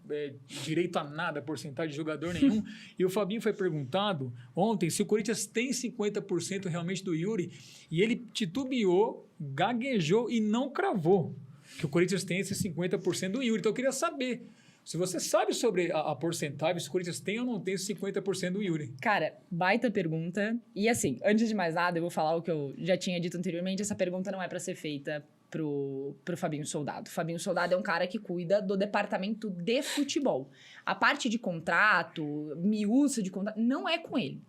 direito a nada, porcentagem de jogador nenhum. E o Fabinho foi perguntado ontem se o Corinthians tem 50% realmente do Yuri. E ele titubeou, gaguejou e não cravou que o Corinthians tem esse 50% do Yuri. Então eu queria saber se você sabe sobre a porcentagem, se o Corinthians tem ou não tem esse 50% do Yuri. Cara, baita pergunta. E assim, antes de mais nada, eu vou falar o que eu já tinha dito anteriormente. Essa pergunta não é pra ser feita pro Fabinho Soldado. O Fabinho Soldado é um cara que cuida do departamento de futebol. A parte de contrato, miúça de contrato, não é com ele.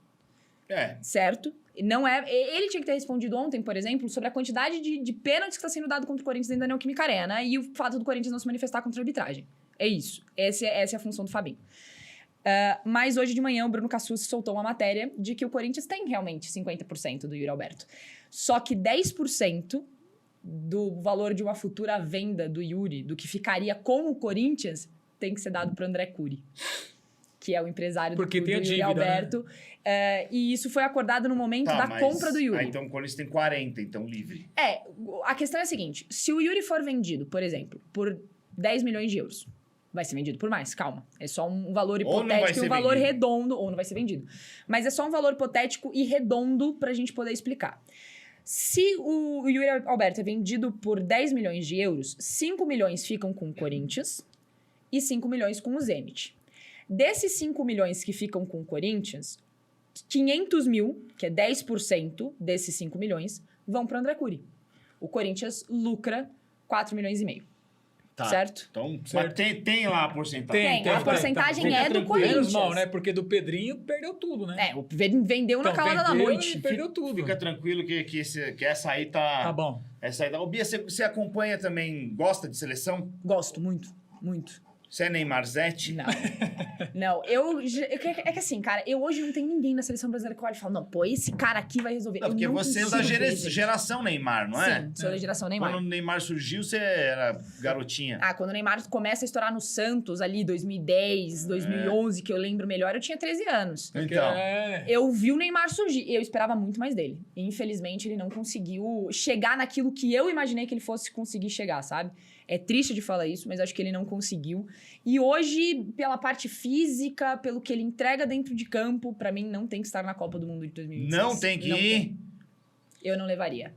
Certo? Não é. Ele tinha que ter respondido ontem, por exemplo, sobre a quantidade de pênaltis que está sendo dado contra o Corinthians dentro da Neoquímica Arena e o fato do Corinthians não se manifestar contra a arbitragem. É isso. Essa é a função do Fabinho. Mas hoje de manhã o Bruno Cassus soltou uma matéria de que o Corinthians tem realmente 50% do Yuri Alberto. Só que 10% do valor de uma futura venda do Yuri, do que ficaria com o Corinthians, tem que ser dado para o André Cury, que é o empresário do Porque tem a Yuri dívida, Alberto. E isso foi acordado no momento da compra do Yuri. Então o Corinthians tem 40, então livre. A questão é a seguinte: se o Yuri for vendido, por exemplo, por 10 milhões de euros, Vai ser vendido por mais, calma. É só um valor Ou não vai hipotético e ser um valor vendido. redondo, ou não vai ser vendido. Mas é só um valor hipotético e redondo pra gente poder explicar. Se o Yuri Alberto é vendido por 10 milhões de euros, 5 milhões ficam com o Corinthians e 5 milhões com o Zenit. Desses 5 milhões que ficam com o Corinthians, 500 mil, que é 10% desses 5 milhões, vão para o André Curi. O Corinthians lucra 4 milhões e meio. Tá. Certo? Então, Certo. mas tem lá a porcentagem. Tem, a porcentagem Fica é do tranquilo. Corinthians. Menos mal, né? Porque do Pedrinho perdeu tudo, né? Vendeu na Então, calada da vendeu noite. e perdeu tudo. Fica tranquilo que essa aí tá... Tá bom. Essa aí tá... Ô, Bia, você acompanha também, gosta de seleção? Gosto, muito, muito. Você é Neymarzete? Não. Não, é que assim, cara, eu hoje não tenho ninguém na seleção brasileira que olha e fala, não, pô, esse cara aqui vai resolver. Não, porque eu não você é consigo da ver, gente. geração Neymar, não é? Sim, sou da geração Neymar. Quando o Neymar surgiu, você era garotinha. Ah, quando o Neymar começa a estourar no Santos, ali, 2010, 2011, que eu lembro melhor, eu tinha 13 anos. Então, Eu vi o Neymar surgir, eu esperava muito mais dele. Infelizmente, ele não conseguiu chegar naquilo que eu imaginei que ele fosse conseguir chegar, sabe? É triste de falar isso, mas acho que ele não conseguiu. E hoje, pela parte física, pelo que ele entrega dentro de campo, pra mim, não tem que estar na Copa do Mundo de 2026. não tem que Não ir. tem. Eu não levaria.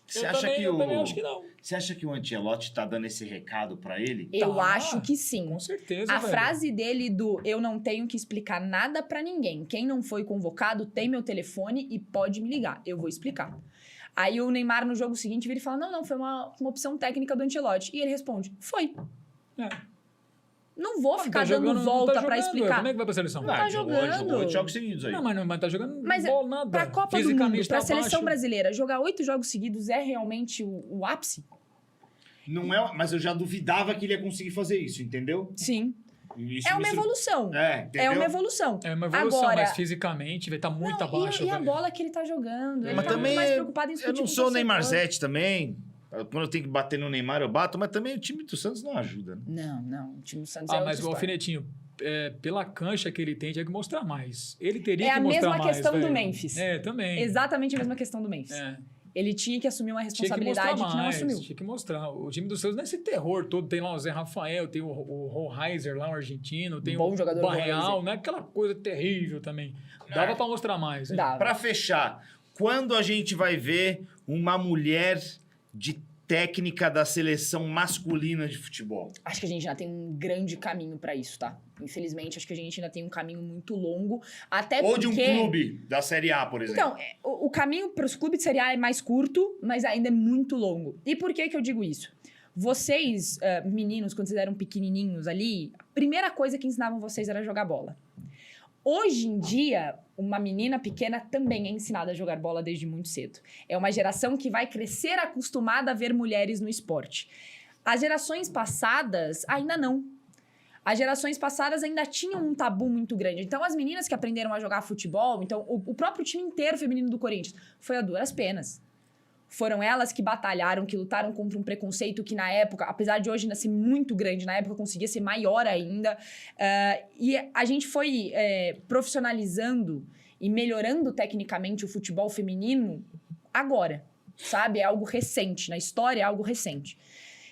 Você Eu acha também, que eu o... também acho que não. Você acha que o Ancelotti tá dando esse recado pra ele? Eu Tá. acho que sim. Com certeza, A velho. frase dele do eu não tenho que explicar nada pra ninguém. Quem não foi convocado tem meu telefone e pode me ligar. Eu vou explicar. Aí o Neymar, no jogo seguinte, vira e fala, não, foi uma opção técnica do Ancelotti. E ele responde, foi. É. Não vou Não ficar tá dando jogando, não volta tá pra jogando, explicar. Como é que vai pra seleção? Não tá jogando. Jogou 8 jogos seguidos aí. Não, mas tá jogando Mas bola, nada. Pra Copa do Fisicamente Mundo, pra tá seleção baixo. brasileira, jogar 8 jogos seguidos é realmente o ápice? Não é, mas eu já duvidava que ele ia conseguir fazer isso, entendeu? Sim. Isso É me uma sur- evolução. É, entendeu? É uma evolução. É uma evolução, Agora, mas fisicamente vai estar muito não, abaixo. e a velho. bola que ele tá jogando? Ele Mas tá também muito mais preocupado em eu discutir não com o sou o torcedor. Neymarzete também. Quando eu tenho que bater no Neymar, eu bato, mas também o time do Santos não ajuda, né? Não. O time do Santos Ah, é mas outra o história. Alfinetinho, pela cancha que ele tem, tinha que mostrar mais. Ele teria É que a mostrar mesma mais, questão do velho. Memphis. É, também. Exatamente a mesma questão do Memphis. É. Ele tinha que assumir uma Tinha que responsabilidade mostrar que não mais, assumiu. tinha que mostrar. O time do Santos não é esse terror todo. Tem lá o Zé Rafael, tem o Roheiser lá, o argentino, tem Bom o jogador, Barreal, Roheiser. não é aquela coisa terrível também. Dava pra mostrar mais. hein? Dava. Pra fechar, quando a gente vai ver uma mulher de técnica da seleção masculina de futebol? Acho que a gente ainda tem um grande caminho pra isso, tá? Infelizmente, acho que a gente ainda tem um caminho muito longo. Até Ou porque... de um clube da Série A, por exemplo? Então, o caminho para os clubes de Série A é mais curto, mas ainda é muito longo. E por que eu digo isso? Vocês, meninos, quando vocês eram pequenininhos ali, a primeira coisa que ensinavam vocês era jogar bola. Hoje em dia, uma menina pequena também é ensinada a jogar bola desde muito cedo. É uma geração que vai crescer acostumada a ver mulheres no esporte. As gerações passadas, ainda não. As gerações passadas ainda tinham um tabu muito grande. Então, as meninas que aprenderam a jogar futebol, então, o próprio time inteiro feminino do Corinthians, foi a duras penas. Foram elas que batalharam, que lutaram contra um preconceito que, na época, apesar de hoje ainda ser muito grande, na época conseguia ser maior ainda. E a gente foi profissionalizando e melhorando tecnicamente o futebol feminino agora, sabe? É algo recente. Na história, é algo recente.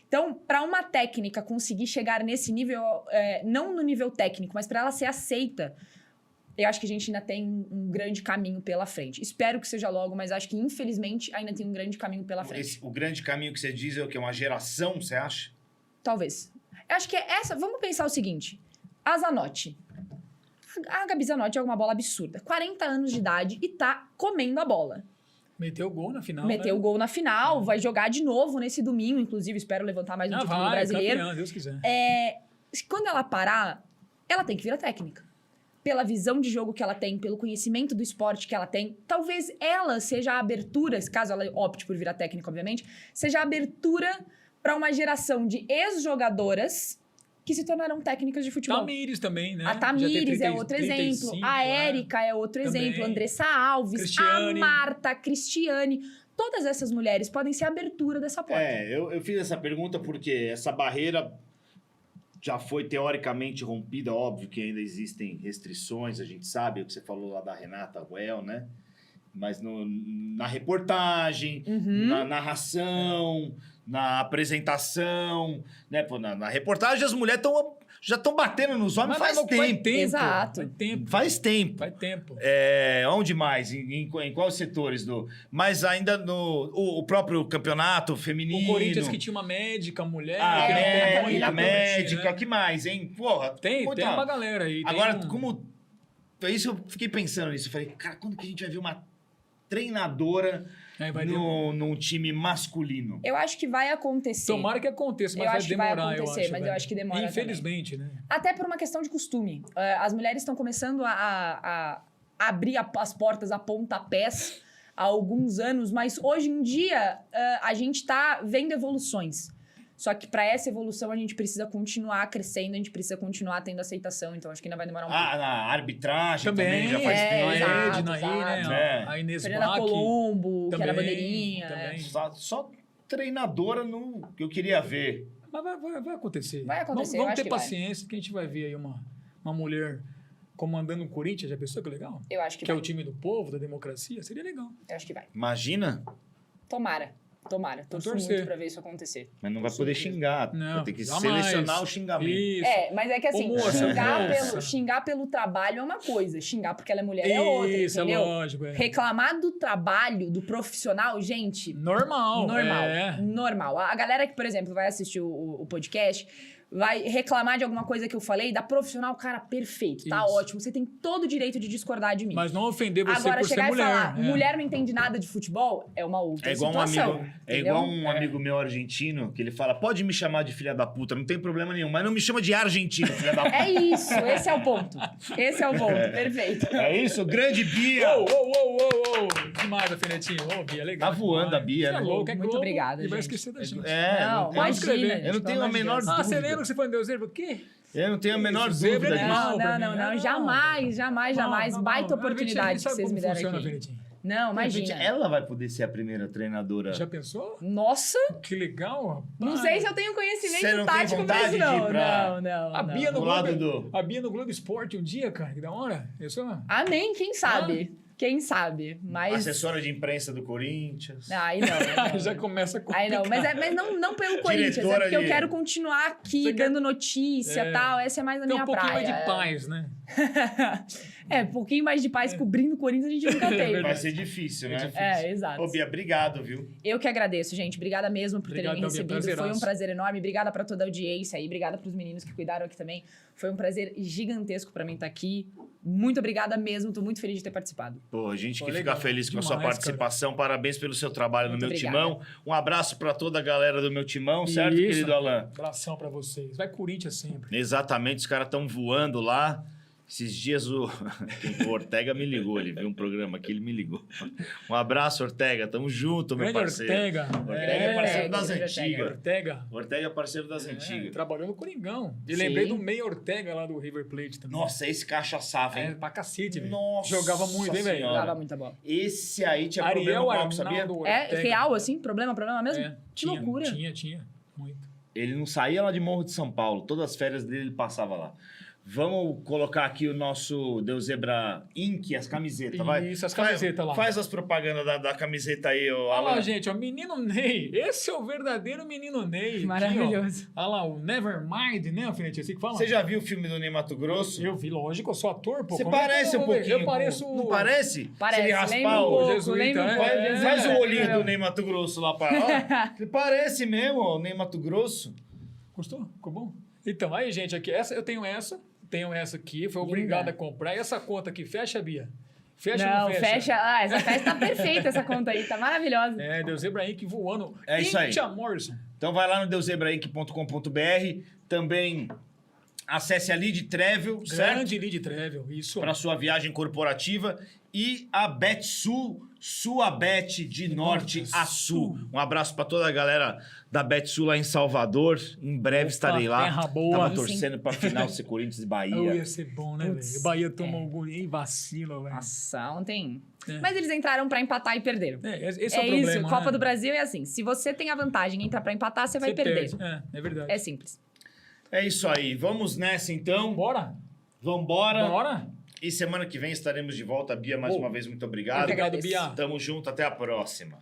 Então, para uma técnica conseguir chegar nesse nível, não no nível técnico, mas para ela ser aceita, eu acho que a gente ainda tem um grande caminho pela frente. Espero que seja logo, mas acho que, infelizmente, ainda tem um grande caminho pela frente. O grande caminho que você diz é o quê? Uma geração, você acha? Talvez. Eu acho que é essa... Vamos pensar o seguinte. A Zanotti. A Gabi Zanotti joga uma bola absurda. 40 anos de idade e tá comendo a bola. Meteu gol na final, Meteu o né? gol na final, vai jogar de novo nesse domingo, inclusive. Espero levantar mais um título vai, brasileiro. campeã, Deus quiser. Quando ela parar, ela tem que virar técnica. Pela visão de jogo que ela tem, pelo conhecimento do esporte que ela tem, talvez ela seja a abertura, caso ela opte por virar técnica, obviamente, seja a abertura para uma geração de ex-jogadoras que se tornarão técnicas de futebol. Tamires também, né? A Já Tamires tem é outro 35, exemplo. A Érica é outro Também. exemplo. Andressa Alves, Cristiane. a Marta, a Cristiane. Todas essas mulheres podem ser a abertura dessa porta. Eu fiz essa pergunta porque essa barreira já foi teoricamente rompida. Óbvio que ainda existem restrições, a gente sabe, o que você falou lá da Renata Well, né? Mas na reportagem, na narração, na apresentação, né? Pô, na reportagem as mulheres já estão batendo nos homens faz tempo. Exato. Faz tempo. Faz tempo. Onde mais? Em quais setores? Mas ainda o próprio campeonato feminino. O Corinthians que tinha uma médica, mulher. A médica, que mais, hein? Porra. Tem uma galera aí. Agora, isso eu fiquei pensando nisso. Eu falei, cara, quando que a gente vai ver uma treinadora num time masculino? Eu acho que vai acontecer. Tomara que aconteça, mas vai demorar, eu acho. Mas eu acho que demora infelizmente, também. Né? Até por uma questão de costume. As mulheres estão começando a abrir as portas a pontapés há alguns anos, mas hoje em dia a gente está vendo evoluções. Só que para essa evolução a gente precisa continuar crescendo, a gente precisa continuar tendo aceitação, então acho que ainda vai demorar um pouco. Na arbitragem também já faz tempo. A Edna aí, né? A Inês Fernanda Colombo, também, que era bandeirinha. Também. Só treinadora que eu queria ver. Mas vai acontecer. Vai acontecer, Vamos ter paciência que a gente vai ver aí uma mulher comandando o Corinthians, já pensou que legal? Eu acho que é o time do povo, da democracia, seria legal. Eu acho que vai. Imagina. Tomara. Torço muito pra ver isso acontecer. Mas não vai poder xingar. Não, vai ter que jamais. selecionar o xingamento. Isso. Mas é que assim, xingar pelo trabalho é uma coisa, xingar porque ela é mulher é outra, isso, entendeu? É lógico. Reclamar do trabalho, do profissional, gente... Normal. Normal. A galera que, por exemplo, vai assistir o podcast... vai reclamar de alguma coisa que eu falei, da profissional, cara, perfeito, tá ótimo. Você tem todo o direito de discordar de mim. Mas não ofender você agora, por ser mulher. Agora, chegar e falar, mulher não entende nada de futebol, é uma outra situação. É igual um amigo meu argentino, que ele fala, pode me chamar de filha da puta, não tem problema nenhum, mas não me chama de argentino, filha da puta. É isso, esse é o ponto. Perfeito. É isso, grande Bia. Demais, Alfinetinho. Bia, legal. Tá voando a Bia, né? Muito obrigada, gente. E vai gente. esquecer da gente. Não, imagina. Eu não tenho a menor dúvida. Você lembra que você foi no Deus Zebra? O quê? Eu não tenho a menor dúvida disso. Não. Jamais. Baita oportunidade que vocês me deram aqui. Não, imagina. Ela vai poder ser a primeira treinadora. Já pensou? Nossa! Que legal, rapaz. Não sei se eu tenho conhecimento tem tático vontade mesmo, de ir pra... Não. A Bia no lado Globo, a Bia no Globo Esporte um dia, cara, que da hora. Amém, quem sabe? Quem sabe? Mas... Assessora de imprensa do Corinthians. Aí não. Já começa a complicar. Aí não, mas não pelo Corinthians, é porque eu quero continuar aqui dando notícia e tal. Essa é mais a minha praia. Tem um pouquinho mais de paz, né? Um pouquinho mais de paz cobrindo o Corinthians a gente nunca teve. Vai ser difícil, né? Exato. Ô, Bia, obrigado, viu? Eu que agradeço, gente. Obrigada mesmo por terem me recebido. Foi um prazer enorme. Obrigada pra toda a audiência aí. Obrigada pros meninos que cuidaram aqui também. Foi um prazer gigantesco pra mim estar aqui. Muito obrigada mesmo. Tô muito feliz de ter participado. Pô, a gente que fica feliz com a sua participação. Cara. Parabéns pelo seu trabalho no meu timão. Um abraço pra toda a galera do meu timão, certo, querido Alan? Abração pra vocês. Vai Corinthians sempre. Exatamente. Os caras estão voando lá. Esses dias o Ortega me ligou, ele viu um programa aqui, ele me ligou. Um abraço, Ortega, tamo junto, meu parceiro. Ortega é parceiro das antigas. Ortega é parceiro das antigas. Trabalhou no Coringão. E lembrei do meio Ortega lá do River Plate também. Nossa, esse cachaçava, hein? Pra cacete, velho. Nossa, jogava muito, hein, velho? Jogava muita bola. Esse aí tinha Ariel problema com sabia? É real, assim? Problema mesmo? Que loucura. Tinha. Muito. Ele não saía lá de Morro de São Paulo. Todas as férias dele ele passava lá. Vamos colocar aqui o nosso Deus Zebra Inc., as camisetas, vai? Isso, as camisetas lá. Faz as propagandas da camiseta aí, ó. Olha lá, gente, ó, Menino Ney. Esse é o verdadeiro Menino Ney. Maravilhoso. Olha lá, o Nevermind, né, Alfinete? Assim que fala. Você já viu o filme do Ney Matogrosso? Eu vi, lógico, eu sou ator, pô. Você parece um pouquinho. Eu pareço... Não parece? Parece, se ele raspar faz o olhinho do Ney Matogrosso lá para... Ó, parece mesmo, o Ney Matogrosso. Gostou? Ficou bom? Então, aí, gente, aqui, eu tenho essa aqui, foi obrigado a comprar. E essa conta aqui, fecha, Bia? Fecha ou não fecha? Essa festa tá perfeita, essa conta aí, tá maravilhosa. Deus Zebra Inc. voando. É isso aí. Morrison. Então vai lá no deusebrainc.com.br, também acesse a Lead Travel, certo? Grande Lead Travel, isso. Para sua viagem corporativa. E a BetSul, sua bet de norte a sul. Um abraço para toda a galera da BetSul lá em Salvador. Em breve estarei lá. Terra boa. Tava torcendo para final ser Corinthians e Bahia. Ia ser bom, né, velho? O Bahia tomou um gol e vacila, velho. Nossa, ontem... Mas eles entraram para empatar e perderam. Esse é o problema, isso, Copa do Brasil é assim. Se você tem a vantagem e entrar para empatar, você vai perder. É verdade. É simples. É isso aí. Vamos nessa, então. Bora? Vambora. Bora? E semana que vem estaremos de volta. Bia, mais uma vez, muito obrigado. Obrigado, agradeço. Bia. Tamo junto, até a próxima.